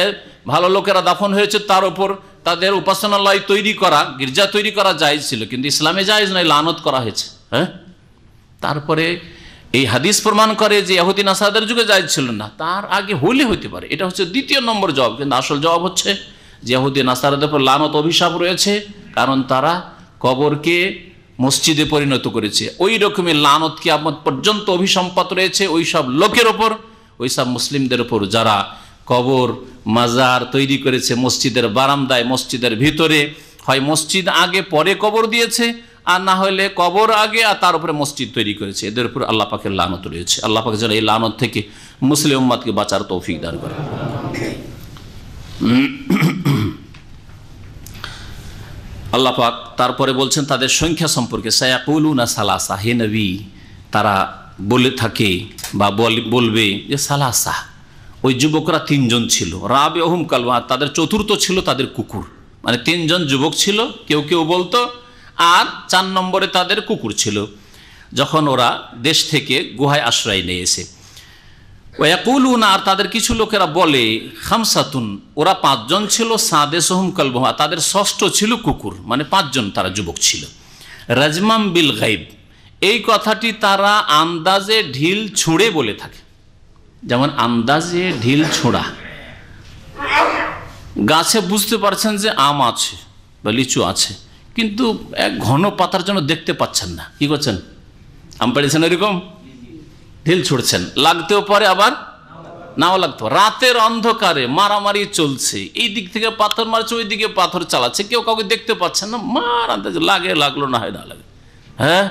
ভালো লোকেরা দাফন হয়েছে তার উপর তাদের উপাসনালয় তৈরি করা, গির্জা তৈরি করা জায়েজ ছিল, কিন্তু ইসলামে জায়েজ নয়, লানত করা হয়েছে। হ্যাঁ, তারপরে এই হাদিস প্রমাণ করে যে ইহুদি নাসারাদের যুগে জায়েজ ছিল না, তার আগে হলে হতে পারে। এটা হচ্ছে দ্বিতীয় নম্বর জবাব। কিন্তু আসল জবাব হচ্ছে যে ইহুদি নাসারাদের উপর লানত অভিশাপ রয়েছে, কারণ তারা কবরকে মসজিদে পরিণত করেছে। ওই রকমের লানত কিয়ামত পর্যন্ত অভিসম্পাত রয়েছে ওই সব লোকের ওপর, ওই সব মুসলিমদের ওপর যারা কবর মাজার তৈরি করেছে মসজিদের বারান্দায়, মসজিদের ভিতরে। হয় মসজিদ আগে পরে কবর দিয়েছে, আর না হলে কবর আগে আর তার উপরে মসজিদ তৈরি করেছে। এদের উপর আল্লাহ পাকের লানত রয়েছে। আল্লাহ পাক যেন এই লানত থেকে মুসলিম উম্মাতকে বাঁচার তৌফিক দান করে। আল্লাহ পাক তারপরে বলছেন তাদের সংখ্যা সম্পর্কে, সায়াকুলুনা সালাসা, হে নবী তারা বলে থাকে বা বলবে যে সালাসা, ওই যুবকরা 3 জন ছিল, রাবিউহুম কালবা, তাদের চতুর্থ ছিল তাদের কুকুর। মানে 3 জন যুবক ছিল, কেউ কেউ বলতো, আর 4 নম্বরে তাদের কুকুর ছিল, যখন ওরা দেশ থেকে গুহায় আশ্রয় নিয়েছে। ওয়াকুলুনা, আর তাদের কিছু লোকেরা বলে, খামসাতুন, ওরা 5 জন ছিল, সাদেসহুম কালবুহা, তাদের ষষ্ঠ ছিল কুকুর, মানে 5 জন তারা যুবক ছিল। রাজমাম বিল গাইব, এই কথাটি তারা আন্দাজে ঢিল ছুঁড়ে বলে থাকে। যেমন আন্দাজে ঢিল ছোঁড়া, গাছে বুঝতে পারছেন যে আম আছে বা লিচু আছে, কিন্তু এক ঘন পাতার জন্য দেখতে পাচ্ছেন না, কি করছেন? আম পেড়েছেন এরকম ঢিল ছুড়ছেন, লাগতেও পারে আবার নাও লাগতো। রাতের অন্ধকারে মারামারি চলছে, এই দিক থেকে পাথর মারছে, ওই দিকে পাথর চালাচ্ছে, কেউ কাউকে দেখতে পাচ্ছেন না, মার আন্দাজে লাগে, লাগলো না হয় না লাগে। হ্যাঁ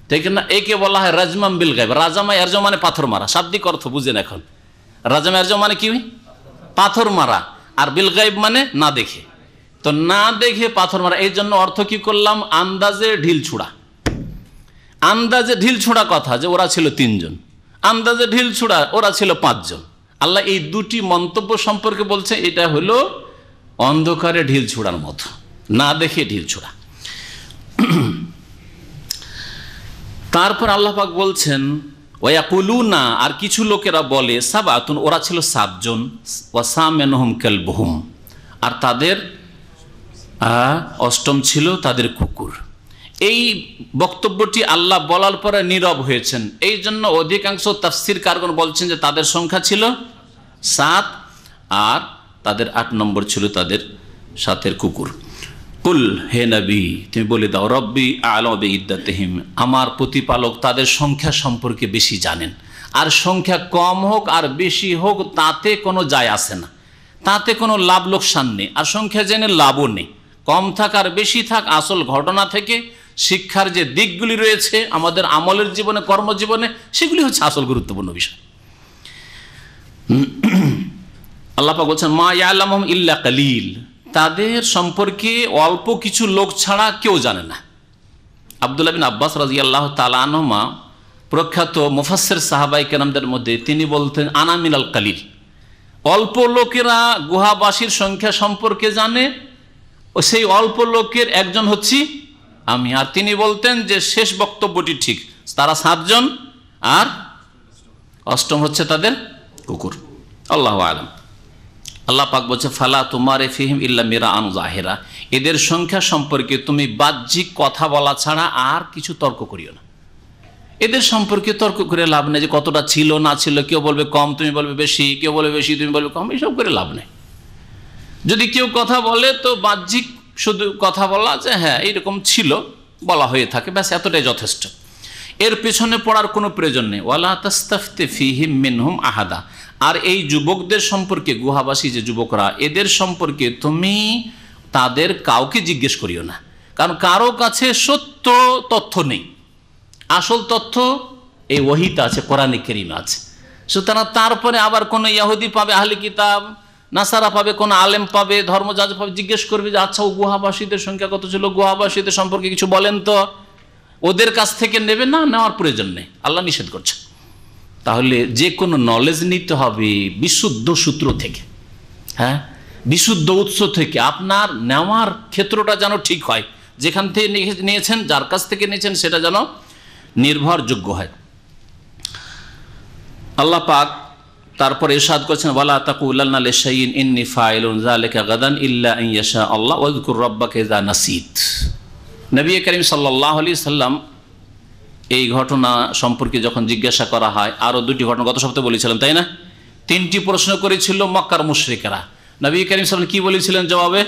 ঠিক না? একে বলা হয় রাজমাম বিল গায়ব। রাজামা এরজ মানে পাথর মারা, শাব্দিক অর্থ বুঝেন এখন। রাজামা এরজ মানে কি? পাথর মারা। আর বিল গায়ব মানে না দেখে, তো না দেখে পাথর মারা। এই জন্য অর্থ কি করলাম? আন্দাজে ঢিল ছোড়া। আন্দাজে ঢিল ছোড়া কথা যে ওরা ছিল 3 জন, আন্দাজে ঢিল ছোড়া ওরা ছিল 5 জন। আল্লাহ এই দুটি মন্তব্য সম্পর্কে বলছে এটা হলো অন্ধকারে ঢিল ছোড়ার মতো, না দেখে ঢিল ছোড়া। তারপর আল্লাহ পাক বলছেন ওয়াকুলুনা, আর কিছু লোকেরা বলে, সাবাতুন, ওরা ছিল 7 জন, ওয়াসামিনুহুম কালবুহুম, আর তাদের 8ম ছিল তাদের কুকুর। এই বক্তব্যটি আল্লাহ বলার পরে নীরব হয়েছেন, এই জন্য অধিকাংশ তাফসীর কারগণ বলছেন যে তাদের সংখ্যা ছিল 7, আর তাদের 8 নম্বর ছিল তাদের সাথের কুকুর। কুল, হে নবী তুমি বলে দাও, রব্বি আ'লামু বিইদ্দাতিহিম, আমার প্রতিপালক তাদের সংখ্যা সম্পর্কে বেশি জানেন। আর সংখ্যা কম হোক আর বেশি হোক তাতে কোনো যায় আসে না, তাতে কোনো লাভ লোকসান নেই, আর সংখ্যা জেনে লাভও নেই। কম থাক আর বেশি থাক, আসল ঘটনা থেকে শিক্ষার যে দিকগুলি রয়েছে আমাদের আমলের জীবনে, কর্মজীবনে, সেগুলি হচ্ছে আসল গুরুত্বপূর্ণ বিষয়। আল্লাহ পাক বলছেন মা ইয়ালামুহুম ইল্লা কালিল, তাদের সম্পর্কে অল্প কিছু লোক ছাড়া কেউ জানে না। আব্দুল্লাহ বিন আব্বাস রাদিয়াল্লাহু তাআলা আনহুমা, প্রখ্যাত মুফাসসির সাহাবায়ে কেরামদের মধ্যে, তিনি বলতেন আনা মিনাল কালিল, অল্প লোকেরা গুহাবাসীর সংখ্যা সম্পর্কে জানে, ও সেই অল্প লোকের একজন হচ্ছি আমি। আর তিনি বলতেন যে শেষ বক্তব্যটি ঠিক, তারা 7 জন আর 8ম হচ্ছে তাদের কুকুর। আল্লাহু আ'লাম। আল্লাহ পাক বলছে ফালা তুমারে ফিহিম ইল্লা মিরাআন যাহিরা, এদের সংখ্যা সম্পর্কে তুমি বাহ্যিক কথা বলা ছাড়া আর কিছু তর্ক করিও না। এদের সম্পর্কে তর্ক করে লাভ নেই, যে কতটা ছিল না ছিল, কেউ বলবে কম তুমি বলবে বেশি, কেউ বলবে বেশি তুমি বলবে কম, এসব করে লাভ নেই। যদি কেউ কথা বলে তো বাহ্যিক শুধু কথা বলা, যে হ্যাঁ এইরকম ছিল, বলা হয়ে থাকে, ব্যাস এতটাই যথেষ্ট। এর পেছনে পড়ার কোনো প্রয়োজন নেই। ওয়ালা তাস্তাফতি ফিহিম মিনহুম আহাদা, আর এই যুবকদের সম্পর্কে, গুহাবাসী যে যুবকরা, এদের সম্পর্কে তুমি তাদের কাউকে জিজ্ঞেস করিও না, কারণ কারো কাছে সত্য তথ্য নেই। আসল তথ্য এই ওহীতে আছে, কোরআনে কারীমে আছে। সুতরাং তারপরে আবার কোনো ইহুদি পাবে, আহলে কিতাব, নাসারা পাবে, কোনো আলেম পাবে, ধর্মযাজক পাবে, জিজ্ঞেস করবে যে আচ্ছা ও গুহাবাসীদের সংখ্যা কত ছিল, গুহাবাসীদের সম্পর্কে কিছু বলেন তো, ওদের কাছ থেকে নেবে না, নেওয়ার প্রয়োজন নেই, আল্লাহ নিষেধ করছে। তাহলে যে কোনো নলেজ নিতে হবে বিশুদ্ধ সূত্র থেকে, হ্যাঁ, বিশুদ্ধ উৎস থেকে। আপনার নেওয়ার ক্ষেত্রটা যেন ঠিক হয়, যেখান থেকে নিয়েছেন, যার কাছ থেকে নিয়েছেন, সেটা যেন নির্ভরযোগ্য হয়। আল্লাহ পাক তারপর ইরশাদ করেছেন ওয়ালা তাকুলান্না লিশাইইন ইন্নী ফাইলুন যালিকা গাদান ইল্লা আন ইয়াশা আল্লাহ ওয়াযকুর রাব্বাকা ইযা নাসিত। নবী করিম সাল্লাল্লাহু আলাইহি সাল্লাম এই ঘটনা সম্পর্কে যখন জিজ্ঞাসা করা হয়, আরও 2টি ঘটনা গত সপ্তাহে বলেছিলাম, তাই না? 3টি প্রশ্ন করেছিল মক্কার মুশরিকেরা। নবী করিম সাল্লাল্লাহু কি বলেছিলেন জবাবে?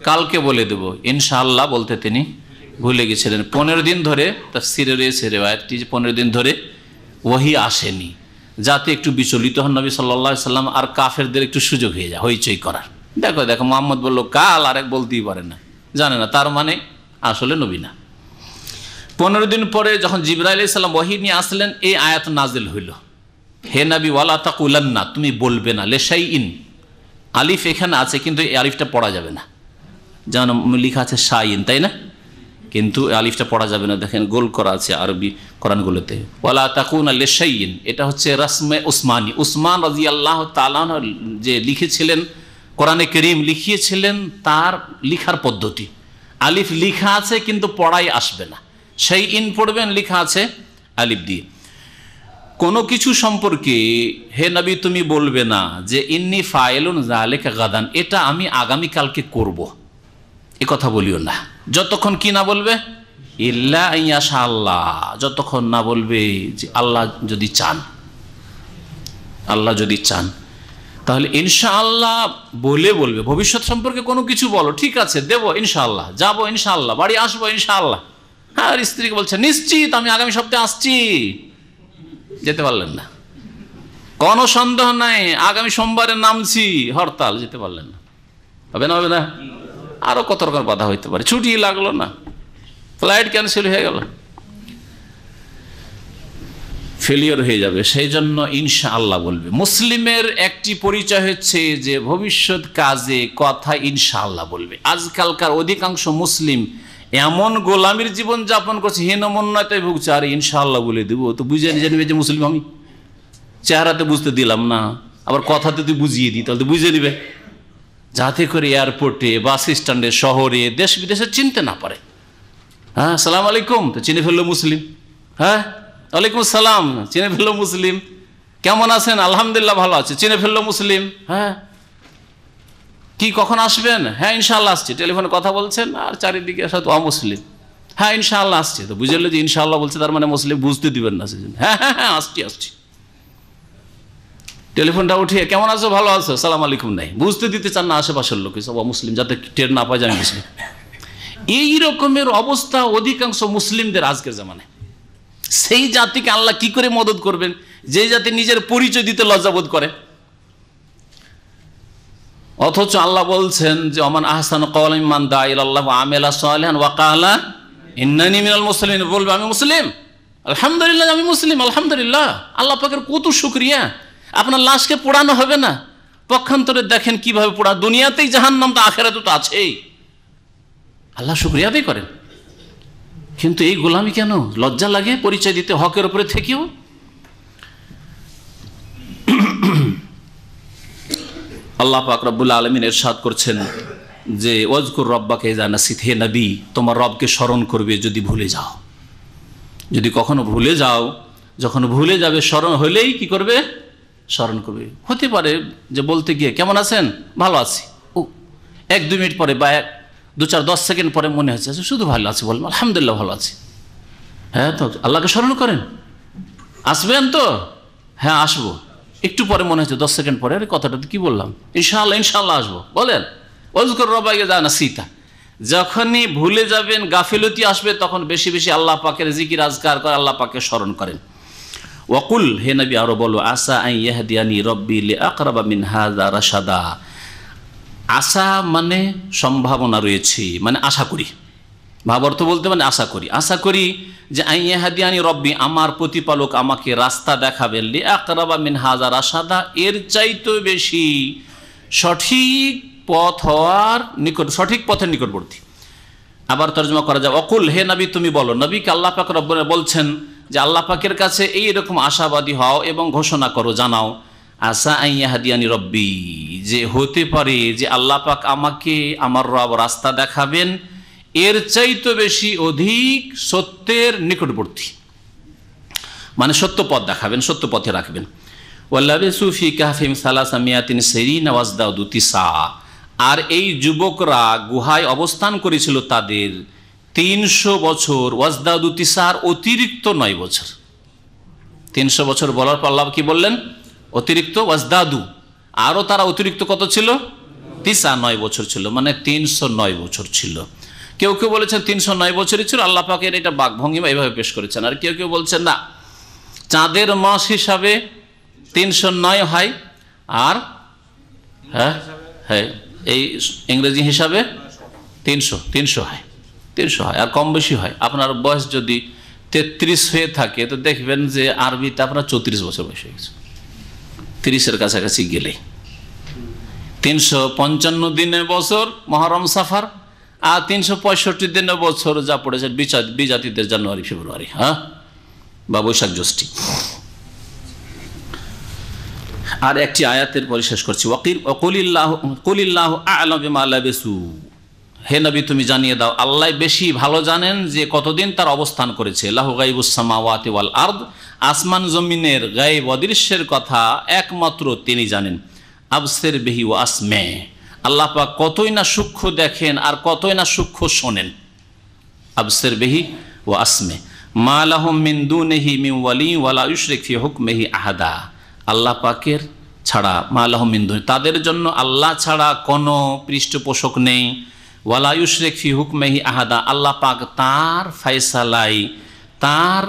কালকে বলে দেব ইনশাআল্লাহ বলতে তিনি ভুলে গেছিলেন। 15 দিন ধরে, তাফসীরে রয়েছে রিওয়ায়াতটি, 15 দিন ধরে ওহী আসেনি, যাতে একটু বিচলিত হন নবী সাল্লাল্লাহু আলাইহি সাল্লাম, আর কাফেরদের একটু সুযোগ হয়ে যায় হইচই করার। দেখো দেখো মুহাম্মদ বলল কাল, আর এক বলতেই পারে না, জানে না, তার মানে আসলে নবী না। 15 দিন পরে যখন জিবরাইল আলাইহিস সালাম ওহী নিয়ে আসলেন, এই আয়াত নাজিল হইল, হে নবী ওয়ালা তাকুলান্না, তুমি বলবে না, লিশাইইন, আলিফ এখানে আছে কিন্তু এই আলিফটা পড়া যাবে না, যেমন লেখা আছে শাইন, তাই না? কিন্তু আলিফটা পড়া যাবে না, দেখেন গোল করা আছে আরবি কোরআনগুলোতে, ওয়ালা তাকুনা লিশাইইন। এটা হচ্ছে রাসমে উসমানী, উসমান রাদিয়াল্লাহু তাআলা যে লিখেছিলেন কোরআনে করিম লিখিয়েছিলেন তার লিখার পদ্ধতি। আলিফ লিখা আছে কিন্তু পড়াই আসবে না, সেই ইন পড়বেন, লিখা আছে আলিফ দিয়ে। কোনো কিছু সম্পর্কে হে নবী তুমি বলবে না যে ইন্নি ফাইলুন যালিকা গাদান, এটা আমি আগামীকালকে করব, এ কথা বলিও না, যতক্ষণ কি না বলবে ইল্লা ইয়াশা আল্লাহ, যতক্ষণ না বলবে যে আল্লাহ যদি চান, আল্লাহ যদি চান। তাহলে ইনশাআল্লাহ বলবে। ভবিষ্যৎ সম্পর্কে কোনো কিছু বলো, ঠিক আছে দেবো ইনশাআল্লাহ, যাবো ইনশাআল্লাহ, বাড়ি আসবো ইনশাআল্লাহ। আর স্ত্রীকে বলছে নিশ্চিত আমি আগামী সপ্তাহে আসছি, যেতে পারলেন না, কোনো সন্দেহ নাই আগামী সোমবারে নামছি, হরতাল, যেতে পারলেন না। হবে না? হবে না? আরো কত রকম বাধা হইতে পারে, ছুটি লাগলো না, ফ্লাইট ক্যান্সেল হয়ে গেল, ফেলিওর হয়ে যাবে। সেই জন্য ইনশাআল্লাহ বলবে। মুসলিমের একটি পরিচয় হচ্ছে যে ভবিষ্যৎ কাজে কথা ইনশাআল্লাহ বলবে। আজকালকার অধিকাংশ মুসলিম এমন গোলামির জীবন যাপন করছে, হীনমন্যতায় ভুগছে, আর ইনশাআল্লাহ বলে দেবো, তো বুঝে নিবে যে মুসলিম আমি, চেহারাতে বুঝতে দিলাম না, আবার কথাতে তুই বুঝিয়ে দিই, তাহলে তো বুঝে দিবে, যাতে করে এয়ারপোর্টে, বাস স্ট্যান্ডে, শহরে, দেশ বিদেশে চিনতে না পারে। হ্যাঁ সালাম আলাইকুম, তো চিনে ফেললো মুসলিম। হ্যাঁ ওয়ালাইকুম সালাম, চিনে ফেললো মুসলিম। কেমন আছেন? আলহামদুলিল্লাহ ভালো আছে, চিনে ফেললো মুসলিম। হ্যাঁ কি কখন আসবেন? হ্যাঁ ইনশাআল্লাহ আসছি, টেলিফোনে কথা বলছেন আর চারিদিকে সাথে অমুসলিম। হ্যাঁ ইনশাআল্লাহ আসছে, তো বুঝলো যে ইনশাআল্লাহ বলছে তার মানে মুসলিম, বুঝতে দিবেন না সেজন্য। হ্যাঁ হ্যাঁ হ্যাঁ আসছি। টেলিফোনটা উঠিয়ে কেমন আছো? ভালো আছো, সালাম আলাইকুম নাই, বুঝতে দিতে চান না আশেপাশের লোক সব অমুসলিম, যাতে টের না পায় যায় মুসলিম। এই রকমের অবস্থা অধিকাংশ মুসলিমদের আজকের জামানায়। সেই জাতিকে আল্লাহ কি করে মদত করবেন যে জাতি নিজের পরিচয় দিতে লজ্জাবোধ করে? অথচ আল্লাহ বলছেন যে ওমান আহসানু ক্বাওলাম মিম্মান দাআ ইলাল্লাহি ওয়া আমিলা সালিহান ওয়া ক্বালা ইন্নানি মিনাল মুসলিমিন, বলবে আমি মুসলিম, আলহামদুলিল্লাহ আমি মুসলিম, আলহামদুলিল্লাহ। আল্লাহ পাকের কত শুকরিয়া। আপনার লাশকে পোড়ানো হবে না, পক্ষান্তরে দেখেন কিভাবে পোড়া, দুনিয়াতেই জাহান্নাম, তো আখিরাতে তো আছেই, আল্লাহ শুকরিয়া আদায় করেন। কিন্তু এই গোলামি কেন? লজ্জা লাগে পরিচয় দিতে হকের উপরে থেকেও। আল্লাহ পাক রব্বুল আলামিন ইরশাদ করছেন যে ওয়াজকুর রব্বাকা ইযা নাসিত, হে নবী তোমার রবকে স্মরণ করবে যদি ভুলে যাও। যদি কখনো ভুলে যাও, যখন ভুলে যাবে স্মরণ হলেই কি করবে? স্মরণ করবে। হতে পারে যে বলতে গিয়ে কেমন আছেন? ভালো আছি, ও 1-2 মিনিট পরে বা 2-4-10 সেকেন্ড পরে মনে হচ্ছে শুধু ভালো আছি, বলবেন আলহামদুলিল্লাহ ভালো আছি। হ্যাঁ তো আল্লাহকে স্মরণ করেন। আসবেন তো? হ্যাঁ আসবো। একটু পরে মনে হচ্ছে 10 সেকেন্ড পরে, আরে কথাটা তো কি বললাম, ইনশাআল্লাহ আসবো, বলেন ওয়াজকুর রব্বাকা ইযা নাসিতা। যখনই ভুলে যাবেন, গাফিলতি আসবে, তখন বেশি বেশি আল্লাহ পাকের জিকির আজকার করে আল্লাহ পাককে স্মরণ করেন। ওয়াকুল, হে নবী আরো বলো, আসা আন ইয়াহদিয়ানি রব্বি লিআকরাবা মিন হাযা রাশাদা। আশা মানে সম্ভাবনা রয়েছে, মানে আশা করি, ভাব অর্থ বলতে মানে আশা করি। আশা করি যে আন ইয়াহদিয়ানি রব্বি, আমার প্রতিপালক আমাকে রাস্তা দেখাবেন, লিআকরাবা মিন হাযা রাশাদা, এর চাইতে বেশি সঠিক পথ হওয়ার নিকট, সঠিক পথের নিকটবর্তী। আবার তর্জমা করা যায়, অকুল, হে নবী তুমি বলো। নবীকে আল্লাহ পাক রব্বুল বলছেন যে আল্লাহ পাকের কাছে এইরকম আশাবাদী হও এবং ঘোষণা করো, জানাও, আসা আন ইয়াহদিয়ানি রব্বি, যে হতে পারে যে আল্লাহ পাক আমাকে আমার রব রাস্তা দেখাবেন এর চাইতে বেশি অধিক সত্যের নিকটবর্তী, মানে সত্য পথ দেখাবেন, সত্য পথে রাখবেন। ওয়াল্লাবিসু ফি কাহফিহিম সালাসা মিয়াতিন সিরিনা ওয়াজদাদু তিসা। আর এই যুবকরা গুহায় অবস্থান করেছিল তাদের 300 বছর, ওয়াজদাদু তিসার অতিরিক্ত 9 বছর। 300 বছর বলার পর আল্লাহ কি বললেন? অতিরিক্ত ওয়াজদাদু, আরও তারা অতিরিক্ত কত ছিল? তিসা, 9 বছর ছিল, মানে 309 বছর ছিল। কেউ কেউ বলেছেন 309 বছরই ছিল। আল্লাহ পাকের এটা বাকভঙ্গিমা এইভাবে পেশ করেছেন। আর কেউ কেউ বলছেন না, চাঁদের মাস হিসাবে 309 হয়, আর হ্যাঁ হ্যাঁ এই ইংরেজি হিসাবে 300 হয়, 300 হয়, আর কম বেশি হয়। আপনার বয়স যদি 33 হয়ে থাকে তো দেখবেন যে আরবিতে আপনার 34 বছর বয়স হয়ে গেছে, 30-এর কাছাকাছি গেলেই। 355 দিনে বছর মহরম সাফার, আর 365 দিনে বছর যা পড়েছে বিজাতিদের জানুয়ারি ফেব্রুয়ারি, হ্যাঁ, বা বৈশাখ জ্যৈষ্ঠ। আর একটি আয়াতের পরে শেষ করছি, কুলিল্লাহু আ'লামু বিমা লাবিসু, হে নবী তুমি জানিয়ে দাও আল্লাহ বেশি ভালো জানেন যে কতদিন তার অবস্থান করেছে। লাহু গায়বুস সামাওয়াতি ওয়াল আরদ, আসমান জমিনের গায়ব অদৃশ্যের কথা একমাত্র তিনি জানেন। আবসির বিহি ওয়া আসমে, আল্লাহ পাক কতই না সূক্ষ্ম দেখেন আর কতই না সূক্ষ্ম শোনেন। আবসির বিহি ওয়া আসমে, মা লাহুম মিন দুনিহি মিন ওয়ালি ওয়ালা ইউশরিক ফি হুকমিহি আহাদা, আল্লাহ পাকের ছাড়া, মা লাহুম মিন দুনি, তাদের জন্য আল্লাহ ছাড়া কোনো পৃষ্ঠপোষক নেই। ওয়ালা ইউশরিক ফি হুকমিহি আহাদা, আল্লাহ পাক তার ফয়সালাই, তার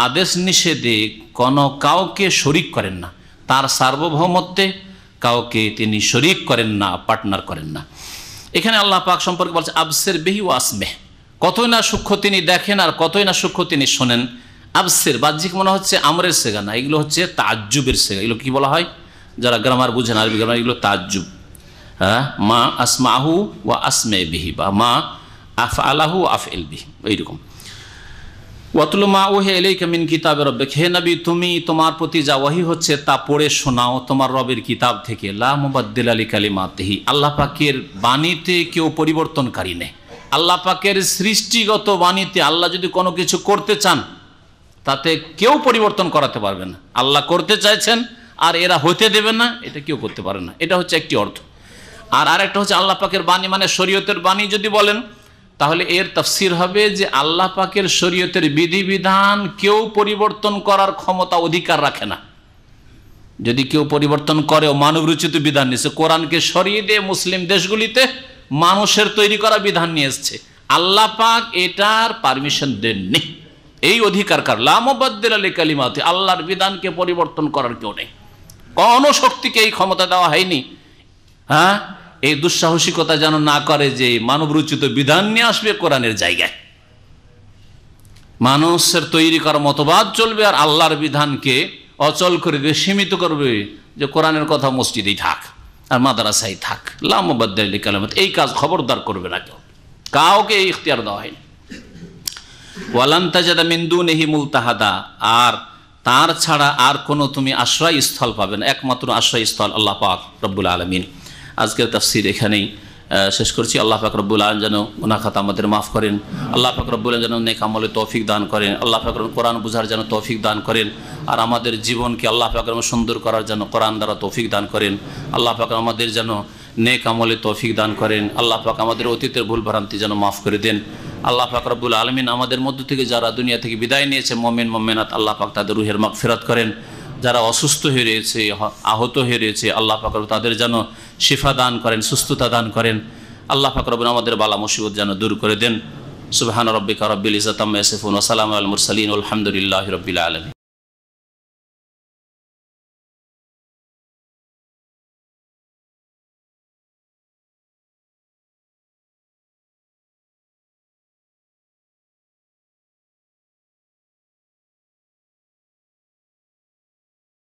আদেশ নিষেধে কোনো কাউকে শরিক করেন না, তার সার্বভৌমত্বে কাউকে তিনি শরিক করেন না, পার্টনার করেন না। এখানে আল্লাহ পাক সম্পর্কে বলছে আবসির বিহি ওয়া আসমিহ, কতই না সূক্ষ্ম তিনি দেখেন আর কতই না সূক্ষ্ম তিনি শোনেন। আবসির বাহ্যিক মনে হচ্ছে আমরের সেগা না, এগুলো হচ্ছে তাজ্জুবের সেগা। এগুলো কি বলা হয়, যারা গ্রামার বুঝেন, আরবি গ্রামার, এগুলো তাজ্জুব। হ্যাঁ, মা আসমাহু ওয়া আসমে বিহি, বা মা আফআলাহু ওয়া আফইল বিহি, এইরকম। ওয়াতলু মা উহিয়া ইলাইকা মিন কিতাবি রাব্বিক, হে নবী তুমি তোমার প্রতি যা ওহী হচ্ছে তা পড়ে শোনাও তোমার রবের কিতাব থেকে। লা মুবাদ্দিলা লিকালিমাতিহি, আল্লাহ পাকের বাণীতে কেউ পরিবর্তনকারী নেই। আল্লাহ পাকের সৃষ্টিগত বাণীতে আল্লাহ যদি কোনো কিছু করতে চান তাতে কেউ পরিবর্তন করাতে পারবে না। আল্লাহ করতে চাইছেন আর এরা হতে দেবে না, এটা কেউ করতে পারে না। এটা হচ্ছে একটি অর্থ। আর আরেকটা হচ্ছে আল্লাহ পাকের বাণী মানে শরীয়তের বাণী যদি বলেন, তাহলে এর তাফসির হবে যে আল্লাহ পাকের শরীয়তের বিধিবিধান কেউ পরিবর্তন করার ক্ষমতা অধিকার রাখে না। যদি কেউ পরিবর্তন করেও মানব রচিত বিধান নিয়েছে, কোরআনকে সরিয়ে দিয়ে মুসলিম দেশগুলিতে মানুষের তৈরি করা বিধান নিয়ে এসছে, আল্লাহ পাক এটার পারমিশন দেননি। এই অধিকার কার? লা মুবাদ্দিলা লিকালিমাতি, আল্লাহর বিধানকে পরিবর্তন করার কেউ নেই, কোনো শক্তিকে এই ক্ষমতা দেওয়া হয়নি। হ্যাঁ, এই দুঃসাহসিকতা যেন না করে যে মানব রচিত বিধান নিয়ে আসবে কোরআনের জায়গায়, মানুষের তৈরি করা মতবাদ চলবে আর আল্লাহর বিধানকে অচল করে দিয়ে সীমিত করবে, যে কোরআনের কথা মসজিদেই থাক আর মাদ্রাসায় থাক। লা মুবাদ্দিলা লিকালিমাতি, এই কাজ খবরদার করবে না কেউ, কাউকে এই ইখতিয়ার দেওয়া হয়নি। ওয়ালান তাজিদা মিন দুনিহি মুলতাহাদা, আর তার ছাড়া আর কোনো তুমি আশ্রয়স্থল পাবে না, একমাত্র আশ্রয়স্থল আল্লাহ পাক রব্বুল আলামিন। আজকের তাফসীর এখানেই শেষ করছি। আল্লাহ পাক রব্বুল আলামিন যেন গুনাহ খাতা আমাদের মাফ করেন, আল্লাহ পাক রব্বুল আলামিন যেন নেক আমলে তৌফিক দান করেন, আল্লাহ পাক কোরআন বুঝার যেন তৌফিক দান করেন, আর আমাদের জীবনকে আল্লাহ পাক সুন্দর করার জন্য কোরআন দ্বারা তৌফিক দান করেন। আল্লাহ পাক আমাদের যেন নেক আমলে তৌফিক দান করেন, আল্লাহ পাক আমাদের অতীতের ভুল ভ্রান্তি যেন মাফ করে দেন। আল্লাহ পাক রব্বুল আলামিন আমাদের মধ্য থেকে যারা দুনিয়া থেকে বিদায় নিয়েছে মুমিন মুমিনাত, আল্লাহ পাক তাদের রুহের মাগফিরাত করেন। যারা অসুস্থ হয়ে রয়েছে, আহত হয়ে রয়েছে, আল্লাহ পাক তাদের যেন শিফা দান করেন, সুস্থতা দান করেন। আল্লাহ পাক রব্বুল আমাদের বালা মুসিবত যেন দূর করে দেন। সুবহান রাব্বিকা রাব্বিল ইজ্জাতি আম্মা ইয়াসিফুন ওয়া সালামুন আলাল মুরসালিন ওয়ালহামদুলিল্লাহি রাব্বিল আলামিন।